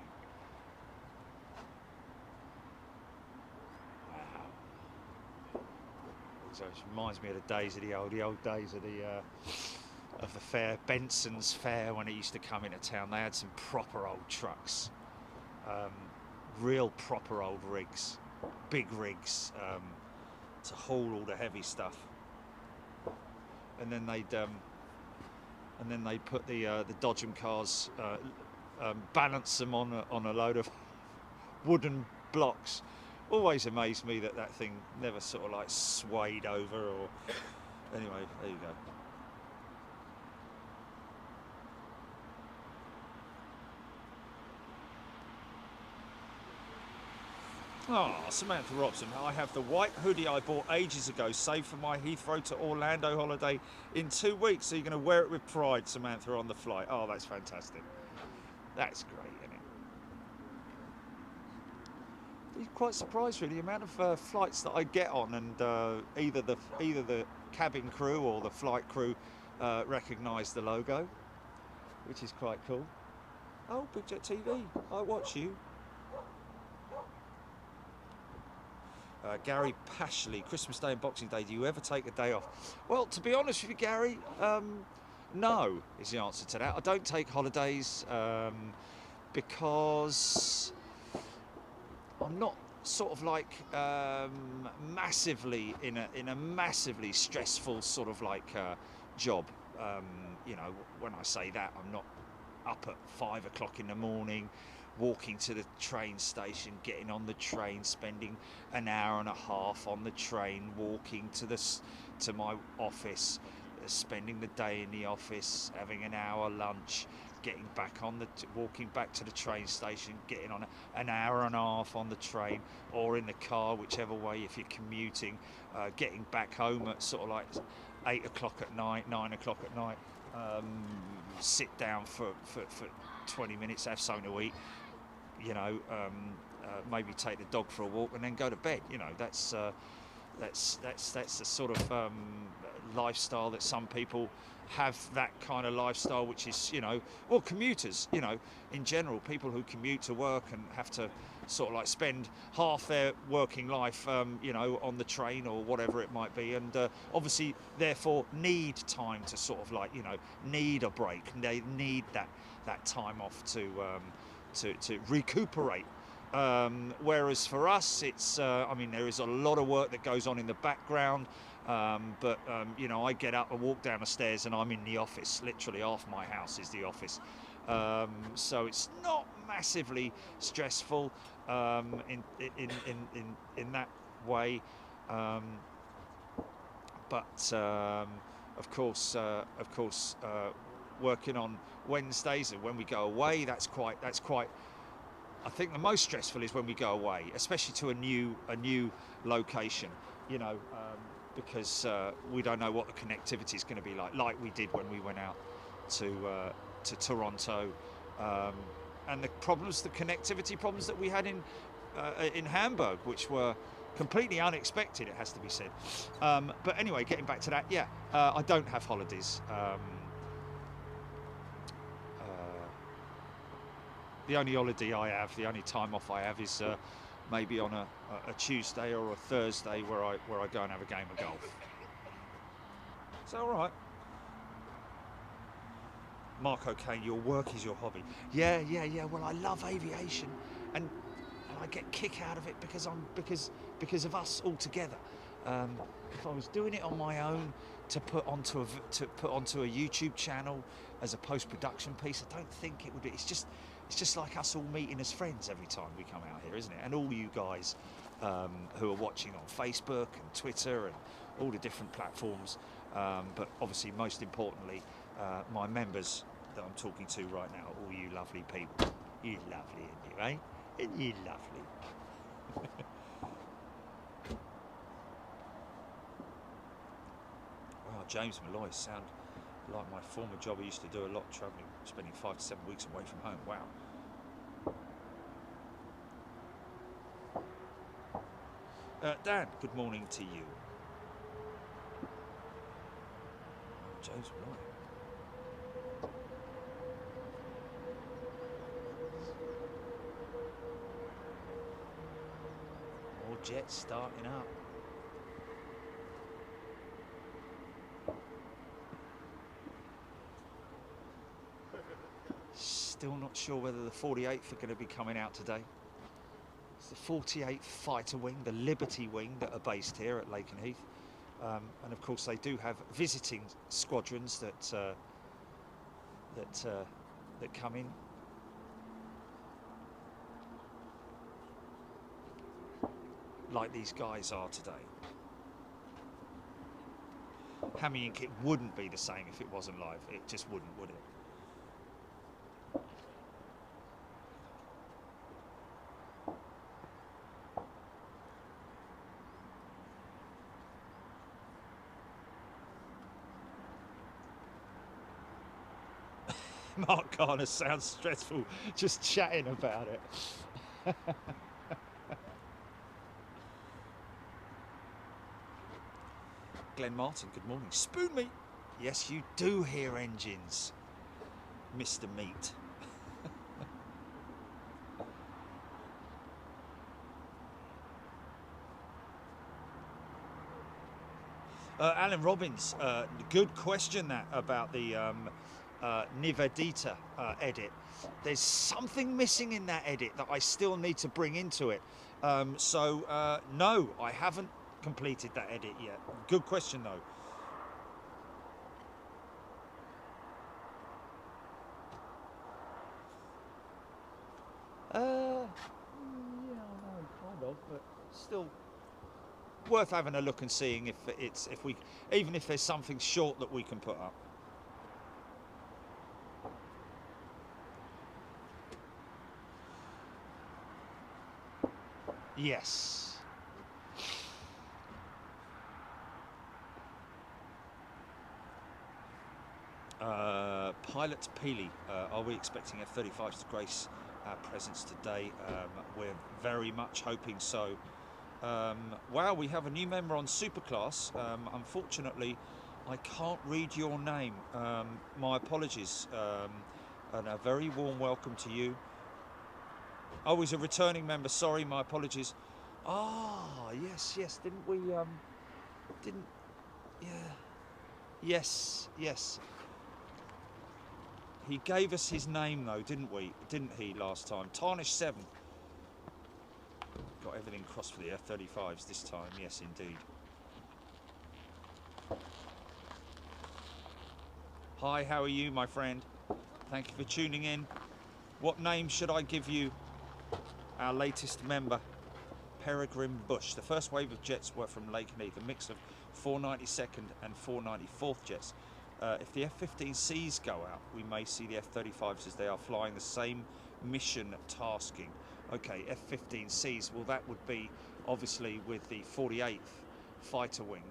Wow. So it reminds me of the days of the old days of the fair, Benson's Fair, when it used to come into town. They had some proper old trucks, real proper old rigs, big rigs, to haul all the heavy stuff. And then they'd put the Dodgem cars, balance them on a load of wooden blocks. Always amazed me that thing never sort of like swayed over or... Anyway, there you go. Oh, Samantha Robson, I have the white hoodie I bought ages ago, saved for my Heathrow to Orlando holiday in 2 weeks. So you're going to wear it with pride, Samantha, on the flight. Oh, that's fantastic. That's great, isn't it? You're quite surprised, really, the amount of flights that I get on, and either the cabin crew or the flight crew recognise the logo, which is quite cool. Oh, Big Jet TV, I watch you. Gary Pashley, Christmas Day and Boxing Day, do you ever take a day off? Well, to be honest with you, Gary, no is the answer to that. I don't take holidays because I'm not sort of like massively in a massively stressful sort of like job. You know, when I say that, I'm not up at 5 o'clock in the morning, walking to the train station, getting on the train, spending an hour and a half on the train, walking to my office, spending the day in the office, having an hour lunch, getting back on walking back to the train station, getting on an hour and a half on the train or in the car, whichever way if you're commuting, getting back home at sort of like 8 o'clock at night, 9 o'clock at night, sit down for 20 minutes, have something to eat, you know, maybe take the dog for a walk and then go to bed. You know, that's the sort of lifestyle that some people have, that kind of lifestyle, which is, you know, well, commuters, you know, in general, people who commute to work and have to sort of like spend half their working life, you know, on the train or whatever it might be, and obviously therefore need time to sort of like, you know, need a break, and they need that time off to recuperate. Whereas for us, it's, I mean, there is a lot of work that goes on in the background, but you know, I get up and walk down the stairs and I'm in the office. Literally half my house is the office, so it's not massively stressful in that way, but of course, working on Wednesdays and when we go away, that's quite. I think the most stressful is when we go away, especially to a new location, you know, because we don't know what the connectivity is going to be like we did when we went out to Toronto, and the connectivity problems that we had in Hamburg, which were completely unexpected, it has to be said. But anyway, getting back to that, yeah, I don't have holidays. The only holiday I have, the only time off I have, is maybe on a Tuesday or a Thursday where I go and have a game of golf. Is that all right? Mark O'Kane, your work is your hobby. Yeah. Well, I love aviation, and I get kick out of it because of us all together. If I was doing it on my own to put onto a YouTube channel as a post-production piece, I don't think it would be. It's just like us all meeting as friends every time we come out here, isn't it? And all you guys who are watching on Facebook and Twitter and all the different platforms, but obviously most importantly, my members that I'm talking to right now, all you lovely people. You lovely, aren't you, eh? And you lovely. Wow, James Malloy sound like my former job. I used to do a lot of travelling, spending 5 to 7 weeks away from home. Wow. Dan, good morning to you. James Malloy. More jets starting up. Still not sure whether the 48th are going to be coming out today. It's the 48th Fighter Wing, the Liberty Wing, that are based here at Lakenheath. And of course they do have visiting squadrons that come in. Like these guys are today. Hammy Ink, it wouldn't be the same if it wasn't live. It just wouldn't, would it? Mark Garner sounds stressful just chatting about it. Glenn Martin, good morning. Spoon meat. Yes, you do hear engines, Mr. Meat. Alan Robbins, good question that about the Nivedita edit. There's something missing in that edit that I still need to bring into it. So no, I haven't completed that edit yet. Good question though. Yeah, no, kind of, but still worth having a look and seeing even if there's something short that we can put up. Yes. Pilot Peely, are we expecting F-35s to grace our presence today? We're very much hoping so. Wow, we have a new member on Superclass. Unfortunately, I can't read your name. My apologies. And a very warm welcome to you. Oh, he's a returning member. Sorry, my apologies. Ah, yes, yes. Didn't we? Didn't? Yeah. Yes, yes. He gave us his name though, didn't we? Didn't he last time? Tarnish 7. Got everything crossed for the F-35s this time. Yes, indeed. Hi, how are you, my friend? Thank you for tuning in. What name should I give you? Our latest member, Peregrine Bush. The first wave of jets were from Lakenheath, a mix of 492nd and 494th jets. If the F15's go out, we may see the F-35s as they are flying the same mission tasking. Okay, F-15's, well that would be obviously with the 48th fighter wing.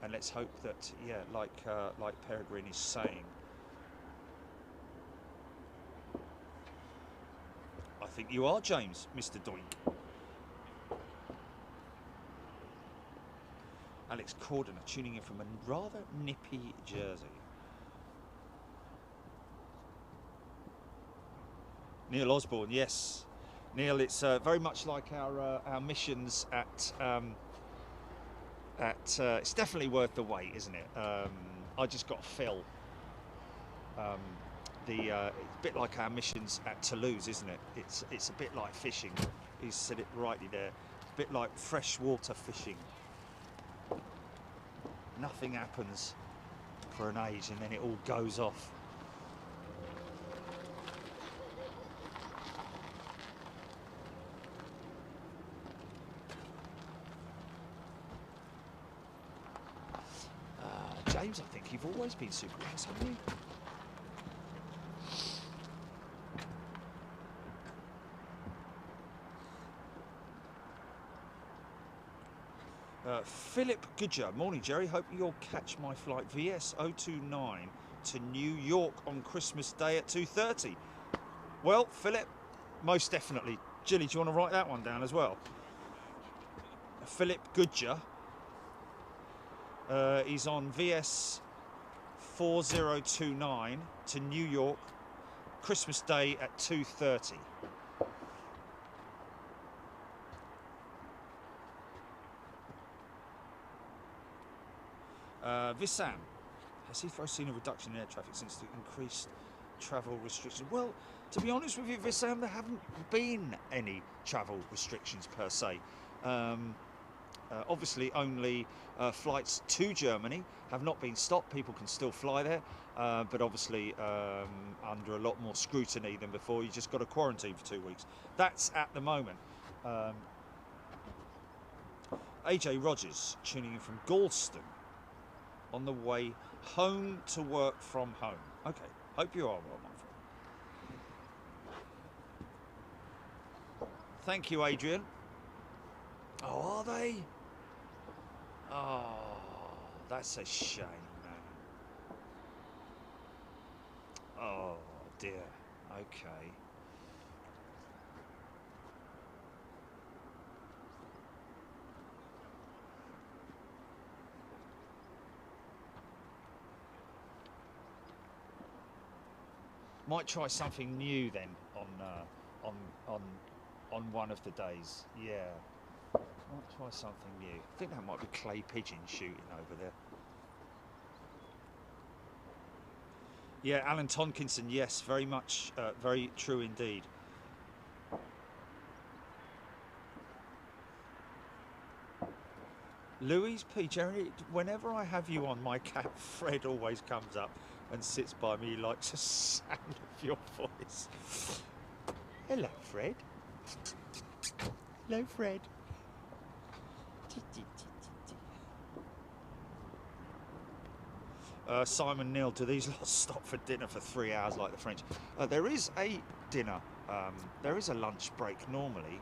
And let's hope that, yeah, like Peregrine is saying, I think you are, James, Mr. Doink. Alex Corden tuning in from a rather nippy Jersey. Neil Osborne, yes. Neil, it's very much like our missions at it's definitely worth the wait, isn't it? I just got to fill it's a bit like our missions at Toulouse, isn't it? It's a bit like fishing. He said it rightly there. A bit like freshwater fishing. Nothing happens for an age and then it all goes off. James, I think you've always been super class, haven't you? Philip Goodger, morning Jerry, hope you'll catch my flight VS 029 to New York on Christmas Day at 2:30. Well, Philip, most definitely. Jilly, do you want to write that one down as well? Philip Goodger, he's on VS 4029 to New York, Christmas Day at 2:30. Vissam, has Heathrow seen a reduction in air traffic since the increased travel restrictions? Well, to be honest with you, Vissam, there haven't been any travel restrictions per se. Obviously, only flights to Germany have not been stopped. People can still fly there, but obviously under a lot more scrutiny than before. You just got to quarantine for 2 weeks. That's at the moment. AJ Rogers tuning in from Galston on the way home to work from home. Okay, hope you are well, my friend. Thank you, Adrian. Oh, are they? Oh, that's a shame, man. Oh, dear. Okay. Might try something new then on one of the days. Yeah. Might try something new. I think that might be clay pigeon shooting over there. Yeah, Alan Tonkinson, yes, very much, very true indeed. Louise P. Jerry, whenever I have you on, my cat Fred always comes up and sits by me. He likes the sound of your voice. Hello, Fred. Hello, Fred. Simon Neal, do these lots stop for dinner for 3 hours like the French? There is a dinner, there is a lunch break normally,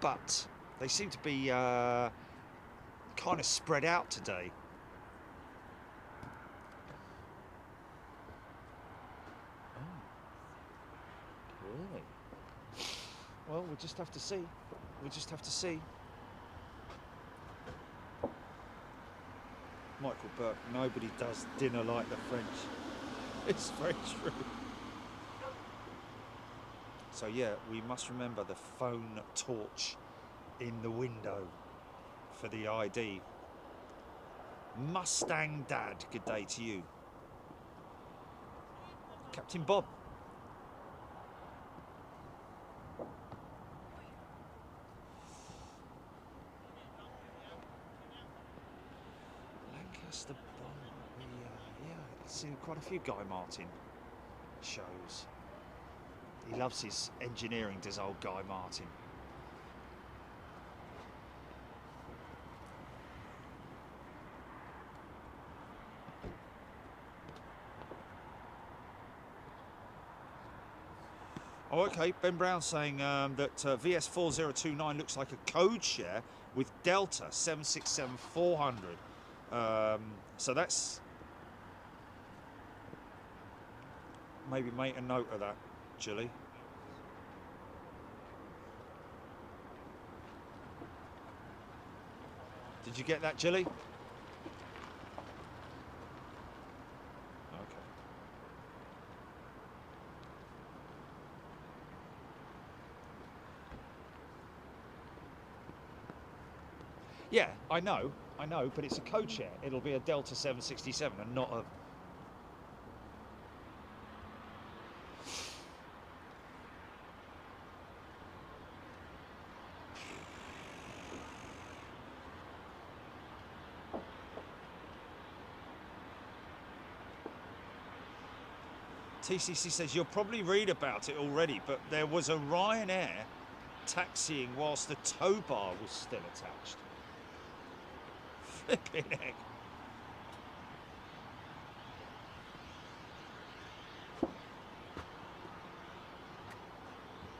but they seem to be kind of spread out today. we'll just have to see. We'll just have to see. Michael Burke, nobody does dinner like the French. It's very true. So yeah, we must remember the phone torch in the window for the ID. Mustang Dad, good day to you. Captain Bob. Lancaster Bomb. Yeah, I've seen quite a few Guy Martin shows. He loves his engineering, does old Guy Martin. Oh, okay. Ben Brown saying that VS4029 looks like a code share with Delta 767-400. So that's... Maybe make a note of that, Julie. Did you get that, Julie? Yeah, I know, but it's a code share. It'll be a Delta 767 and not a... TCC says, you'll probably read about it already, but there was a Ryanair taxiing whilst the tow bar was still attached. Flipping heck.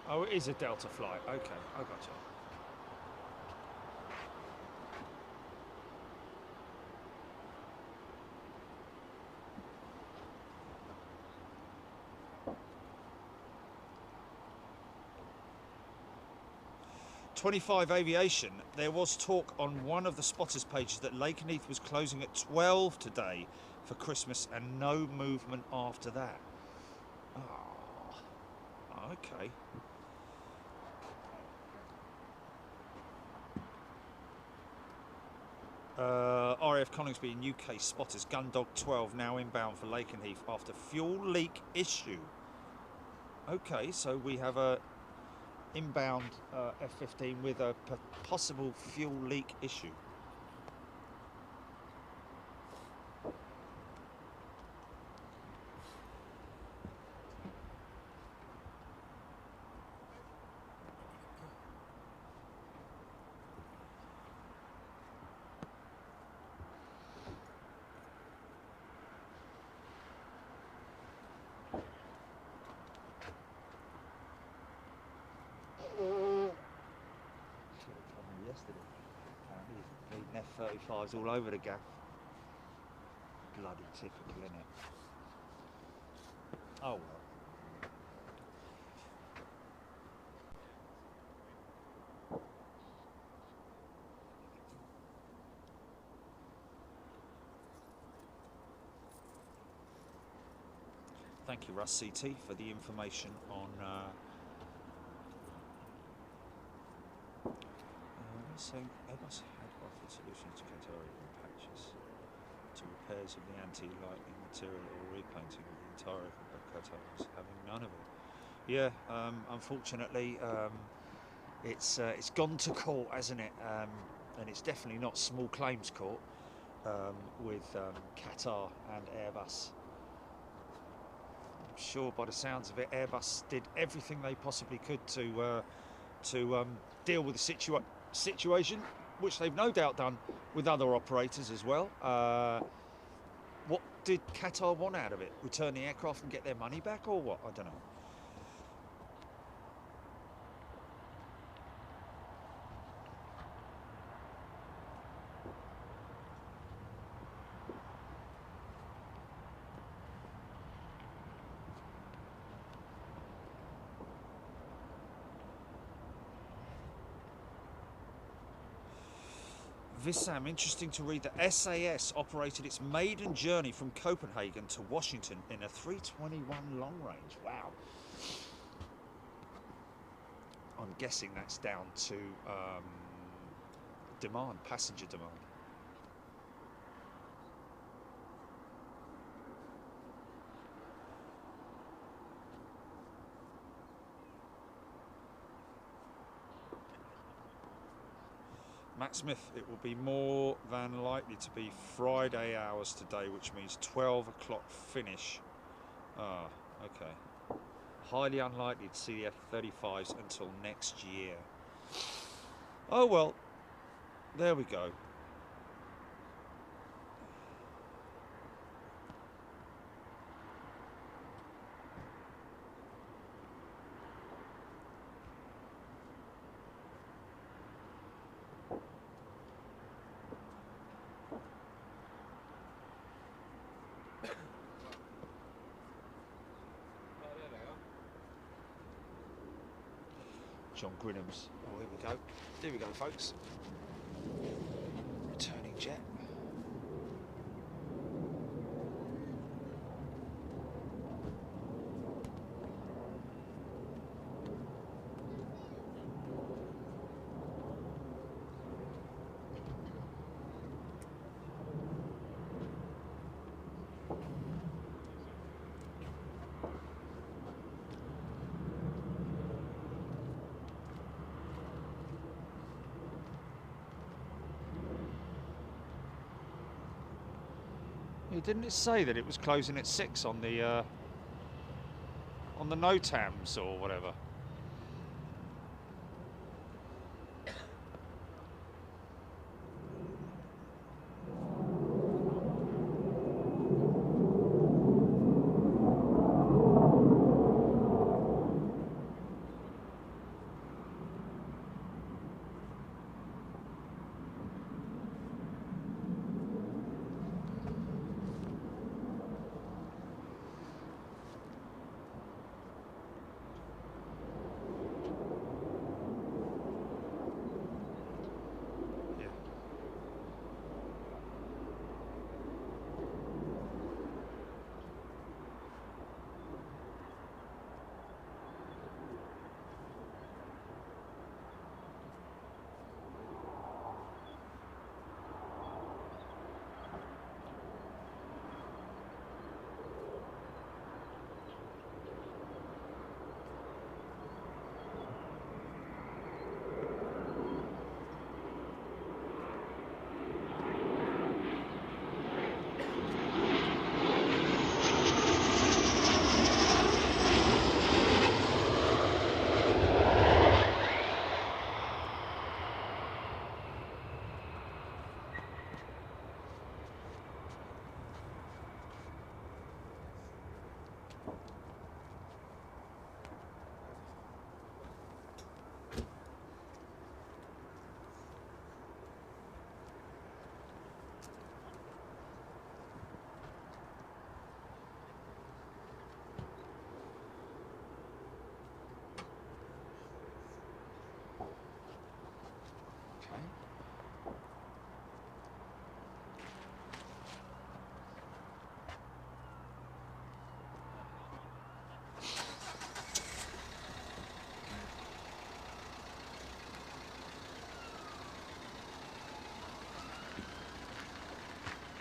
Oh, it is a Delta flight. Okay, I got you. .25 Aviation, there was talk on one of the spotters pages that Lakenheath was closing at 12 today for Christmas and no movement after that. Oh, okay. RAF Coningsby and UK spotters, Gundog 12 now inbound for Lakenheath after fuel leak issue. Okay, so we have a inbound F15 with a possible fuel leak issue. F35's all over the gaff. Bloody typical, isn't it? Oh well. Thank you, Russ CT, for the information on saying Airbus had offered solutions to Qatari patches to repairs of the anti-lightning material or repainting of the entire aircraft, but Qatar was having none of it. Yeah, unfortunately, it's gone to court, hasn't it? And it's definitely not small claims court with Qatar and Airbus. I'm sure, by the sounds of it, Airbus did everything they possibly could to deal with the situation, which they've no doubt done with other operators as well. What did Qatar want out of it? Return the aircraft and get their money back, or what? I don't know. Vissam, interesting to read that SAS operated its maiden journey from Copenhagen to Washington in a 321 long range. Wow. I'm guessing that's down to demand, passenger demand. Matt Smith, it will be more than likely to be Friday hours today, which means 12 o'clock finish. Ah, okay. Highly unlikely to see the F-35's until next year. Oh well, there we go. John Grinham's. Oh, here we go. There we go, folks. Returning jet. Didn't it say that it was closing at 6 on the NOTAMs or whatever?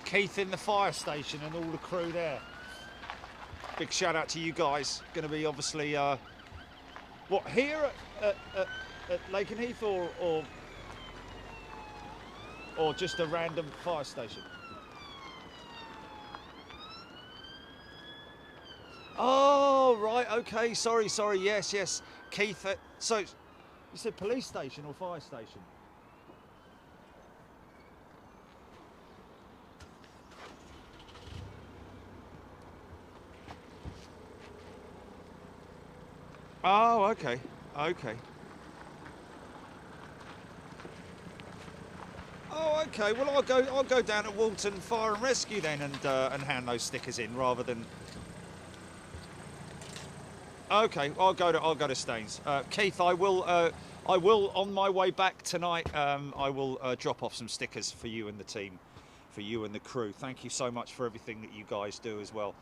Keith in the fire station and all the crew there. Big shout out to you guys. Going to be obviously, what, here at Lakenheath or just a random fire station? Oh, right, okay, sorry, yes. Keith, so you said police station or fire station? Oh, okay. Oh, okay. Well, I'll go down to Walton Fire and Rescue then and hand those stickers in rather than. Okay, I'll go to Staines. Keith, I will I will, on my way back tonight, I will drop off some stickers for you and the team, for you and the crew. Thank you so much for everything that you guys do as well.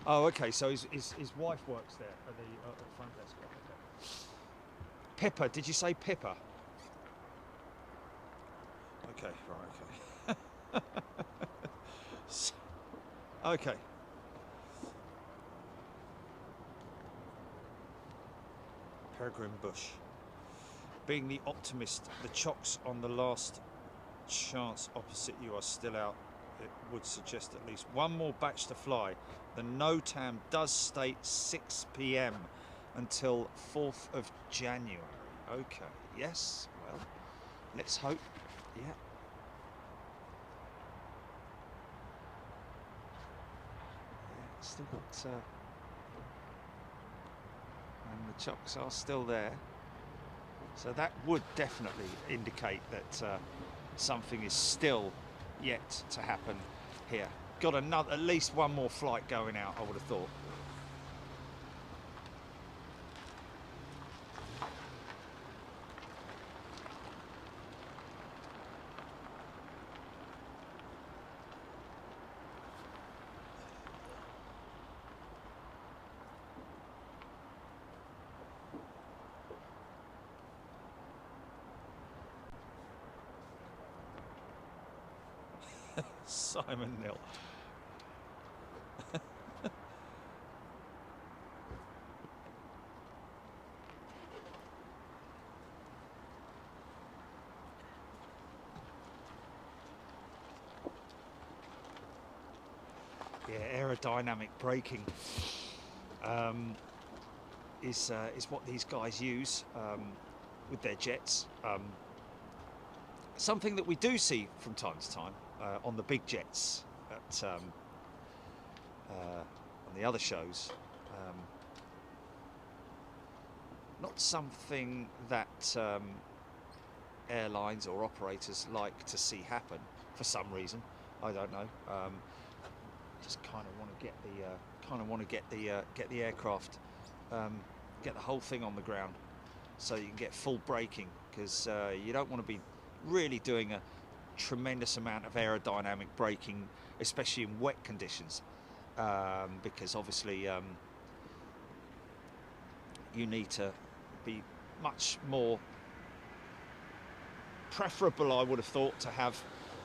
Oh, okay, so his wife works there at the front desk. Okay. Pippa, did you say Pippa? Okay, right, okay. Okay. Peregrine Bush. Being the optimist, the chocks on the last chance opposite you are still out. It would suggest at least one more batch to fly. The NOTAM does state 6 p.m. until 4th of January. Okay, yes, well, let's hope, yeah. Still got, and the chocks are still there. So that would definitely indicate that something is still yet to happen here. Got another, at least one more flight going out, I would have thought. Simon Nil. Yeah, aerodynamic braking is what these guys use with their jets. Something that we do see from time to time on the big jets at on the other shows. Not something that airlines or operators like to see happen for some reason. I don't know. Just kind of want to get the aircraft, get the whole thing on the ground, so you can get full braking, because you don't want to be really doing a tremendous amount of aerodynamic braking, especially in wet conditions, because obviously you need to be much more preferable, I would have thought, to have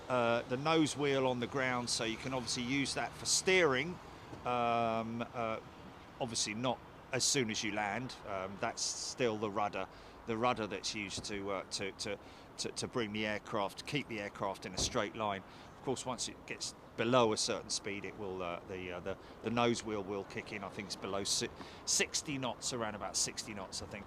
the nose wheel on the ground, so you can obviously use that for steering. Obviously not as soon as you land. That's still the rudder that's used to bring the aircraft, keep the aircraft in a straight line. Of course, once it gets below a certain speed, it will the nose wheel will kick in. I think it's below 60 knots, around about 60 knots, I think.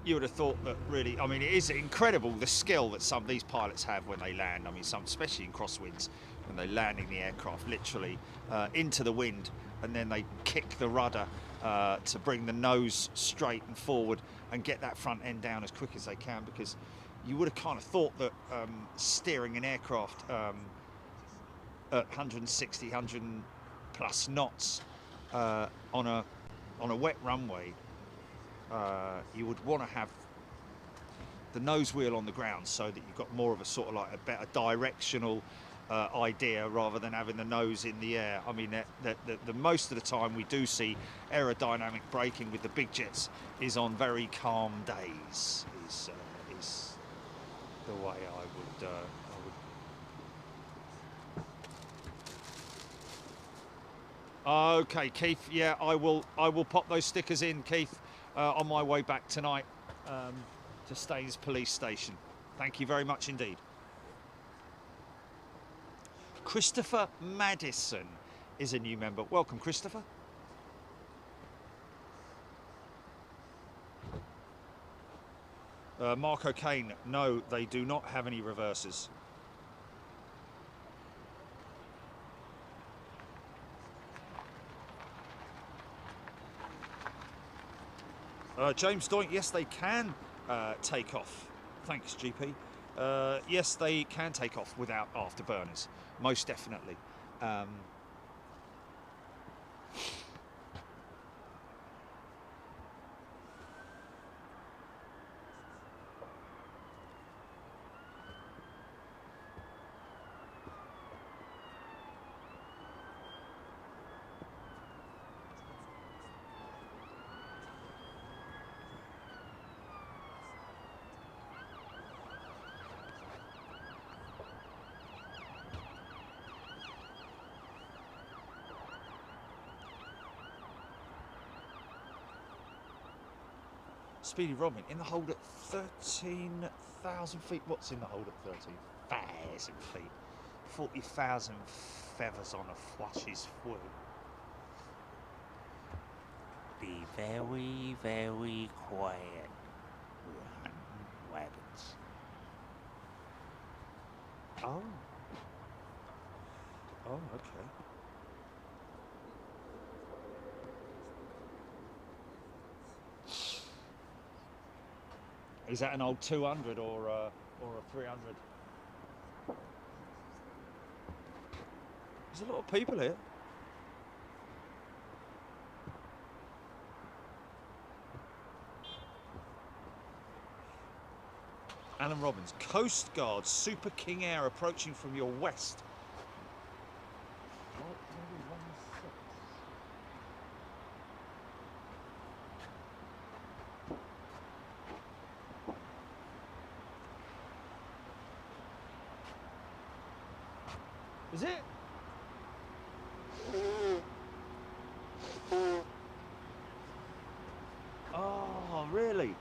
You would have thought that really, I mean, it is incredible the skill that some of these pilots have when they land. I mean, some, especially in crosswinds, when they're landing the aircraft literally into the wind, and then they kick the rudder to bring the nose straight and forward and get that front end down as quick as they can, because you would have kind of thought that steering an aircraft at 160, 100 plus knots on a wet runway, you would want to have the nose wheel on the ground, so that you've got more of a sort of like a better directional idea, rather than having the nose in the air. I mean, the most of the time we do see aerodynamic braking with the big jets is on very calm days. Is the way I would. Okay, Keith. Yeah, I will pop those stickers in, Keith, on my way back tonight to Staines Police Station. Thank you very much indeed. Christopher Madison is a new member. Welcome, Christopher. Marco Kane, no, they do not have any reverses. James Doink, yes, they can take off. Thanks, GP. Yes, they can take off without afterburners, most definitely. Speedy Robin in the hold at 13,000 feet. What's in the hold at 13,000 feet? 40,000 feathers on a flush's foot. Be very, very quiet. We're hunting rabbits. Oh. Oh, okay. Is that an old 200 or a 300? There's a lot of people here. Alan Robbins, Coast Guard Super King Air approaching from your west. Is it? Oh, really?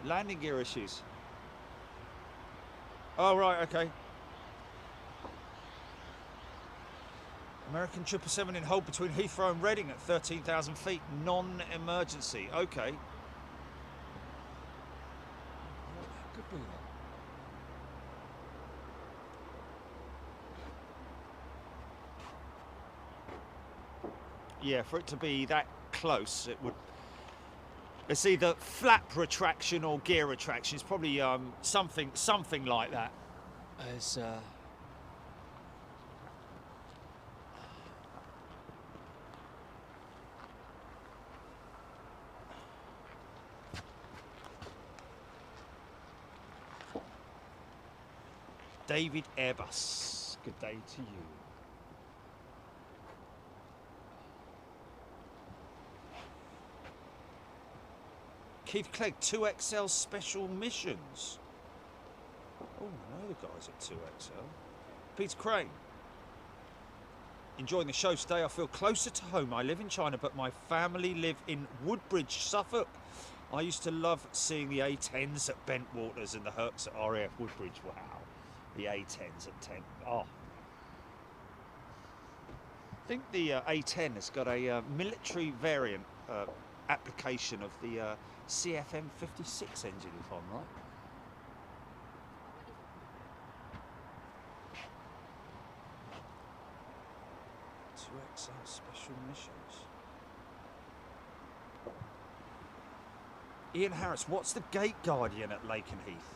Landing gear issues. Oh, right, okay. American 777 in hold between Heathrow and Reading at 13,000 feet, non-emergency. Okay. What could be that? Yeah, for it to be that close, it would. It's either flap retraction or gear retraction. It's probably something like that. As David Airbus. Good day to you. Keith Clegg, 2XL Special Missions. Oh, I know the guys at 2XL. Peter Crane. Enjoying the show today. I feel closer to home. I live in China, but my family live in Woodbridge, Suffolk. I used to love seeing the A10s at Bentwaters and the Hercs at RAF Woodbridge. Wow. The A10s at 10. Oh. I think the A10 has got a military variant application of the CFM56 engine, if I'm right. XL Special Missions. Ian Harris, what's the gate guardian at Lakenheath?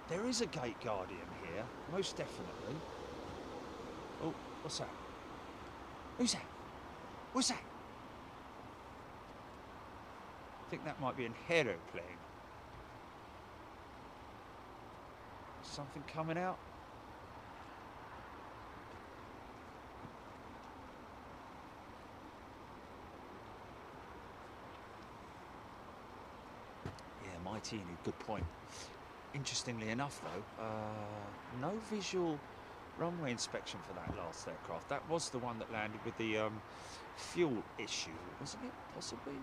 There is a gate guardian here, most definitely. Oh, what's that? Who's that? What's that? I think that might be an aeroplane. Something coming out? Yeah, Mighty, good point. Interestingly enough though, no visual runway inspection for that last aircraft. That was the one that landed with the fuel issue, wasn't it? Possibly?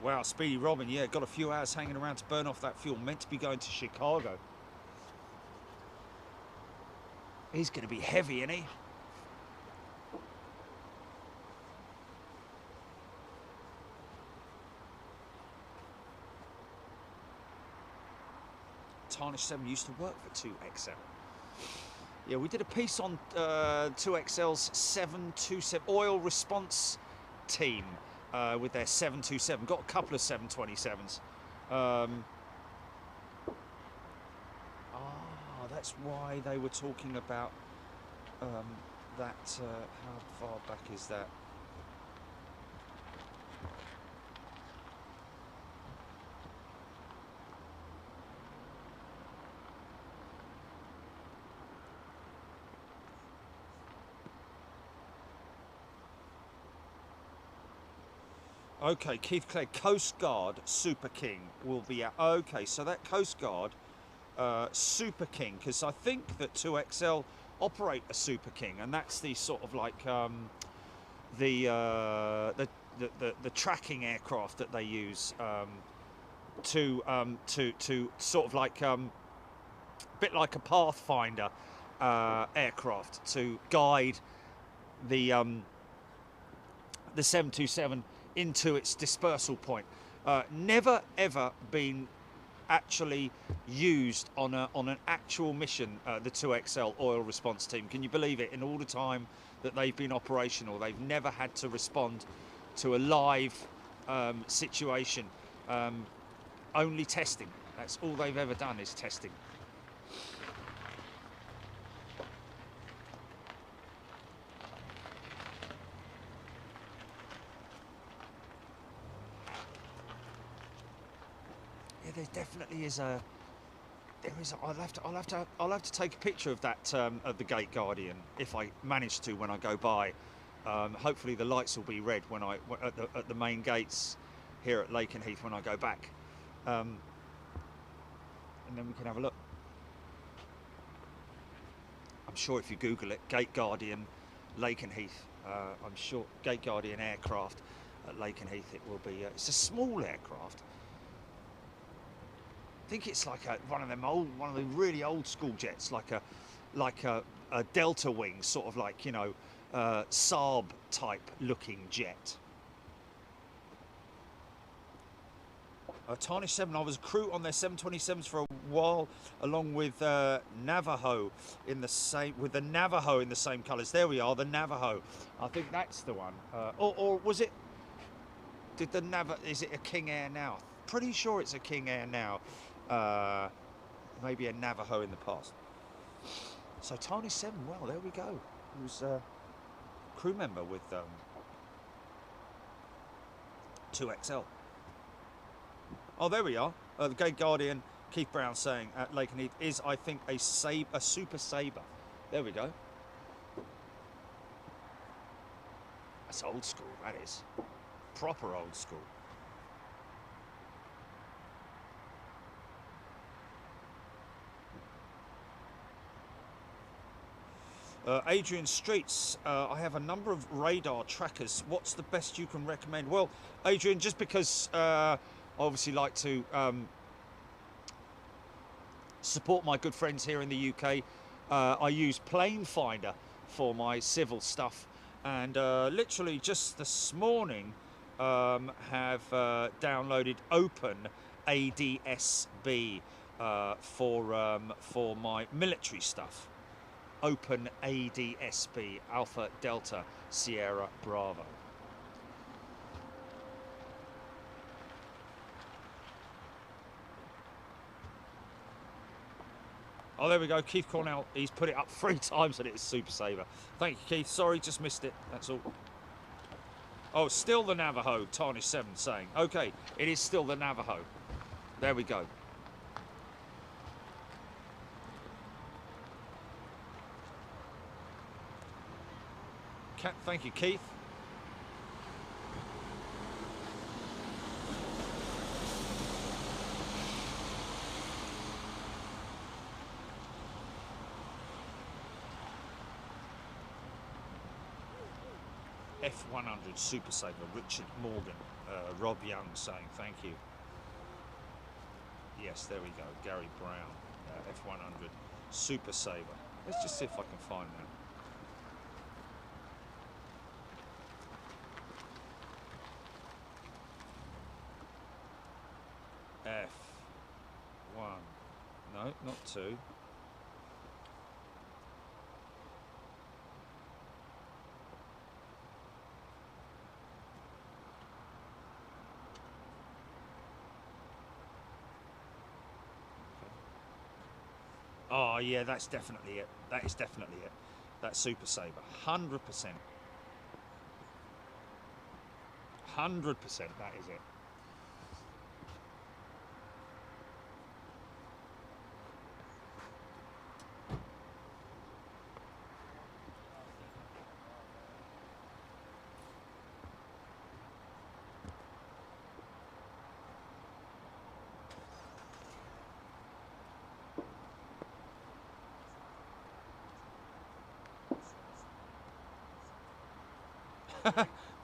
Wow, Speedy Robin, yeah, got a few hours hanging around to burn off that fuel. Meant to be going to Chicago. He's going to be heavy, isn't he? Tarnish 7 used to work for 2XL. Yeah, we did a piece on 2XL's 727 oil response team with their 727. Got a couple of 727s. That's why they were talking about that. How far back is that? Okay, Keith Clegg, Coast Guard Super King will be out. Okay, so that Coast Guard Super King, because I think that 2XL operate a Super King, and that's the sort of like the tracking aircraft that they use to sort of like a bit like a Pathfinder aircraft to guide the 727 into its dispersal point. Never ever been actually used on an actual mission, the 2XL oil response team. Can you believe it? In all the time that they've been operational, they've never had to respond to a live situation. Only testing. That's all they've ever done is testing. There definitely is a. There is. I'll have to take a picture of that of the Gate Guardian if I manage to when I go by. Hopefully the lights will be red when at the main gates here at Lakenheath when I go back, and then we can have a look. I'm sure if you Google it, Gate Guardian, Lakenheath. I'm sure Gate Guardian aircraft at Lakenheath. It will be. It's a small aircraft. I think it's like one of the really old school jets, like a Delta Wing, sort of like, you know, Saab type looking jet. Tarnish 7. I was a crew on their 727s for a while, along with Navajo in the same colours. There we are, the Navajo. I think that's the one. Or was it? Is it a King Air now? Pretty sure it's a King Air now. Maybe a Navajo in the past. So Tarnish 7, well, there we go. He was a crew member with 2XL. Oh, there we are. The Gate Guardian, Keith Brown saying at Lakenheath is, I think, a Super Sabre. There we go. That's old school, that is. Proper old school. Adrian Streets, I have a number of radar trackers. What's the best you can recommend? Well, Adrian, just because I obviously like to support my good friends here in the UK, I use Plane Finder for my civil stuff, and literally just this morning have downloaded Open ADSB for my military stuff. Open ADSB, Alpha Delta Sierra Bravo. Oh, there we go. Keith Cornell, he's put it up 3 times and it's Super Sabre. Thank you, Keith. Sorry, just missed it. That's all. Oh, still the Navajo, Tarnish 7 saying. Okay, it is still the Navajo. There we go. Thank you, Keith. F100 Super Sabre, Richard Morgan, Rob Young saying thank you. Yes, there we go, Gary Brown, F100 Super Sabre. Let's just see if I can find that. F1, no, not 2. Oh yeah, that's definitely it. That is definitely it. That Super Sabre, 100%. 100%, that is it.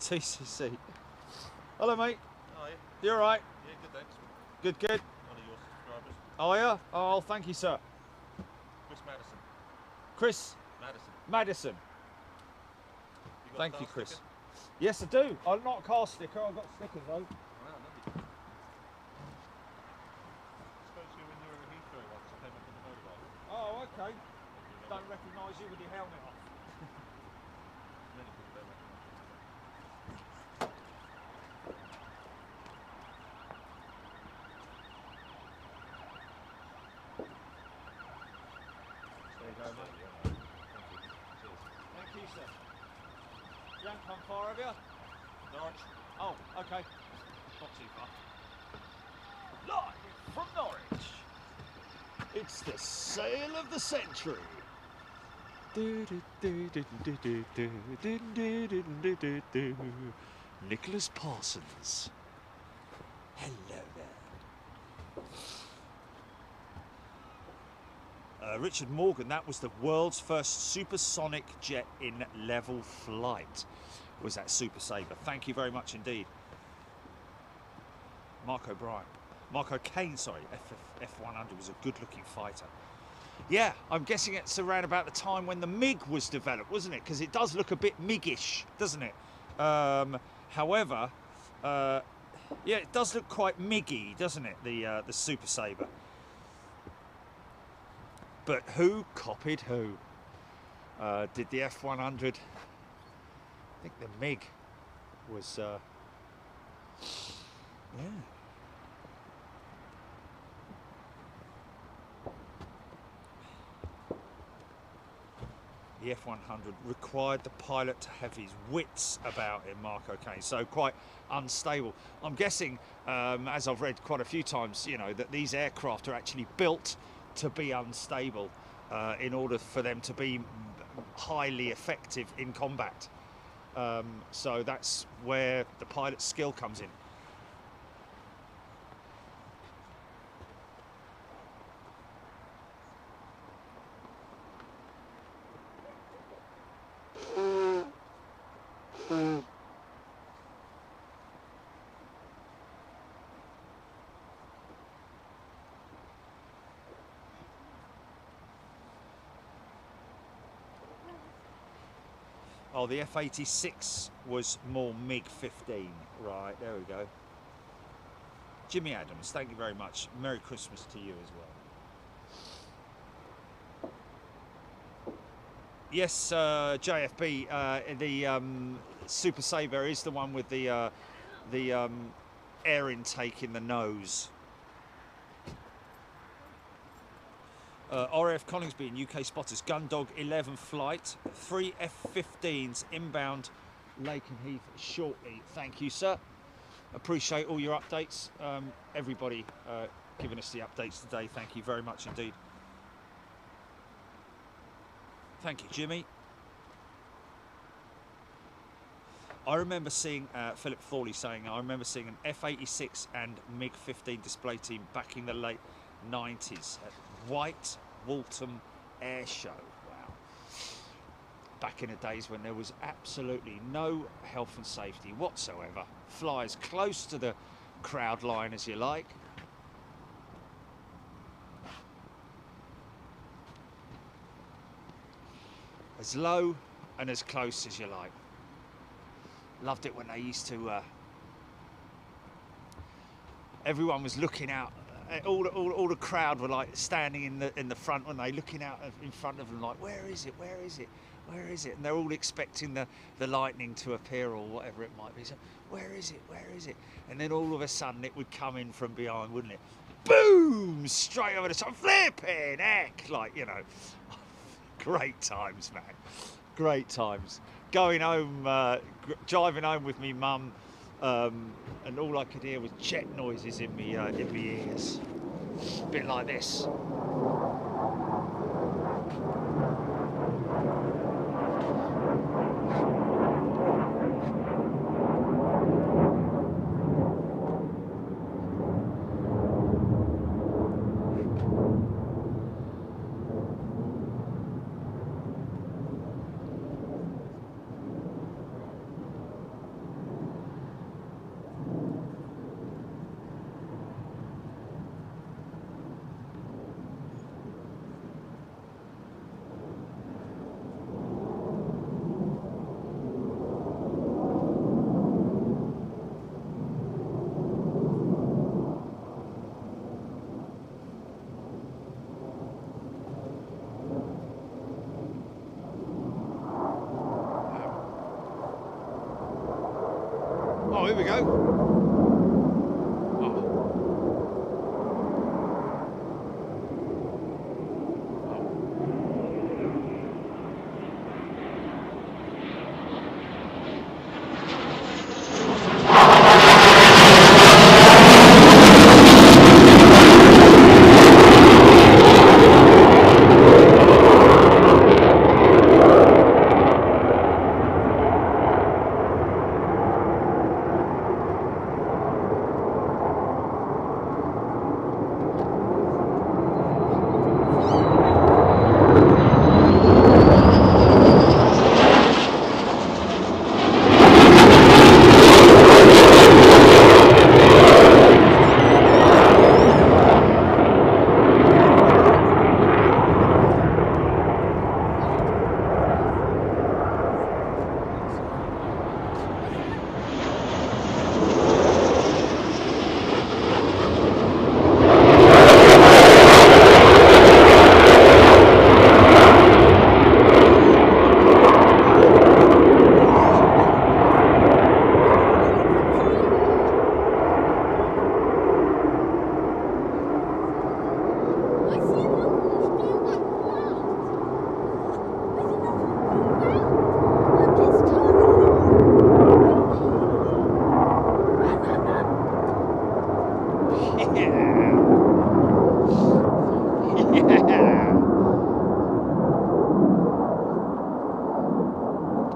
TCC. Hello, mate. Hi. You all right? Yeah, good, thanks. Good, good. One of your subscribers, Oh, yeah? Oh, thank you, sir. Chris Madison. Chris Madison. Madison. You got Thank a you, car Chris. sticker? Yes, I do. I'm not a car sticker. I've got stickers, though. Wow, lovely. Spoke to you when you were at Heathrow once. I came up on the motorbike. Oh, okay. You remember? Don't recognise you with your helmet on. Many people don't recognise you. There you go, mate. Thank you. Cheers. Thank you, sir. You haven't come far, have you? Norwich. Oh, okay. Not too far. Live from Norwich. It's the sale of the century. Nicholas Parsons. Hello there. Richard Morgan, that was the world's first supersonic jet in level flight, was that Super Sabre. Thank you very much indeed. Mark O'Kane, sorry, F100 was a good-looking fighter. Yeah, I'm guessing it's around about the time when the MiG was developed, wasn't it? Because it does look a bit MiG-ish, doesn't it? However, yeah, it does look quite MiG-y, doesn't it? The Super Sabre. But who copied who? Did the F100? I think the MiG was. Yeah. The F100 required the pilot to have his wits about him, Mark O'Kane, so quite unstable. I'm guessing, as I've read quite a few times, you know, that these aircraft are actually built to be unstable in order for them to be highly effective in combat. So that's where the pilot's skill comes in. Oh, the F86 was more MiG-15. Right, there we go. Jimmy Adams, thank you very much. Merry Christmas to you as well. Yes, JFB, the Super Sabre is the one with the air intake in the nose. RAF Coningsby and UK spotters, Gundog 11 flight, 3 F15's inbound Lakenheath shortly. Thank you, sir. Appreciate all your updates. Everybody giving us the updates today. Thank you very much indeed. Thank you, Jimmy. I remember seeing Philip Thorley saying, I remember seeing an F86 and MiG-15 display team back in the late 90s at White Waltham Air Show. Wow. Back in the days when there was absolutely no health and safety whatsoever. Fly as close to the crowd line as you like. As low and as close as you like. Loved it when they used to everyone was looking out. All the crowd were like standing in the front when they looking out in front of them like, where is it, where is it, where is it? And they're all expecting the lightning to appear or whatever it might be. So where is it, where is it? And then all of a sudden it would come in from behind, wouldn't it? boom, straight over the top, flipping heck, like, you know, great times, man, great times. Going home, driving home with me mum, and all I could hear was jet noises in me ears, a bit like this. Oh, here we go. Oh.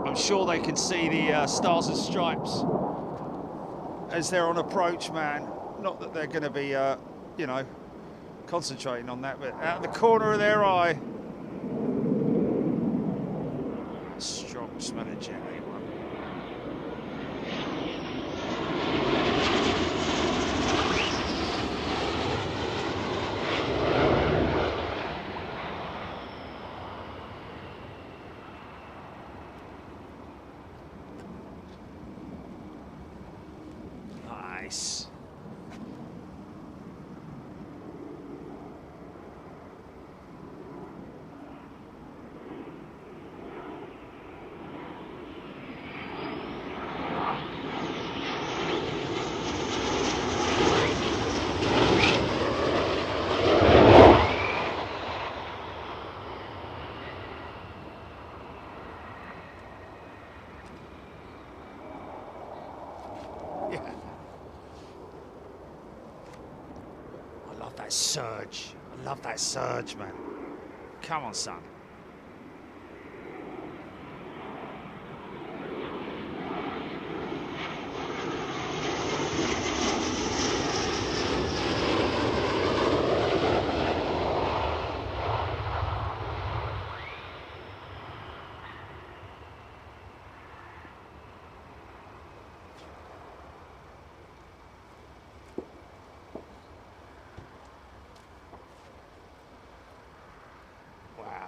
I'm sure they can see the stars and stripes as they're on approach, man. Not that they're going to be, you know, concentrating on that, but out of the corner of their eye. Strong smell of jet, anyone. Nice. That surge. I love that surge, man. Come on, son.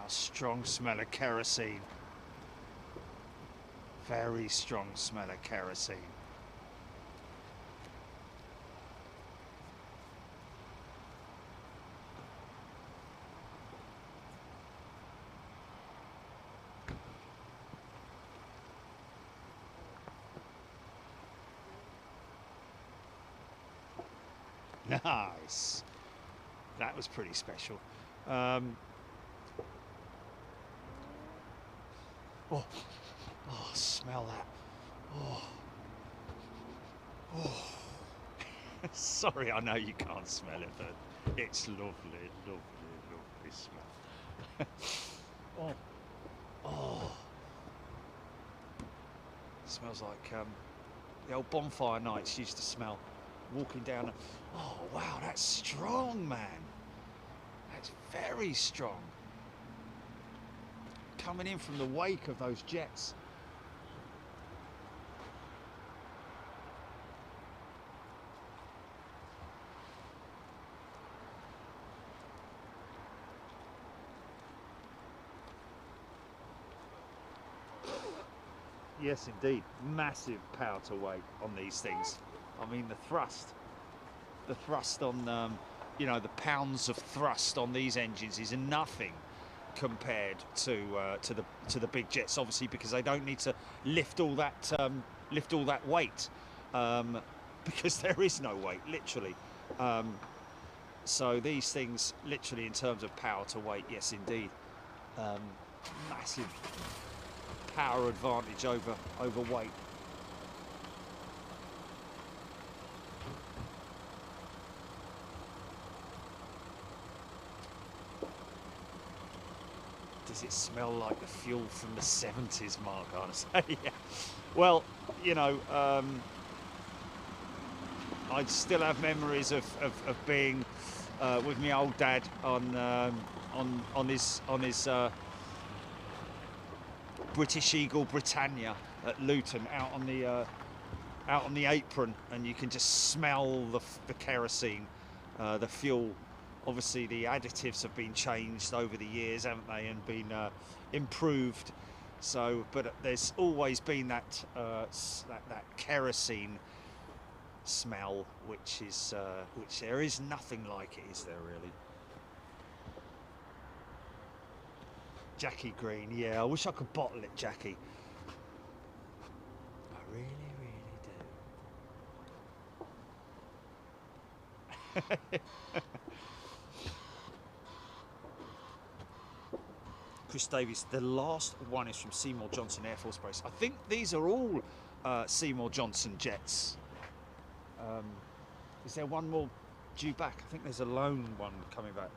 Strong smell of kerosene. Very strong smell of kerosene. Nice. That was pretty special. Oh, smell that. Oh. Sorry, I know you can't smell it, but it's lovely, lovely smell. Oh. It smells like the old bonfire nights used to smell. Walking down. Oh wow, that's strong, man. That's very strong. Coming in from the wake of those jets. Yes, indeed. Massive power to weight on these things. I mean, the thrust on, you know, the pounds of thrust on these engines is nothing compared to the big jets, obviously, because they don't need to lift all that weight, because there is no weight, literally. So these things, literally, in terms of power to weight, yes, indeed, massive power advantage over weight. Does it smell like the fuel from the 70s, Mark? I say, yeah. Well, you know, I still have memories of being with my old dad on his British Eagle Britannia at Luton, out on the apron, and you can just smell the kerosene, the fuel. Obviously, the additives have been changed over the years, haven't they, and been improved. So, but there's always been that kerosene smell, which there is nothing like it, is there really? Jackie Green, yeah, I wish I could bottle it, Jackie. I really, really do. Chris Davies, the last one is from Seymour Johnson Air Force Base. I think these are all Seymour Johnson jets. Is there one more due back? I think there's a lone one coming back.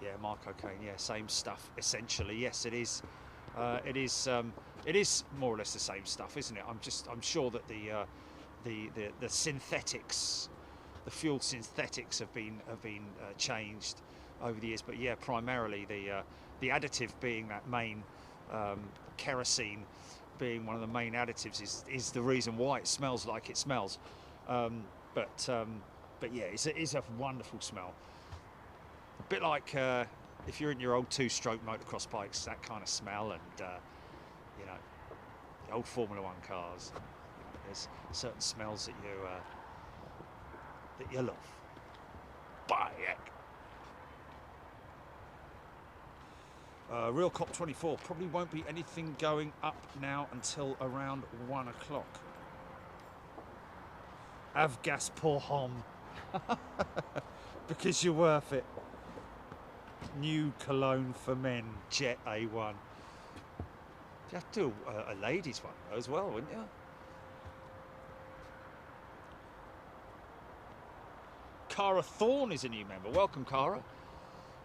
Yeah, Mark O'Kane, yeah, same stuff essentially. Yes, it is. It is more or less the same stuff, isn't it? I'm sure that the synthetics, the fuel synthetics have been changed over the years. But yeah, primarily the additive being that main kerosene, being one of the main additives, is the reason why it smells like it smells. But yeah, it is a wonderful smell. A bit like if you're in your old two-stroke motocross bikes, that kind of smell, and you know, the old Formula One cars. You know, there's certain smells that you love. By heck. Real Cop 24, probably won't be anything going up now until around 1 o'clock. Have gas pour home. Because you're worth it. New cologne for men, Jet A1. You have to do a ladies one as well, wouldn't you? Cara Thorne is a new member. Welcome, Cara.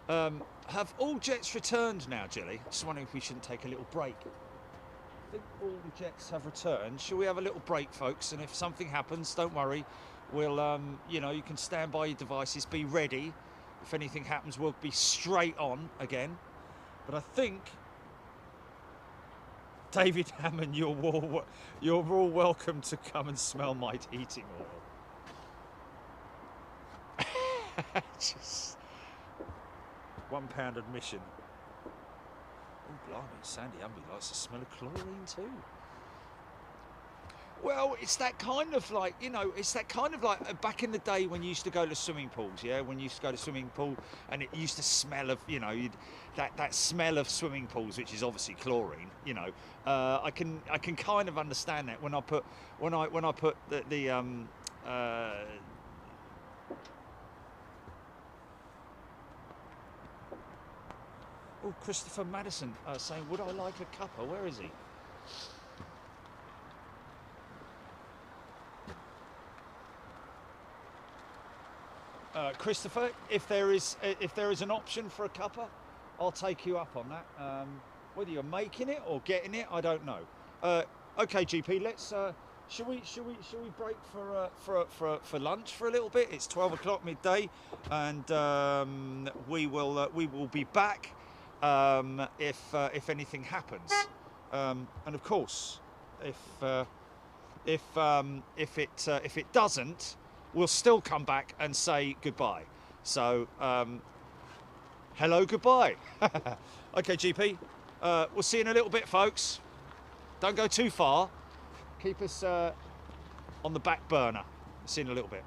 Have all jets returned now, Jilly? Just wondering if we shouldn't take a little break. I think all the jets have returned. Shall we have a little break, folks? And if something happens, don't worry. We'll, you know, you can stand by your devices, be ready. If anything happens, we'll be straight on again. But I think, David Hammond, you're all welcome to come and smell my heating oil. Just £1 admission. Oh, blimey, Sandy Humby likes the smell of chlorine too. Well, it's that kind of like, you know, it's that kind of like back in the day when you used to go to swimming pools, yeah? When you used to go to swimming pool and it used to smell of, you know, that smell of swimming pools, which is obviously chlorine, you know. I can kind of understand that when I put Oh, Christopher Madison saying, would I like a cuppa? Where is he? Christopher, if there is an option for a cuppa, I'll take you up on that. Whether you're making it or getting it, I don't know. Okay, GP, let's. Shall we break for lunch for a little bit? It's 12 o'clock midday, and we will be back if anything happens. And of course, if it doesn't, we'll still come back and say goodbye. So hello, goodbye. Okay, GP. We'll see you in a little bit, folks. Don't go too far. Keep us on the back burner. See you in a little bit.